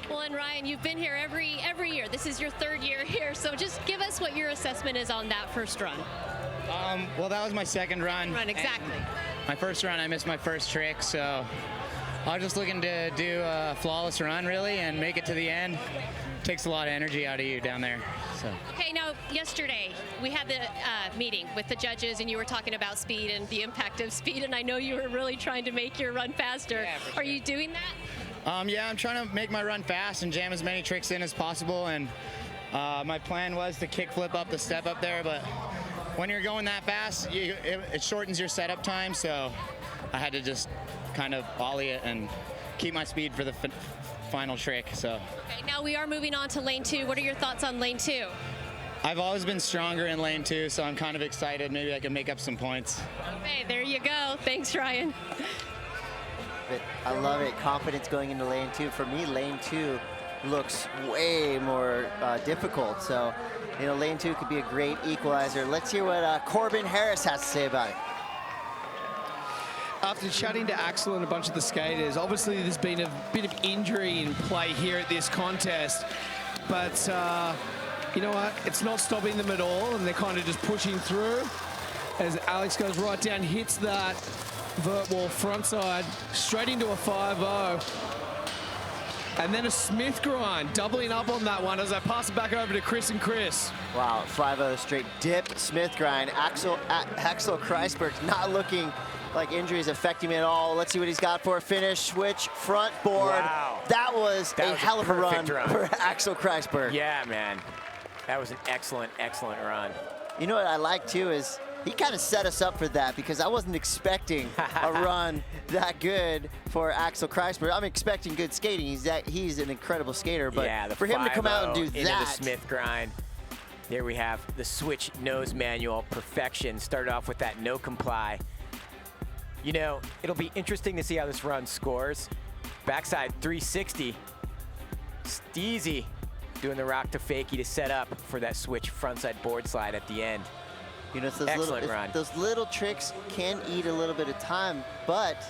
Well, and Ryan, you've been here every year. This is your 3rd year here, so just give us what your assessment is on that first run. Well, that was my 2nd run. Exactly. My first run, I missed my first trick, so I was just looking to do a flawless run, really, and make it to the end. Takes a lot of energy out of you down there. So. Okay, now yesterday we had the meeting with the judges, and you were talking about speed and the impact of speed, and I know you were really trying to make your run faster. Yeah, for sure. Are you doing that? Yeah, I'm trying to make my run fast and jam as many tricks in as possible, and my plan was to kick flip up the step up there, but when you're going that fast, it shortens your setup time, so I had to just kind of ollie it and keep my speed for the final trick. So. Okay, now we are moving on to lane 2. What are your thoughts on lane 2? I've always been stronger in lane 2, so I'm kind of excited. Maybe I can make up some points. Okay, there you go. Thanks, Ryan. But I love it. Confidence going into lane 2. For me, lane 2 looks way more difficult. So, you know, lane 2 could be a great equalizer. Let's hear what Corbin Harris has to say about it. After chatting to Axel and a bunch of the skaters, obviously there's been a bit of injury in play here at this contest. but you know what? It's not stopping them at all, and they're kind of just pushing through as Alex goes right down, hits that vert wall frontside, straight into a 5-0. And then a Smith grind, doubling up on that one as I pass it back over to Chris and Chris. Wow, 5-0 straight dip, Smith grind. Axel Kreisberg's not looking like injuries affecting him at all. Let's see what he's got for a finish. Switch, front board. Wow. That was a hell of a run perfect for Axel Kreisberg. Yeah, man. That was an excellent, excellent run. You know what I like too is he kind of set us up for that because I wasn't expecting a run that good for Axel Kreisberg. I'm expecting good skating. He's an incredible skater, but yeah, for him to come out and do into that. the Smith grind. There we have the switch nose manual perfection. Started off with that no comply. You know, it'll be interesting to see how this run scores. Backside 360. Steezy doing the rock to fakie to set up for that switch frontside board slide at the end. You know, it's run. Those little tricks can eat a little bit of time, but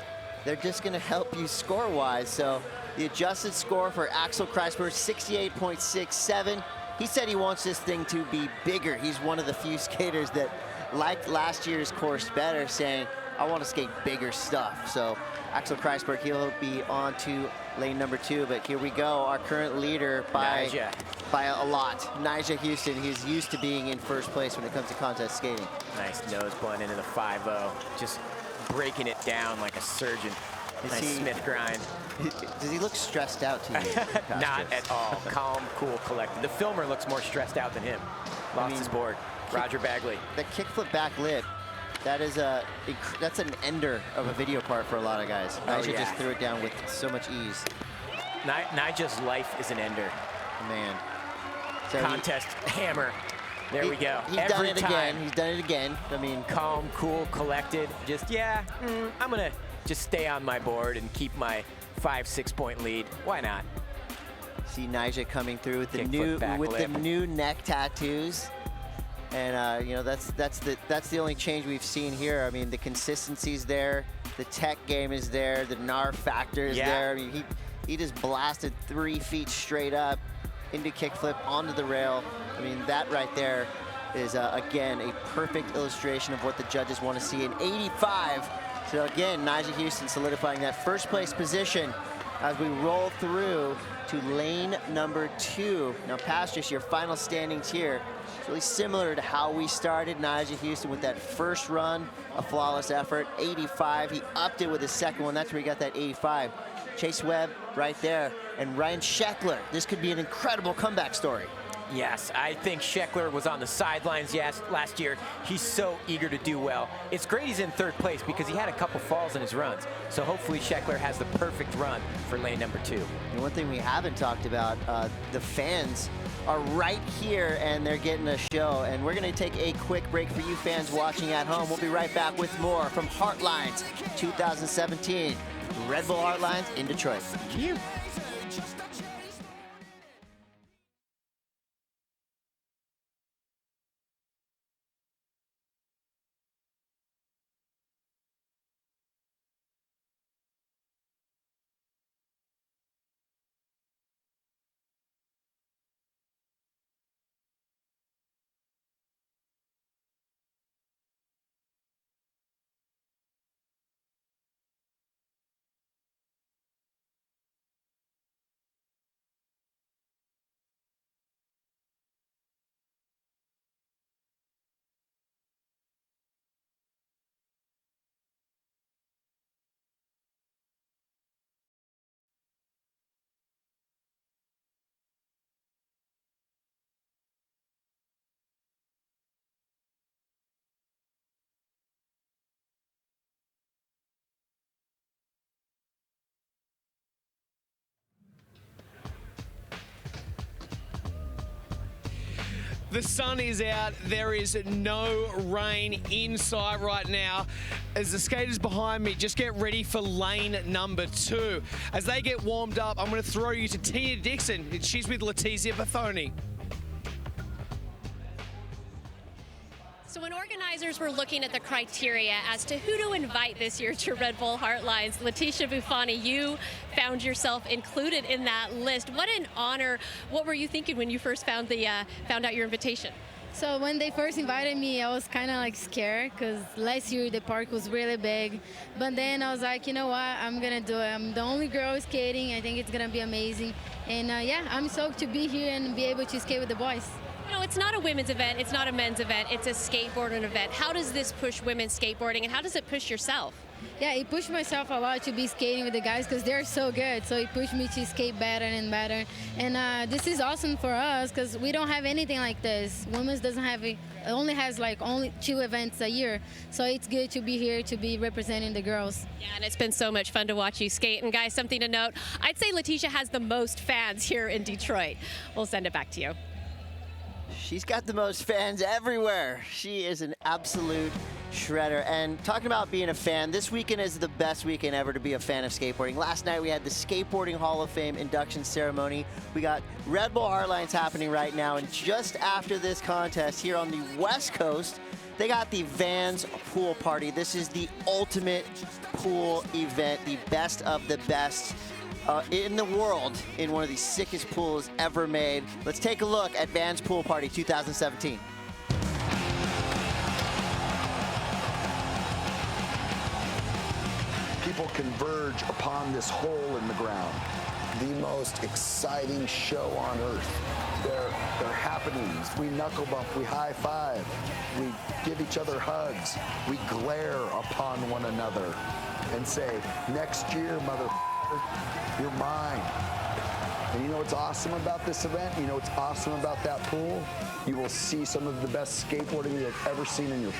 they're just going to help you score-wise. So the adjusted score for Axel Kreisberg, 68.67. He said he wants this thing to be bigger. He's one of the few skaters that liked last year's course better, saying, I want to skate bigger stuff. So Axel Kreisberg, he'll be on to lane number 2, but here we go. Our current leader by a lot. Nyjah Houston, he's used to being in first place when it comes to contest skating. Nice nose blend into the 5-0, just breaking it down like a surgeon. Nice Smith grind. Does he look stressed out to you? Not at all. Calm, cool, collected. The filmer looks more stressed out than him. Lost his board. Roger Bagley. The kickflip back lip, that's an ender of a video part for a lot of guys. Nyjah just threw it down with so much ease. Nyjah's life is an ender. Man. So contest hammer. There we go. He's done it again. He's done it again. I mean, calm, cool, collected. Just, I'm going to just stay on my board and keep my 5-6 point lead. Why not? See Nyjah coming through with the new neck tattoos. And you know, that's the only change we've seen here. I mean, the consistency's there, the tech game is there, the gnar factor is there. I mean, he just blasted 3 feet straight up into kickflip onto the rail. I mean, that right there is again a perfect illustration of what the judges want to see in 85. So again, Nyjah Houston solidifying that first place position as we roll through to lane number 2. Now, Pastors, your final standings here. It's really similar to how we started. Nyjah Houston with that first run, a flawless effort, 85. He upped it with his second one. That's where he got that 85. Chase Webb right there. And Ryan Sheckler. This could be an incredible comeback story. Yes, I think Sheckler was on the sidelines last year. He's so eager to do well. It's great he's in 3rd place because he had a couple falls in his runs. So hopefully Sheckler has the perfect run for lane number 2. And one thing we haven't talked about, the fans are right here and they're getting a show. And we're going to take a quick break for you fans watching at home. We'll be right back with more from Hart Lines 2017. Red Bull Hart Lines in Detroit. The sun is out. There is no rain in sight right now. As the skaters behind me just get ready for lane number 2. As they get warmed up, I'm going to throw you to Tina Dixon. She's with Letizia Bathoni. So when organizers organizers were looking at the criteria as to who to invite this year to Red Bull Hart Lines, Letitia Bufani, you found yourself included in that list. What an honor. What were you thinking when you first found out your invitation? So when they first invited me, I was kind of like scared because last year the park was really big. But then I was like, you know what, I'm going to do it. I'm the only girl skating. I think it's going to be amazing. And yeah, I'm stoked to be here and be able to skate with the boys. You know, it's not a women's event, it's not a men's event, it's a skateboarding event. How does this push women's skateboarding and how does it push yourself? Yeah, it pushed myself a lot to be skating with the guys because they're so good. So it pushed me to skate better and better. And this is awesome for us because we don't have anything like this. Women's doesn't have it. It only has like only 2 events a year. So it's good to be here to be representing the girls. Yeah, and it's been so much fun to watch you skate. And guys, something to note, I'd say Letitia has the most fans here in Detroit. We'll send it back to you. She's got the most fans everywhere. She is an absolute shredder. And talking about being a fan, this weekend is the best weekend ever to be a fan of skateboarding. Last night we had the Skateboarding Hall of Fame induction ceremony. We got Red Bull Hart Lines happening right now. And just after this contest here on the West Coast, they got the Vans Pool Party. This is the ultimate pool event, the best of the best in the world in one of the sickest pools ever made. Let's take a look at Vans Pool Party 2017. People converge upon this hole in the ground. The most exciting show on earth. They're happenings. We knuckle bump, we high five, we give each other hugs, we glare upon one another and say, next year, mother, you're mine. And you know what's awesome about this event? You know what's awesome about that pool? You will see some of the best skateboarding you've ever seen in your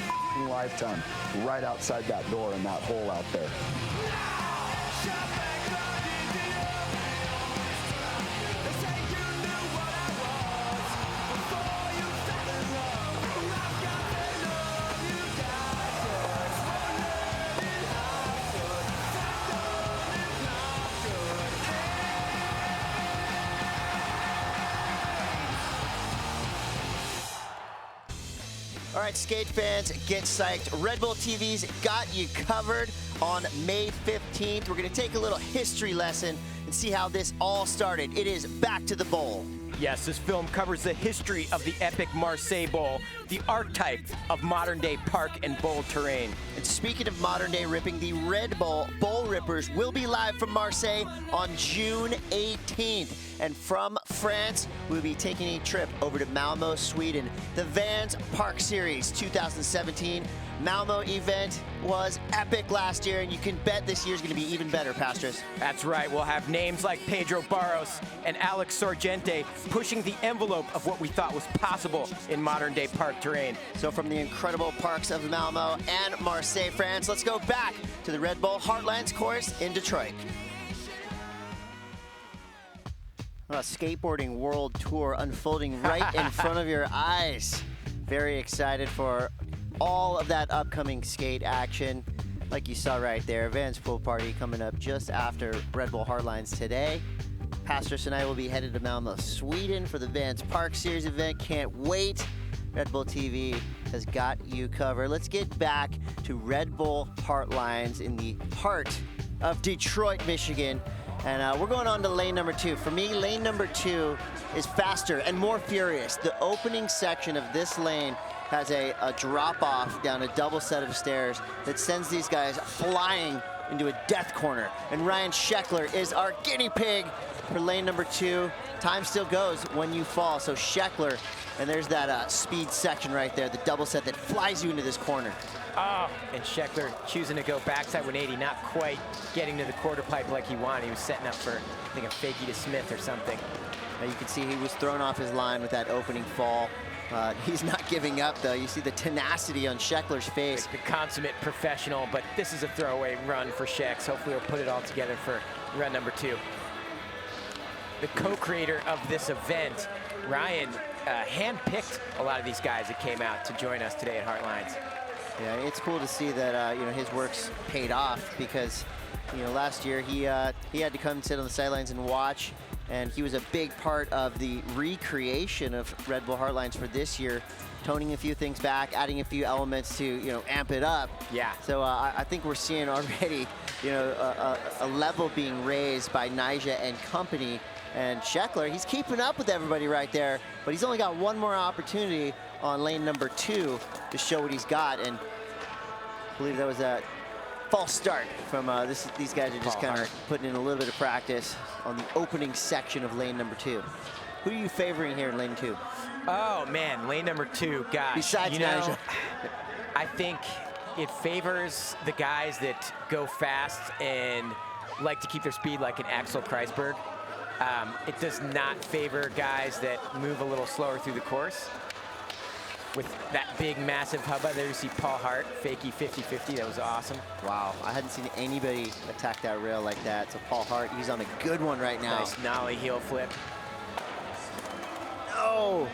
lifetime right outside that door in that hole out there. All right, skate fans, get psyched. Red Bull TV's got you covered on May 15th. We're going to take a little history lesson and see how this all started. It is Back to the Bowl. Yes, this film covers the history of the epic Marseille Bowl, the archetype of modern-day park and bowl terrain. And speaking of modern-day ripping, the Red Bull Bowl Rippers will be live from Marseille on June 18th. And from France, we'll be taking a trip over to Malmo, Sweden. The Vans Park Series 2017 Malmo event was epic last year, and you can bet this year's going to be even better, Pastors. That's right. We'll have names like Pedro Barros and Alex Sorgente pushing the envelope of what we thought was possible in modern-day park terrain. So from the incredible parks of Malmo and Marseille, France, let's go back to the Red Bull Hart Lines course in Detroit. A skateboarding world tour unfolding right in front of your eyes. Very excited for all of that upcoming skate action. Like you saw right there, Vans Pool Party coming up just after Red Bull Hart Lines today. Pastors and I will be headed to Malmo, Sweden for the Vans Park Series event. Can't wait. Red Bull TV has got you covered. Let's get back to Red Bull Hart Lines in the heart of Detroit, Michigan. And we're going on to lane number 2. For me, lane number 2 is faster and more furious. The opening section of this lane has a drop-off down a double set of stairs that sends these guys flying into a death corner. And Ryan Sheckler is our guinea pig for lane number 2. Time still goes when you fall. So Sheckler, and there's that speed section right there, the double set that flies you into this corner. Oh, and Sheckler choosing to go backside 180, not quite getting to the quarter pipe like he wanted. He was setting up for, I think, a fakie to Smith or something. Now you can see he was thrown off his line with that opening fall. He's not giving up, though. You see the tenacity on Sheckler's face. The consummate professional, but this is a throwaway run for Shecks. Hopefully he'll put it all together for run number 2. The co-creator of this event, Ryan, handpicked a lot of these guys that came out to join us today at Hart Lines. Yeah, it's cool to see that his work's paid off because last year he had to come sit on the sidelines and watch. and he was a big part of the recreation of Red Bull Hart Lines for this year, toning a few things back, adding a few elements to, you know, amp it up. Yeah. So I think we're seeing already, you know, a level being raised by Nyjah and company. And Sheckler, he's keeping up with everybody right there, but he's only got one more opportunity on lane number 2 to show what he's got. And I believe that was a false start from these guys are just kind of putting in a little bit of practice on the opening section of lane number 2. Who are you favoring here in lane 2? Oh man, lane number 2, gosh. Besides you know, Nyjah. I think it favors the guys that go fast and like to keep their speed like an Axel Kreisberg. It does not favor guys that move a little slower through the course. With that big, massive hubba, there you see Paul Hart, fakie 50-50, that was awesome. Wow, I hadn't seen anybody attack that rail like that. So Paul Hart, he's on a good one right now. Nice nollie heel flip. No!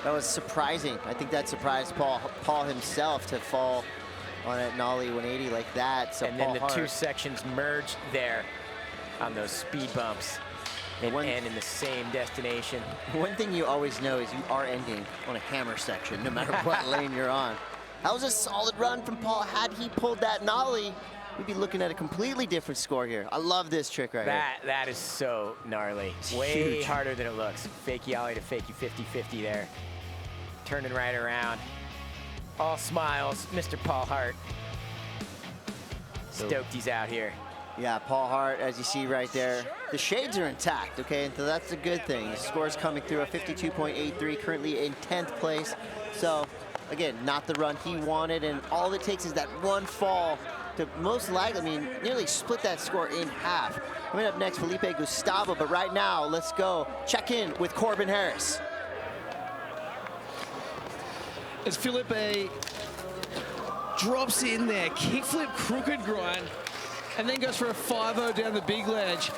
That was surprising. I think that surprised Paul himself to fall on a nollie 180 like that. So And Paul then the Hart, 2 sections merged there on those speed bumps and end in the same destination. One thing you always know is you are ending on a hammer section, no matter what lane you're on. That was a solid run from Paul. Had he pulled that nollie, we'd be looking at a completely different score here. I love this trick right here. That is so gnarly. It's way huge. harder than it looks. Fakie ollie to fakie 50-50 there. Turning right around. All smiles, Mr. Paul Hart. Stoked he's out here. Yeah, Paul Hart, as you see right there, the shades are intact, okay? And so that's a good thing. His score's coming through a 52.83, currently in 10th place. So, again, not the run he wanted, and all it takes is that one fall to most likely, I mean, nearly split that score in half. Coming up next, Felipe Gustavo, but right now, let's go check in with Corbin Harris. As Felipe drops in there, kickflip crooked grind, and then goes for a 5-0 down the big ledge.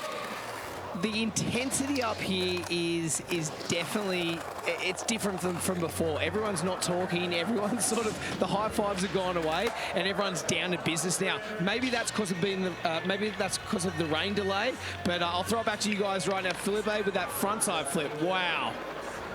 The intensity up here is definitely, it's different from before. Everyone's not talking, everyone's sort of, the high fives have gone away, and everyone's down to business now. Maybe that's because of the rain delay, but I'll throw it back to you guys right now. Felipe with that frontside flip, wow.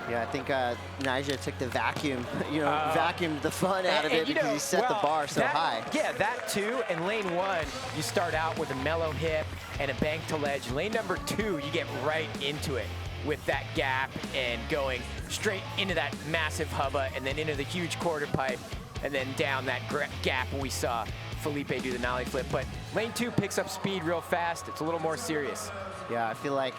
Yeah, I think Nyjah took the vacuum, vacuumed the fun out of it because he set the bar so high. Yeah, that too. In lane 1, you start out with a mellow hip and a bank to ledge. Lane number 2, you get right into it with that gap and going straight into that massive hubba and then into the huge quarter pipe and then down that gap where we saw Felipe do the nollie flip. But lane 2 picks up speed real fast. It's a little more serious. Yeah, I feel like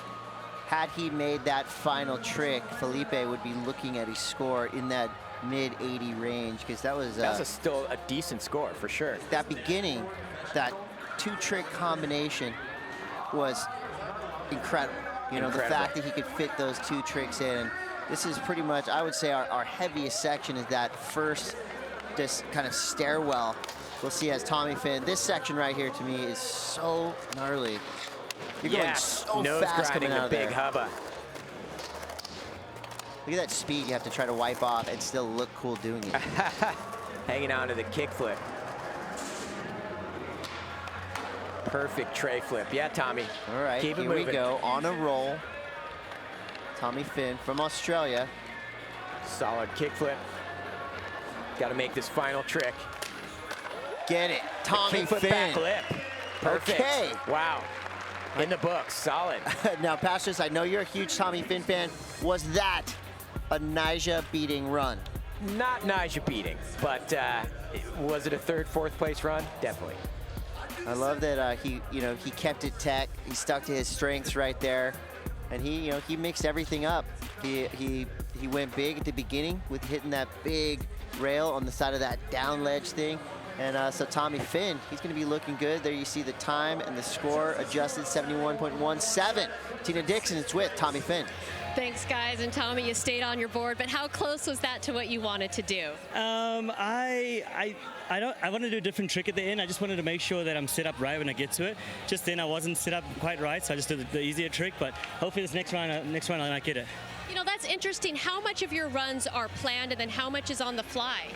had he made that final trick, Felipe would be looking at his score in that mid-80 range, because that was still a decent score for sure. That beginning, that 2-trick combination was incredible. You know, the fact that he could fit those 2 tricks in. This is pretty much, I would say, our heaviest section is that first just kind of stairwell. We'll see as Tommy Finn. This section right here to me is so gnarly. You're going so nose fast grinding coming out the of big there. hubba. Look at that speed you have to try to wipe off and still look cool doing it. Hanging on to the kickflip. Perfect tray flip. Yeah, Tommy. All right, Keep it here moving. we go, on a roll. Tommy Finn from Australia. Solid kickflip. Got to make this final trick. Get it, Tommy Kickflip Finn. back lip. Perfect. Okay. Wow. In the books, solid. Now, Pastors, I know you're a huge Tommy Finn fan. Was that a Nyjah beating run? Not Nyjah beating, but was it a 3rd, 4th place run? Definitely. I love that he kept it tech. He stuck to his strengths right there, and he mixed everything up. He went big at the beginning with hitting that big rail on the side of that down ledge thing. And so Tommy Finn, he's going to be looking good. There you see the time and the score adjusted 71.17. Tina Dixon, it's with Tommy Finn. Thanks, guys. And Tommy, you stayed on your board, but how close was that to what you wanted to do? I want to do a different trick at the end. I just wanted to make sure that I'm set up right when I get to it. Just then I wasn't set up quite right, so I just did the easier trick. But hopefully this next round I might get it. You know, that's interesting. How much of your runs are planned and then how much is on the fly?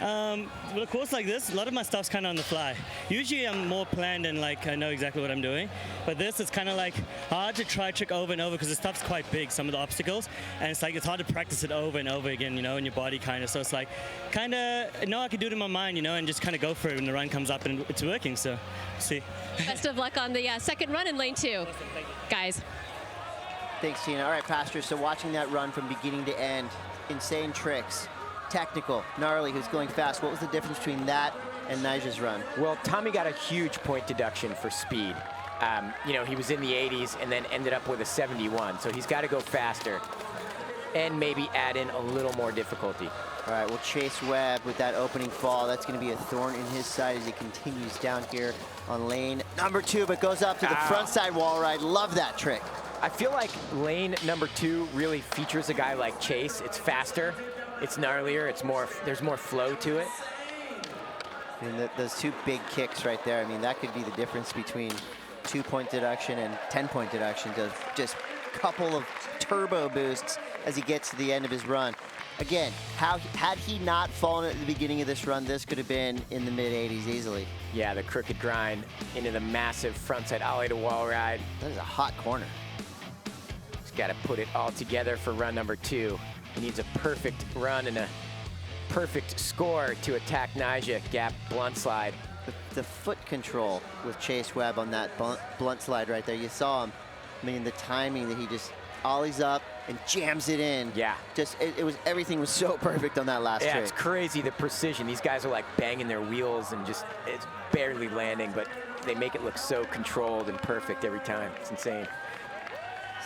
With a course like this, a lot of my stuff's kind of on the fly. Usually I'm more planned and like I know exactly what I'm doing. But this is kind of like hard to try trick over and over because the stuff's quite big, some of the obstacles. And it's like it's hard to practice it over and over again, you know, in your body kind of. So it's like kind of, no, I can do it in my mind, you know, and just kind of go for it when the run comes up and it's working. So, see. Best of luck on the second run in lane 2, guys. Thanks, Tina. All right, Pastor, so watching that run from beginning to end, insane tricks. Technical, gnarly, who's going fast. What was the difference between that and Nigel's run? Well, Tommy got a huge point deduction for speed. You know, he was in the 80s and then ended up with a 71, so he's got to go faster and maybe add in a little more difficulty. All right, well, Chase Webb with that opening fall, that's going to be a thorn in his side as he continues down here on lane number 2, but goes up to the front side wall ride. Love that trick. I feel like lane number 2 really features a guy like Chase. It's faster. It's gnarlier, it's more, there's more flow to it. I mean, those 2 big kicks right there, I mean, that could be the difference between 2-point deduction and 10-point deduction. Just a couple of turbo boosts as he gets to the end of his run. Again, had he not fallen at the beginning of this run, this could have been in the mid-80s easily. Yeah, the crooked grind into the massive frontside ollie to wall ride. That is a hot corner. He's got to put it all together for run number 2. He needs a perfect run and a perfect score to attack Nyjah gap blunt slide. The foot control with Chase Webb on that blunt slide right there. You saw him. I mean, the timing that he just ollies up and jams it in. Yeah. Just, everything was so perfect on that last trick. Yeah, it's crazy, the precision. These guys are like banging their wheels and just, it's barely landing, but they make it look so controlled and perfect every time. It's insane.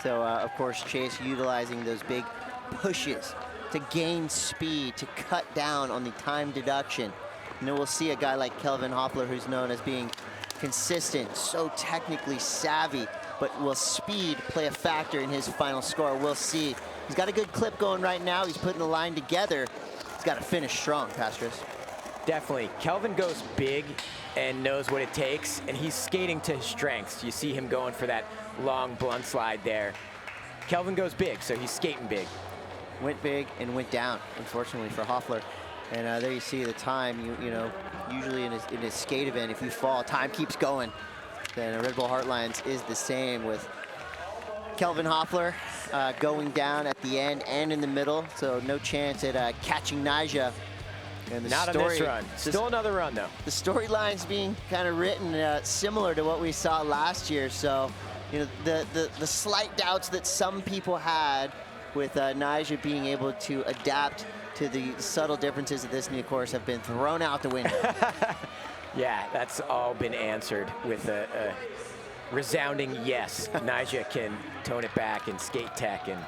So, of course, Chase utilizing those big pushes to gain speed, to cut down on the time deduction. And then we'll see a guy like Kelvin Hoffler, who's known as being consistent, so technically savvy, but will speed play a factor in his final score? We'll see. He's got a good clip going right now. He's putting the line together. He's got to finish strong, Pastris. Definitely. Kelvin goes big and knows what it takes, and he's skating to his strengths. You see him going for that long blunt slide there. Kelvin goes big, so he's skating big. Went big and went down, unfortunately, for Hoffler. And there you see the time. You know, usually in a skate event, if you fall, time keeps going. Then Red Bull Hart Lines is the same with Kelvin Hoffler going down at the end and in the middle. So no chance at catching Nyjah. And Not on this run. Still another run, though. The storyline's being kind of written similar to what we saw last year. So, you know, the slight doubts that some people had with Nyjah being able to adapt to the subtle differences of this new course have been thrown out the window. Yeah, that's all been answered with a resounding yes. Nyjah can tone it back and skate tech and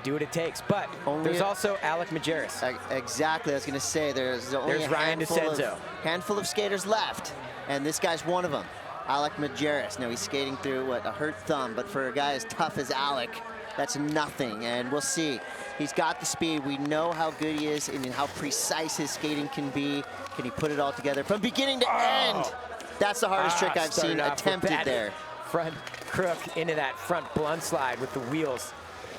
do what it takes. But there's also Alec Majerus. Exactly, I was going to say there's only Ryan DeCenzo. Handful of skaters left, and this guy's one of them, Alec Majerus. Now he's skating through a hurt thumb, but for a guy as tough as Alec, that's nothing, and we'll see. He's got the speed. We know how good he is and how precise his skating can be. Can he put it all together from beginning to end? That's the hardest trick I've seen attempted there. Front crook into that front blunt slide with the wheels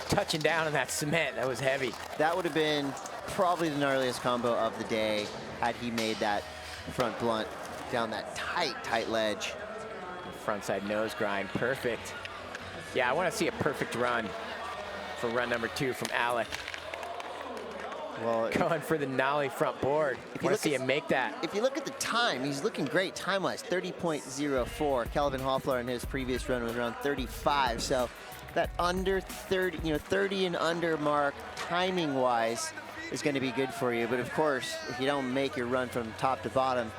touching down on that cement. That was heavy. That would have been probably the gnarliest combo of the day had he made that front blunt down that tight ledge. Frontside nose grind, perfect. Yeah, I want to see a perfect run for run number 2 from Alec. Well, going for the nollie front board. I want to see him make that. If you look at the time, he's looking great time-wise, 30.04. Kelvin Hoffler in his previous run was around 35. So that under 30, 30 and under mark timing-wise is going to be good for you. But of course, if you don't make your run from top to bottom,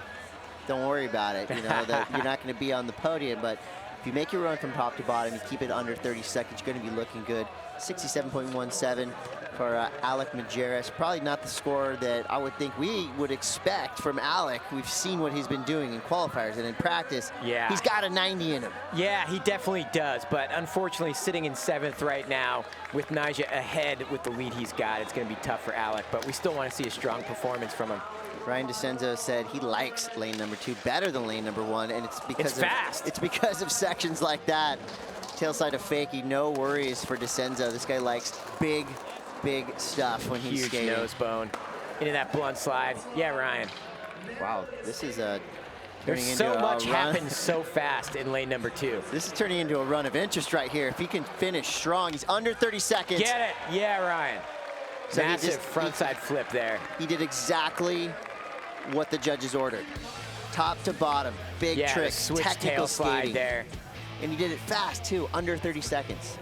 don't worry about it. You know that you're not going to be on the podium, but if you make your run from top to bottom, you keep it under 30 seconds, you're going to be looking good. 67.17 for Alec Majerus. Probably not the score that I would think we would expect from Alec. We've seen what he's been doing in qualifiers and in practice. Yeah. He's got a 90 in him. Yeah, he definitely does. But unfortunately, sitting in 7th right now with Nyjah ahead with the lead he's got, it's going to be tough for Alec. But we still want to see a strong performance from him. Ryan DeCenzo said he likes lane number 2 better than lane number 1, and it's because it's fast. It's because of sections like that. Tailside of fakie, no worries for DeCenzo. This guy likes big stuff when he's skating. Huge nose bone. into that blunt slide. Yeah, Ryan. Wow, this is turning There's into so a much run. happens so fast in lane number 2. This is turning into a run of interest right here. If he can finish strong, he's under 30 seconds. Get it. Yeah, Ryan. So he Massive just- frontside flip there. He did exactly what the judges ordered. Top to bottom, big Yeah, the trick, switch technical tail slide skating. there. And he did it fast too, under 30 seconds.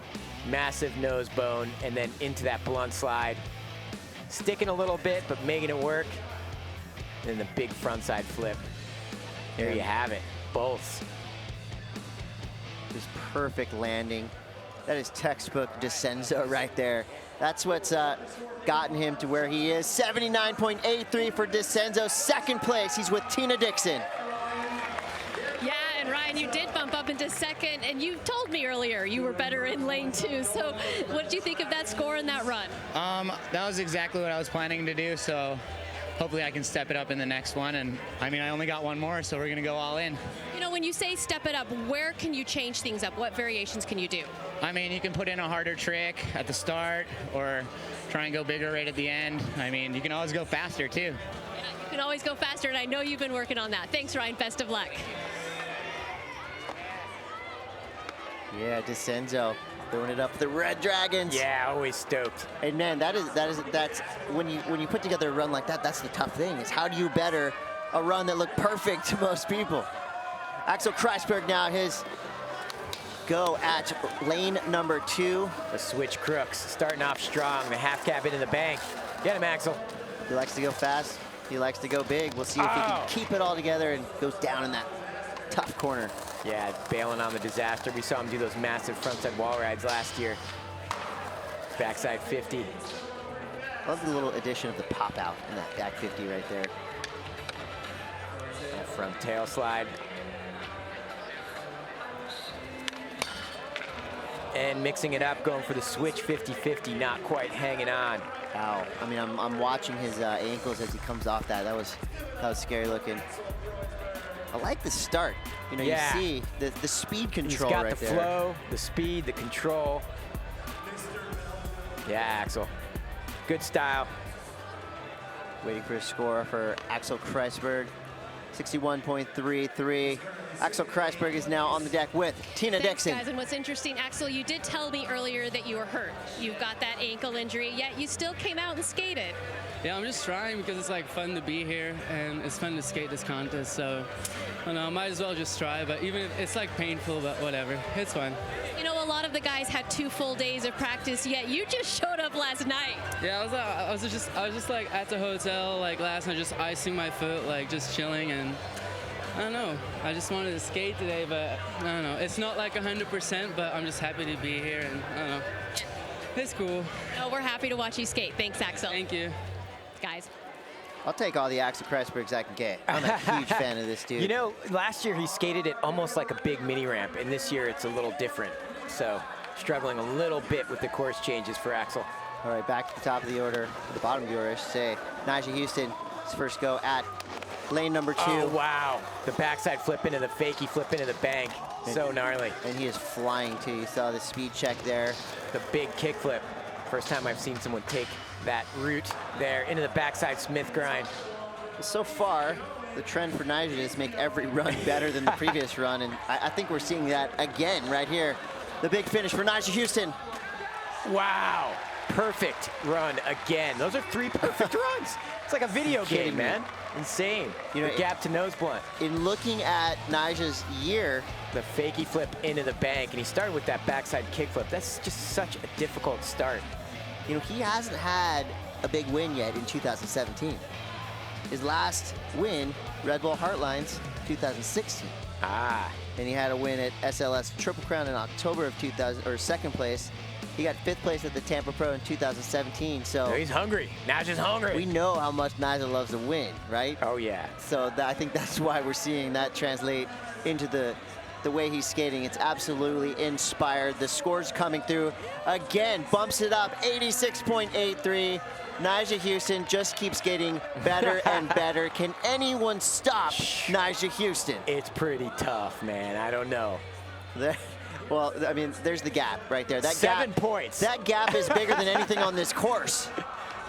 Massive nose bone, and then into that blunt slide. Sticking a little bit, but making it work. And then the big frontside flip. There you have it, both. Just perfect landing. That is textbook Descenzo right there. That's what's gotten him to where he is. 79.83 for Descenzo, second place. He's with Tina Dixon. Yeah, and Ryan, you did bump up into second, and you told me earlier you were better in lane 2. So what did you think of that score and that run? That was exactly what I was planning to do, so hopefully I can step it up in the next one. And I mean, I only got one more, so we're gonna go all in. You know, when you say step it up, where can you change things up? What variations can you do? I mean, you can put in a harder trick at the start or try and go bigger right at the end. I mean, you can always go faster too. You can always go faster, and I know you've been working on that. Thanks, Ryan. Best of luck. Yeah, Descenzo throwing it up for the Red Dragons. Yeah, always stoked. And man, that's when you put together a run like that, that's the tough thing, is how do you better a run that looked perfect to most people? Axel Kreisberg now his go at lane number 2. The switch crooks starting off strong. The half cab into the bank. Get him, Axel. He likes to go fast. He likes to go big. We'll see if he can keep it all together and goes down in that tough corner. Yeah, bailing on the disaster. We saw him do those massive frontside wall rides last year. Backside 50. Love the little addition of the pop out in that back 50 right there. Front tail slide. And mixing it up, going for the switch 50-50, not quite hanging on. Ow. I mean, I'm watching his ankles as he comes off that. That was scary looking. I like the start. You know, Yeah. you see the speed control He's got right the there. flow, the speed, the control. Yeah, Axel. Good style. Waiting for a score for Axel Kreisberg. 61.33. Axel Kreisberg is now on the deck with Tina Thanks, Dixon. guys. And what's interesting, Axel, you did tell me earlier that you were hurt. You've got that ankle injury, yet you still came out and skated. Yeah, I'm just trying because it's like fun to be here and it's fun to skate this contest. So, I don't know, might as well just try. But even if it's like painful, but whatever, it's fun. You know, a lot of the guys had 2 full days of practice, yet you just showed up last night. Yeah, I was just like at the hotel like last night, just icing my foot, like just chilling, and I don't know. I just wanted to skate today, but I don't know. It's not like 100%, but I'm just happy to be here, and I don't know. It's cool. No, we're happy to watch you skate. Thanks, Axel. Thank you. Guys. I'll take all the Axel Kreisbergs I can get. I'm a huge fan of this dude. You know, last year he skated it almost like a big mini ramp, and this year it's a little different. So, struggling a little bit with the course changes for Axel. All right, back to the top of the order, the bottom of the order, I should say. Nyjah Houston, his first go at lane number 2. Oh, wow. The backside flip into the fakie, flip into the bank. So gnarly. And he is flying, too. You saw the speed check there. The big kick flip. First time I've seen someone take that route there into the backside Smith grind. So far, the trend for Nyjah is make every run better than the previous run, and I think we're seeing that again right here. The big finish for Nyjah Houston. Wow. Perfect run again. Those are 3 perfect runs. It's like a video game, man. Insane. You know, the gap to nose blunt. In looking at Nyjah's year, the fakie flip into the bank, and he started with that backside kick flip. That's just such a difficult start. You know, he hasn't had a big win yet in 2017. His last win, Red Bull Hart Lines, 2016. And he had a win at SLS Triple Crown in October of 2000, or second place. He got 5th place at the Tampa Pro in 2017. So he's hungry. Nyjah's hungry. We know how much Nyjah loves to win, right? Oh yeah. So I think that's why we're seeing that translate into the way he's skating. It's absolutely inspired. The score's coming through. Again, bumps it up, 86.83. Nyjah Houston just keeps getting better and better. Can anyone stop Nyjah Houston? It's pretty tough, man. I don't know. Well, I mean, there's the gap right there. That 7 gap, points. That gap is bigger than anything on this course.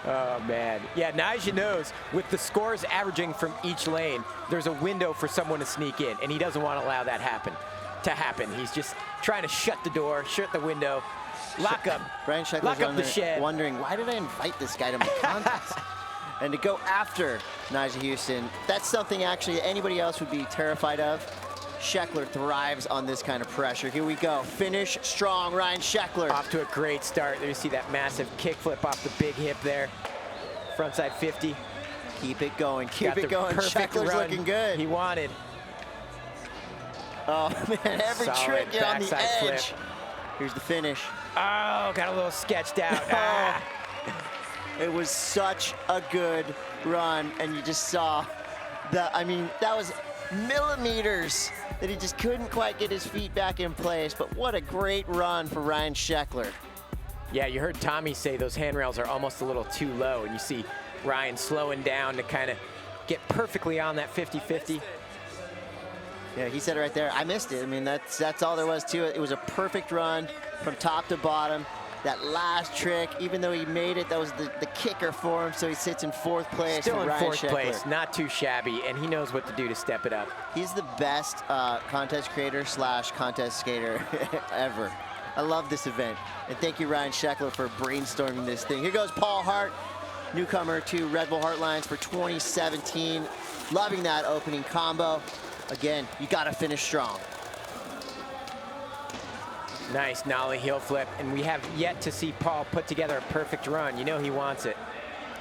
Oh, man. Yeah, Nyjah knows with the scores averaging from each lane, there's a window for someone to sneak in, and he doesn't want to allow that to happen. He's just trying to shut the door, shut the window, lock up the shed. Wondering, why did I invite this guy to my contest? And to go after Nyjah Houston, that's something actually anybody else would be terrified of. Sheckler thrives on this kind of pressure. Here we go. Finish strong, Ryan Sheckler. Off to a great start. There you see that massive kickflip off the big hip there. Frontside 50. Keep it going. Keep it going. Sheckler's looking good. He wanted. Oh, man, every Solid trick you're on the backside edge. flip. Here's the finish. Oh, got a little sketched out. It was such a good run, and you just saw that was millimeters that he just couldn't quite get his feet back in place, but what a great run for Ryan Sheckler. Yeah, you heard Tommy say those handrails are almost a little too low, and you see Ryan slowing down to kind of get perfectly on that 50-50. Yeah, he said it right there. I missed it. I mean, that's all there was to it. It was a perfect run from top to bottom. That last trick, even though he made it, that was the kicker for him, so he sits in 4th place. Still in Ryan 4th Sheckler. place, not too shabby, and he knows what to do to step it up. He's the best contest creator / contest skater ever. I love this event. And thank you, Ryan Sheckler, for brainstorming this thing. Here goes Paul Hart, newcomer to Red Bull Hart Lines for 2017. Loving that opening combo. Again, you gotta finish strong. Nice nollie heel flip, and we have yet to see Paul put together a perfect run. You know he wants it.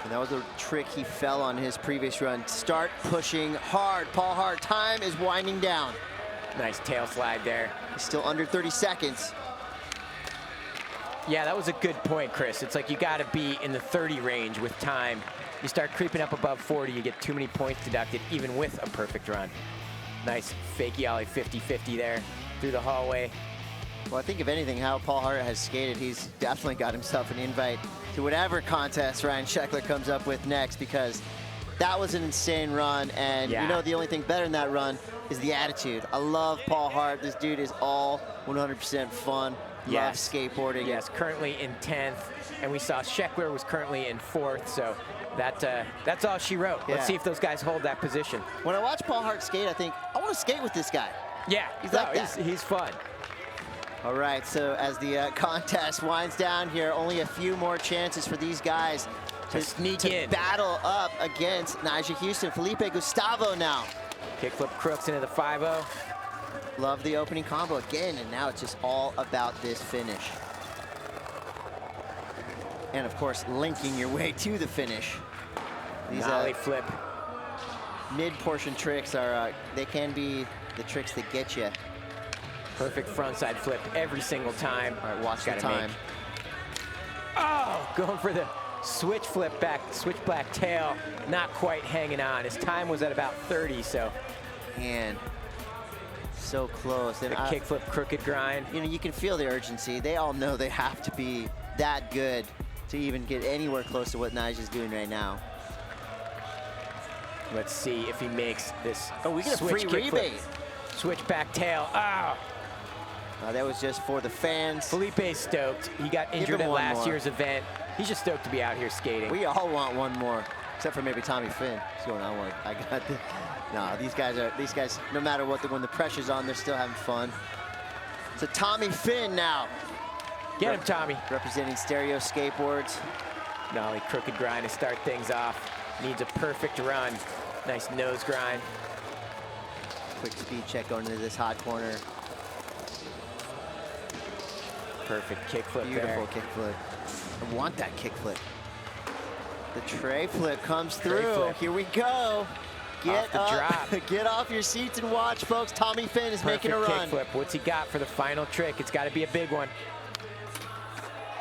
And that was a trick he fell on his previous run. Start pushing hard. Paul Hart, time is winding down. Nice tail slide there. He's still under 30 seconds. Yeah, that was a good point, Chris. It's like you gotta be in the 30 range with time. You start creeping up above 40, you get too many points deducted, even with a perfect run. Nice fakey ollie 50-50 there through the hallway. Well, I think if anything, how Paul Hart has skated, he's definitely got himself an invite to whatever contest Ryan Sheckler comes up with next, because that was an insane run, and you know the only thing better than that run is the attitude. I love Paul Hart. This dude is all 100% fun. Loves skateboarding. Yes, currently in 10th, and we saw Sheckler was currently in 4th, so that's all she wrote. Yeah. Let's see if those guys hold that position. When I watch Paul Hart skate, I think, I want to skate with this guy. Yeah, he's fun. All right, so as the contest winds down here, only a few more chances for these guys to sneak in. Battle up against Nyjah Houston. Felipe Gustavo now. Kickflip crooks into the 5-0. Love the opening combo again, and now it's just all about this finish. And of course, linking your way to the finish. These nollie flip. Mid-portion tricks are, they can be the tricks that get you. Perfect frontside flip every single time. All right, watch the time. Oh, going for the switch flip back, switch black tail. Not quite hanging on. His time was at about 30, so. Man, so close. And kickflip crooked grind. You know, you can feel the urgency. They all know they have to be that good to even get anywhere close to what Nyjah's doing right now. Let's see if he makes this. Oh, we get a free rebate. Switch back tail. Oh. That was just for the fans. Felipe's stoked. He got injured at last year's event. He's just stoked to be out here skating. We all want one more, except for maybe Tommy Finn. He's going, I got this. No, these guys, no matter what, when the pressure's on, they're still having fun. So Tommy Finn now. Get him, Tommy. Representing Stereo Skateboards. Nollie crooked grind to start things off. Needs a perfect run. Nice nose grind. Quick speed check going into this hot corner. Perfect kickflip. Beautiful kickflip. I want that kickflip. The tray flip comes through. Here we go. Get up, get off your seats and watch, folks. Tommy Finn is making a run. Kickflip. What's he got for the final trick? It's got to be a big one.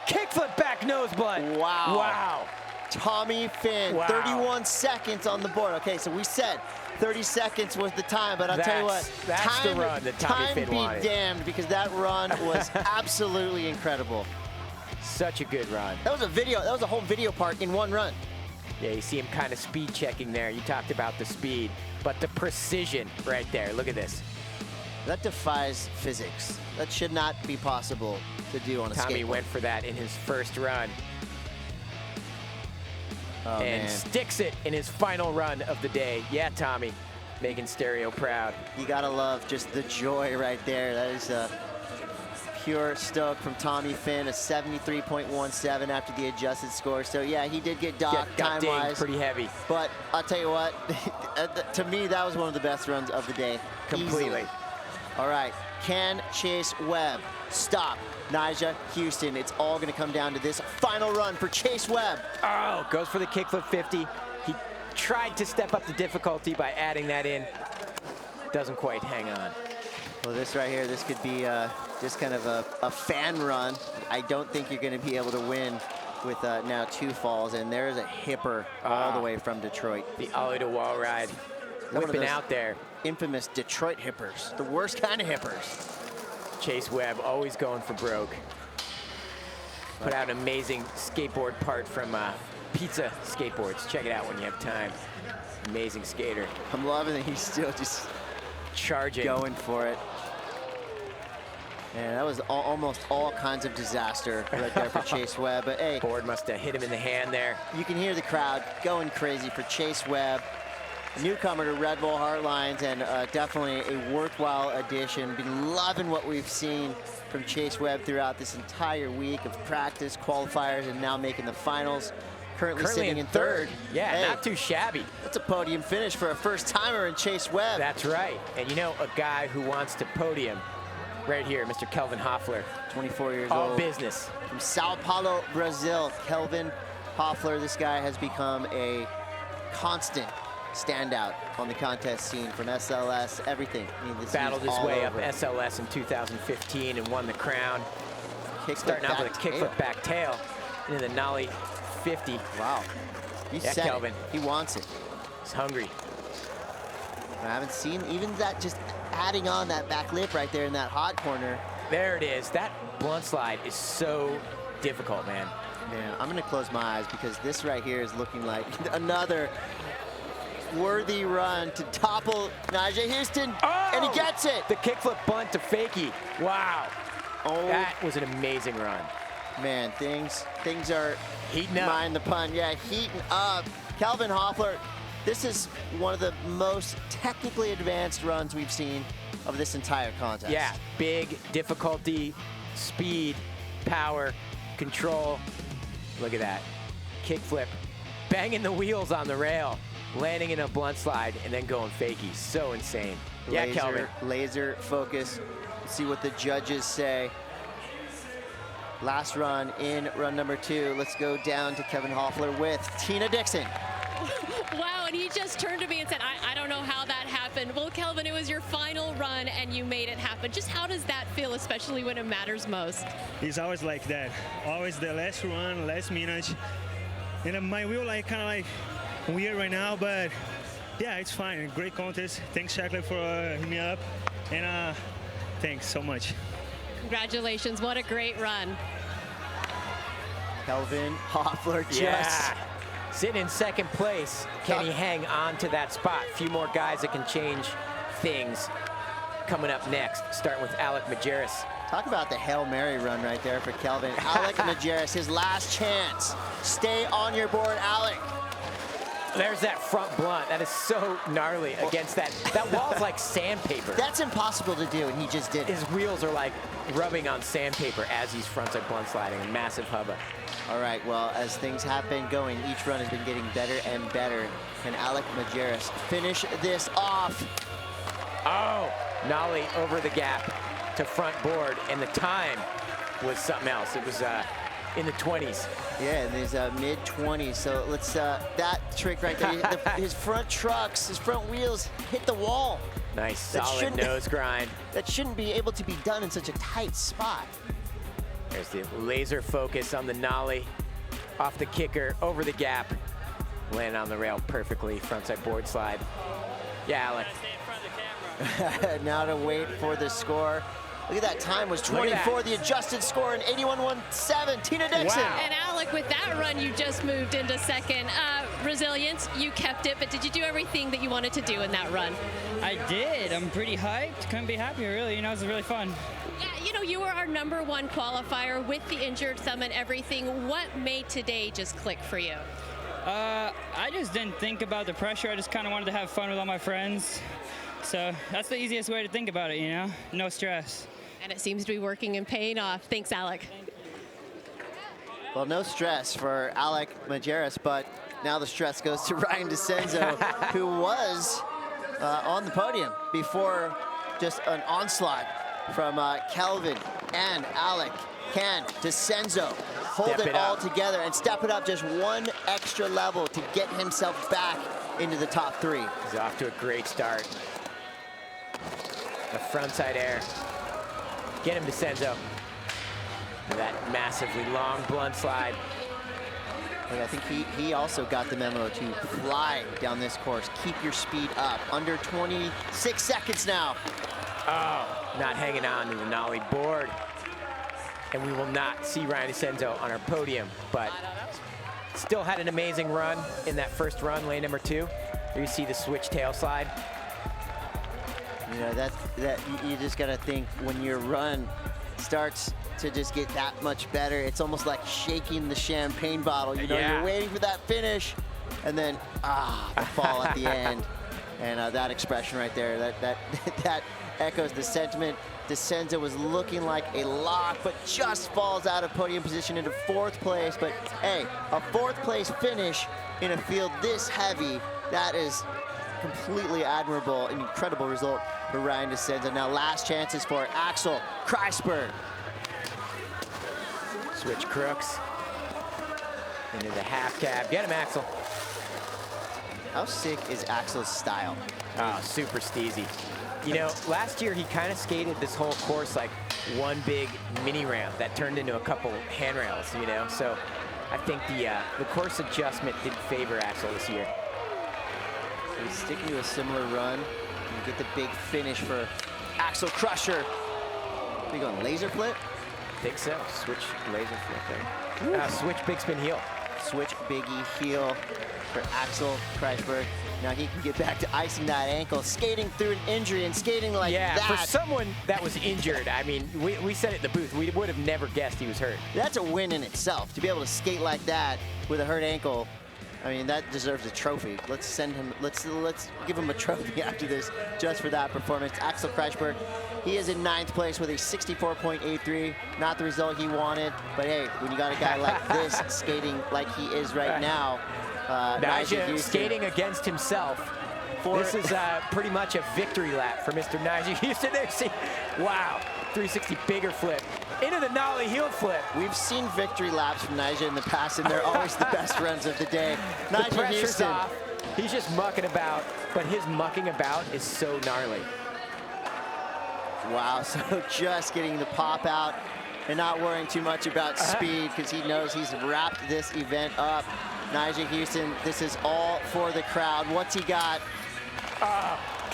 Kickflip back noseblunt. Wow. Wow. Tommy Finn, 31 seconds on the board. Okay, so we said 30 seconds was the time, but I'll tell you what, that's the run that Tommy Finn wanted. Time be damned, because that run was absolutely incredible. Such a good run. That was a video, that was a whole video part in one run. Yeah, you see him kind of speed checking there. You talked about the speed, but the precision right there. Look at this. That defies physics. That should not be possible to do on a skateboard. Tommy went for that in his first run. and sticks it in his final run of the day. Yeah, Tommy, making Stereo proud. You gotta love just the joy right there. That is a pure stoke from Tommy Finn, a 73.17 after the adjusted score. So yeah, he did get docked time-wise. Pretty heavy. But I'll tell you what, to me, that was one of the best runs of the day. Completely. Easily. All right, can Chase Webb stop Nyjah Houston? It's all gonna come down to this final run for Chase Webb. Oh, goes for the kickflip 50. He tried to step up the difficulty by adding that in. Doesn't quite hang on. Well, this right here, this could be just kind of a fan run. I don't think you're going to be able to win with now 2 falls, and there's a hipper all the way from Detroit. The ollie to wall ride, whipping out there. Infamous Detroit hippers, the worst kind of hippers. Chase Webb always going for broke. Put out an amazing skateboard part from Pizza Skateboards. Check it out when you have time. Amazing skater. I'm loving that he's still just charging, going for it. And that was almost all kinds of disaster right there for Chase Webb. But hey, board must have hit him in the hand there. You can hear the crowd going crazy for Chase Webb, newcomer to Red Bull Hart Lines, and definitely a worthwhile addition. Been loving what we've seen from Chase Webb throughout this entire week of practice, qualifiers, and now making the finals. Currently sitting in third. Yeah, hey, not too shabby. That's a podium finish for a first-timer in Chase Webb. That's right. And you know, a guy who wants to podium right here, Mr. Kelvin Hoffler. 24 years old. All business. From Sao Paulo, Brazil, Kelvin Hoffler. This guy has become a constant standout on the contest scene from SLS, everything. I mean, battled his way up SLS in 2015 and won the crown. Starting out with a kickflip back tail into the nollie 50. Wow. He said Kelvin. He wants it. He's hungry. I haven't seen even that, just adding on that back lip right there in that hot corner. There it is. That blunt slide is so difficult, man. Man, I'm gonna close my eyes because this right here is looking like another worthy run to topple Nyjah Houston, and he gets it. The kickflip bunt to fakie. Wow. Oh, that was an amazing run. Man, things are heating up. Mind the pun, yeah, heating up. Kelvin Hoffler, this is one of the most technically advanced runs we've seen of this entire contest. Yeah, big difficulty, speed, power, control. Look at that. Kickflip, banging the wheels on the rail, landing in a blunt slide, and then going fakie. So insane. Yeah, Kelvin. Laser focus. See what the judges say. Last run in run number 2. Let's go down to Kevin Hoffler with Tina Dixon. Wow, and he just turned to me and said, I don't know how that happened. Well, Kelvin, it was your final run and you made it happen. Just how does that feel, especially when it matters most? It's always like that. Always the last run, last minute. And my wheel kind of like weird right now, but yeah, it's fine. Great contest. Thanks, Sheckler, for hitting me up. And thanks so much. Congratulations, what a great run. Kelvin Hoffler just sitting in second place. Can he hang on to that spot? A few more guys that can change things coming up next, starting with Alec Majerus. Talk about the Hail Mary run right there for Kelvin. Alec Majerus, his last chance. Stay on your board, Alec. There's that front blunt. That is so gnarly against that. That wall's like sandpaper. That's impossible to do, and he just did it. His wheels are like rubbing on sandpaper as he's frontside blunt sliding. A massive hubba. All right, well, as things have been going, each run has been getting better and better. Can Alec Majerus finish this off? Oh, nollie over the gap to front board, and the time was something else. It was in the 20s. Yeah, in his mid-20s. So let's, that trick right there, his front trucks, his front wheels hit the wall. Nice, solid nose grind. That shouldn't be able to be done in such a tight spot. There's the laser focus on the nollie, off the kicker, over the gap, landing on the rail perfectly, frontside board slide. Yeah, Alec. Now to wait for the score. Look at that time, was 24, the adjusted score, and 81.17, Tina Dixon. Wow. And Alec, with that run, you just moved into second. Resilience, you kept it, but did you do everything that you wanted to do in that run? I did. I'm pretty hyped. Couldn't be happier, really. You know, it was really fun. Yeah, you know, you were our #1 qualifier with the injured thumb and everything. What made today just click for you? I just didn't think about the pressure. I just kind of wanted to have fun with all my friends. So that's the easiest way to think about it, you know? No stress. And it seems to be working and paying off. Thanks, Alec. Well, no stress for Alec Majerus, but now the stress goes to Ryan DeCenzo, who was on the podium before just an onslaught from Kelvin and Alec. Can DeCenzo hold it all together and step it up just one extra level to get himself back into the top 3? He's off to a great start. The frontside air. Get him, DeCenzo. That massively long blunt slide. And I think he also got the memo to fly down this course. Keep your speed up. Under 26 seconds now. Oh, not hanging on to the nollie board. And we will not see Ryan DeCenzo on our podium, but still had an amazing run in that first run, lane number 2. There you see the switch tail slide. You know, that you just gotta think when your run starts to just get that much better, it's almost like shaking the champagne bottle. You know, you're waiting for that finish, and then the fall at the end. And that expression right there, that echoes the sentiment. DeCenzo was looking like a lock, but just falls out of podium position into 4th place. But hey, a 4th place finish in a field this heavy, that is completely admirable, an incredible result for Ryan DeCenzo. Now last chances for Axel Kreisberg. Switch crooks into the half cab. Get him, Axel. How sick is Axel's style? Oh, super steezy. You know, last year he kind of skated this whole course like one big mini ramp that turned into a couple handrails, you know? So I think the course adjustment did favor Axel this year. So he's sticking to a similar run. You get the big finish for Axel Crusher. Are you going laser flip? I think so. Switch laser flip there. Switch big spin heel. Switch biggie heel for Axel Kreisberg. Now he can get back to icing that ankle, skating through an injury and skating like that. Yeah, for someone that was injured, I mean, we said it in the booth, we would have never guessed he was hurt. That's a win in itself, to be able to skate like that with a hurt ankle. I mean, that deserves a trophy. Let's send him, let's give him a trophy after this just for that performance. Axel Kreisberg, he is in 9th place with a 64.83. Not the result he wanted, but hey, when you got a guy like this skating like he is right now, Nyjah skating against himself. This is pretty much a victory lap for Mr. Nyjah Huston. There, see, wow, 360 bigger flip into the nollie heel flip. We've seen victory laps from Nyjah in the past, and they're always the best runs of the day. Nyjah Huston. Off. He's just mucking about, but his mucking about is so gnarly. Wow, so just getting the pop out and not worrying too much about speed because he knows he's wrapped this event up. Nyjah Huston, this is all for the crowd. What's he got?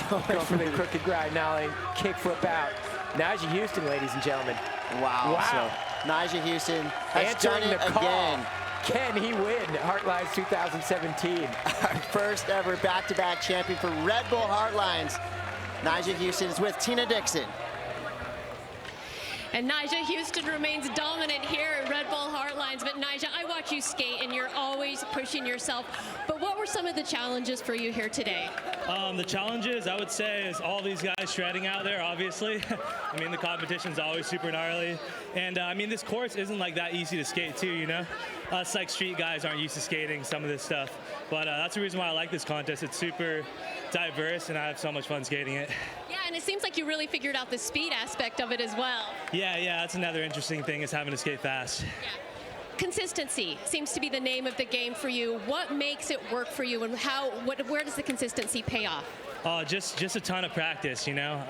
Going for the crooked grind nollie, kick flip out. Nyjah Huston, ladies and gentlemen. Wow. So Nyjah Huston has done it again. Can he win Hart Lines 2017? Our first ever back-to-back champion for Red Bull Hart Lines. Nyjah Huston is with Tina Dixon. And Nyjah Huston remains dominant here at Red Bull Hart Lines. But Nyjah, I watch you skate and you're always pushing yourself. But what were some of the challenges for you here today? The challenges, I would say, is all these guys shredding out there, obviously. I mean, the competition's always super gnarly. And I mean, this course isn't like that easy to skate too, you know? Us like street guys aren't used to skating some of this stuff. But that's the reason why I like this contest. It's super diverse and I have so much fun skating it. Yeah, and it seems like you really figured out the speed aspect of it as well. Yeah, that's another interesting thing is having to skate fast. Yeah. Consistency seems to be the name of the game for you. What makes it work for you and where does the consistency pay off? Just a ton of practice, you know,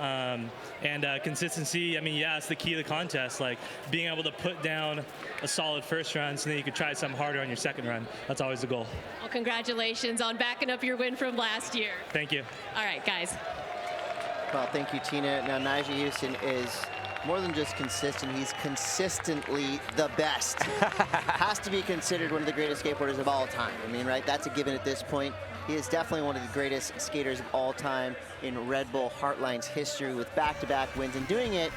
and consistency. I mean, yeah, it's the key to the contest. Like being able to put down a solid first run, so then you could try something harder on your second run. That's always the goal. Well, congratulations on backing up your win from last year. Thank you. All right, guys. Well, thank you, Tina. Now, Nyjah Huston is more than just consistent. He's consistently the best. Has to be considered one of the greatest skateboarders of all time. I mean, right? That's a given at this point. He is definitely one of the greatest skaters of all time in Red Bull Hart Lines history with back-to-back wins and doing it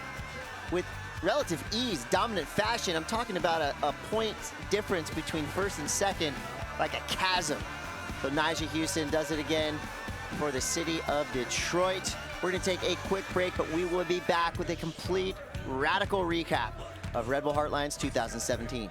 with relative ease, dominant fashion. I'm talking about a point difference between first and second like a chasm. So Nyjah Houston does it again for the city of Detroit. We're going to take a quick break, but we will be back with a complete radical recap of Red Bull Hart Lines 2017.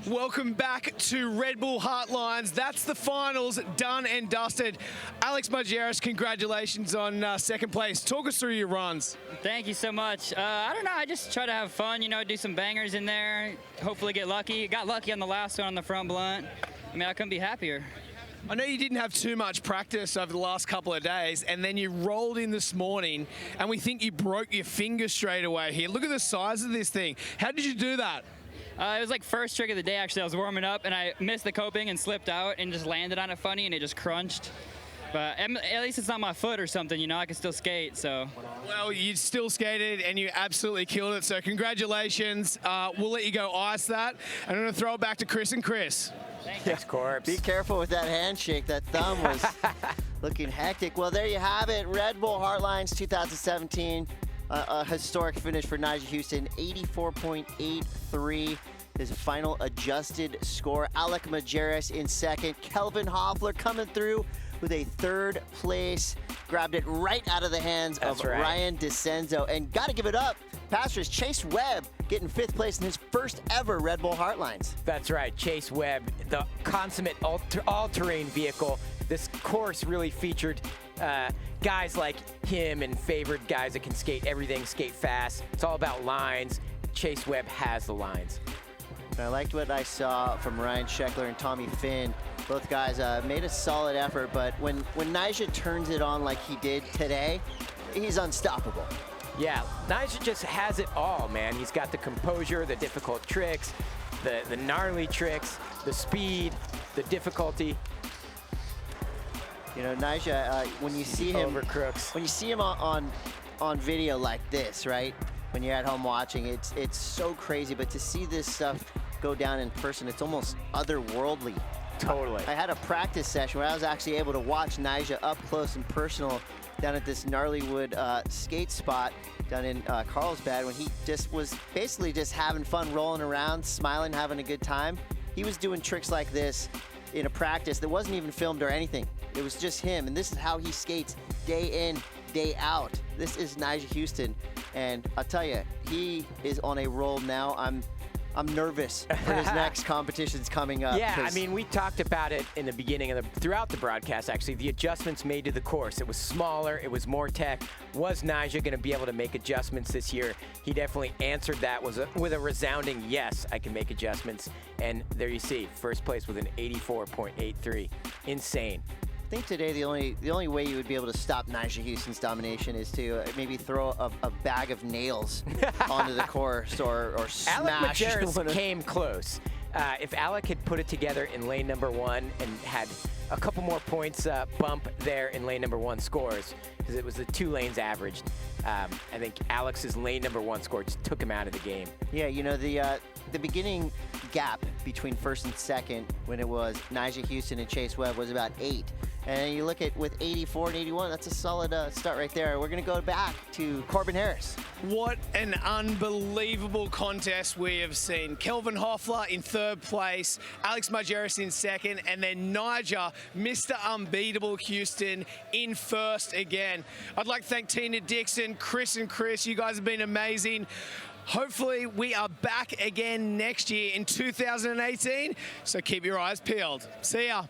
Welcome back to Red Bull Hart Lines. That's the finals done and dusted. Alex Majerus, congratulations on second place. Talk us through your runs. Thank you so much. I don't know, I just try to have fun, you know, do some bangers in there, hopefully get lucky. Got lucky on the last one on the front blunt. I mean, I couldn't be happier. I know you didn't have too much practice over the last couple of days, and then you rolled in this morning, and we think you broke your finger straight away here. Look at the size of this thing. How did you do that? It was like first trick of the day, actually. I was warming up, and I missed the coping and slipped out and just landed on it funny, and it just crunched. But at least it's not my foot or something, you know, I can still skate, so. Well, you still skated, and you absolutely killed it, so congratulations. We'll let you go ice that. I'm going to throw it back to Chris and Chris. Thanks, Corpse. Be careful with that handshake. That thumb was looking hectic. Well, there you have it. Red Bull Hart Lines 2017. A historic finish for Nyjah Houston. 84.83 is a final adjusted score. Alec Majerus in second. Kelvin Hoffler coming through with a third place. Grabbed it right out of the hands of Ryan DeCenzo. And got to give it up. Pastors Chase Webb getting fifth place in his first ever Red Bull Hart Lines. That's right, Chase Webb, the consummate all-terrain vehicle. This course really featured guys like him and favored guys that can skate everything, skate fast. It's all about lines. Chase Webb has the lines. I liked what I saw from Ryan Sheckler and Tommy Finn. Both guys made a solid effort, but when Nyjah turns it on like he did today, he's unstoppable. Yeah, Nyjah just has it all, man. He's got the composure, the difficult tricks, the gnarly tricks, the speed, the difficulty. You know, Nyjah, when you see him crooks, when you see him on video like this, right? When you're at home watching, it's so crazy. But to see this stuff go down in person, it's almost otherworldly. Totally. I had a practice session where I was actually able to watch Nyjah up close and personal down at this Gnarlywood skate spot down in Carlsbad, when he just was basically just having fun, rolling around, smiling, having a good time. He was doing tricks like this in a practice that wasn't even filmed or anything. It was just him, and this is how he skates day in, day out. This is Nyjah Houston, and I'll tell you, he is on a roll now. I'm nervous for his next competitions coming up. Yeah, I mean, we talked about it in the beginning of throughout the broadcast, actually, the adjustments made to the course. It was smaller, it was more tech. Was Nyjah going to be able to make adjustments this year? He definitely answered that with a resounding yes, I can make adjustments. And there you see, first place with an 84.83. Insane. I think today the only way you would be able to stop Nyjah Houston's domination is to maybe throw a bag of nails onto the course or smash. Alec Majerus came close. If Alec had put it together in lane number one and had a couple more points bump there in lane number one scores, because it was the 2 lanes averaged, I think Alex's lane number one score just took him out of the game. Yeah, you know, the beginning gap between first and second when it was Nyjah Houston and Chase Webb was about 8. And you look at with 84 and 81, that's a solid start right there. We're going to go back to Corbin Harris. What an unbelievable contest we have seen. Kelvin Hoffler in third place, Alex Majerus in second, and then Niger, Mr. Unbeatable Houston, in first again. I'd like to thank Tina Dixon, Chris and Chris. You guys have been amazing. Hopefully we are back again next year in 2018, so keep your eyes peeled. See ya.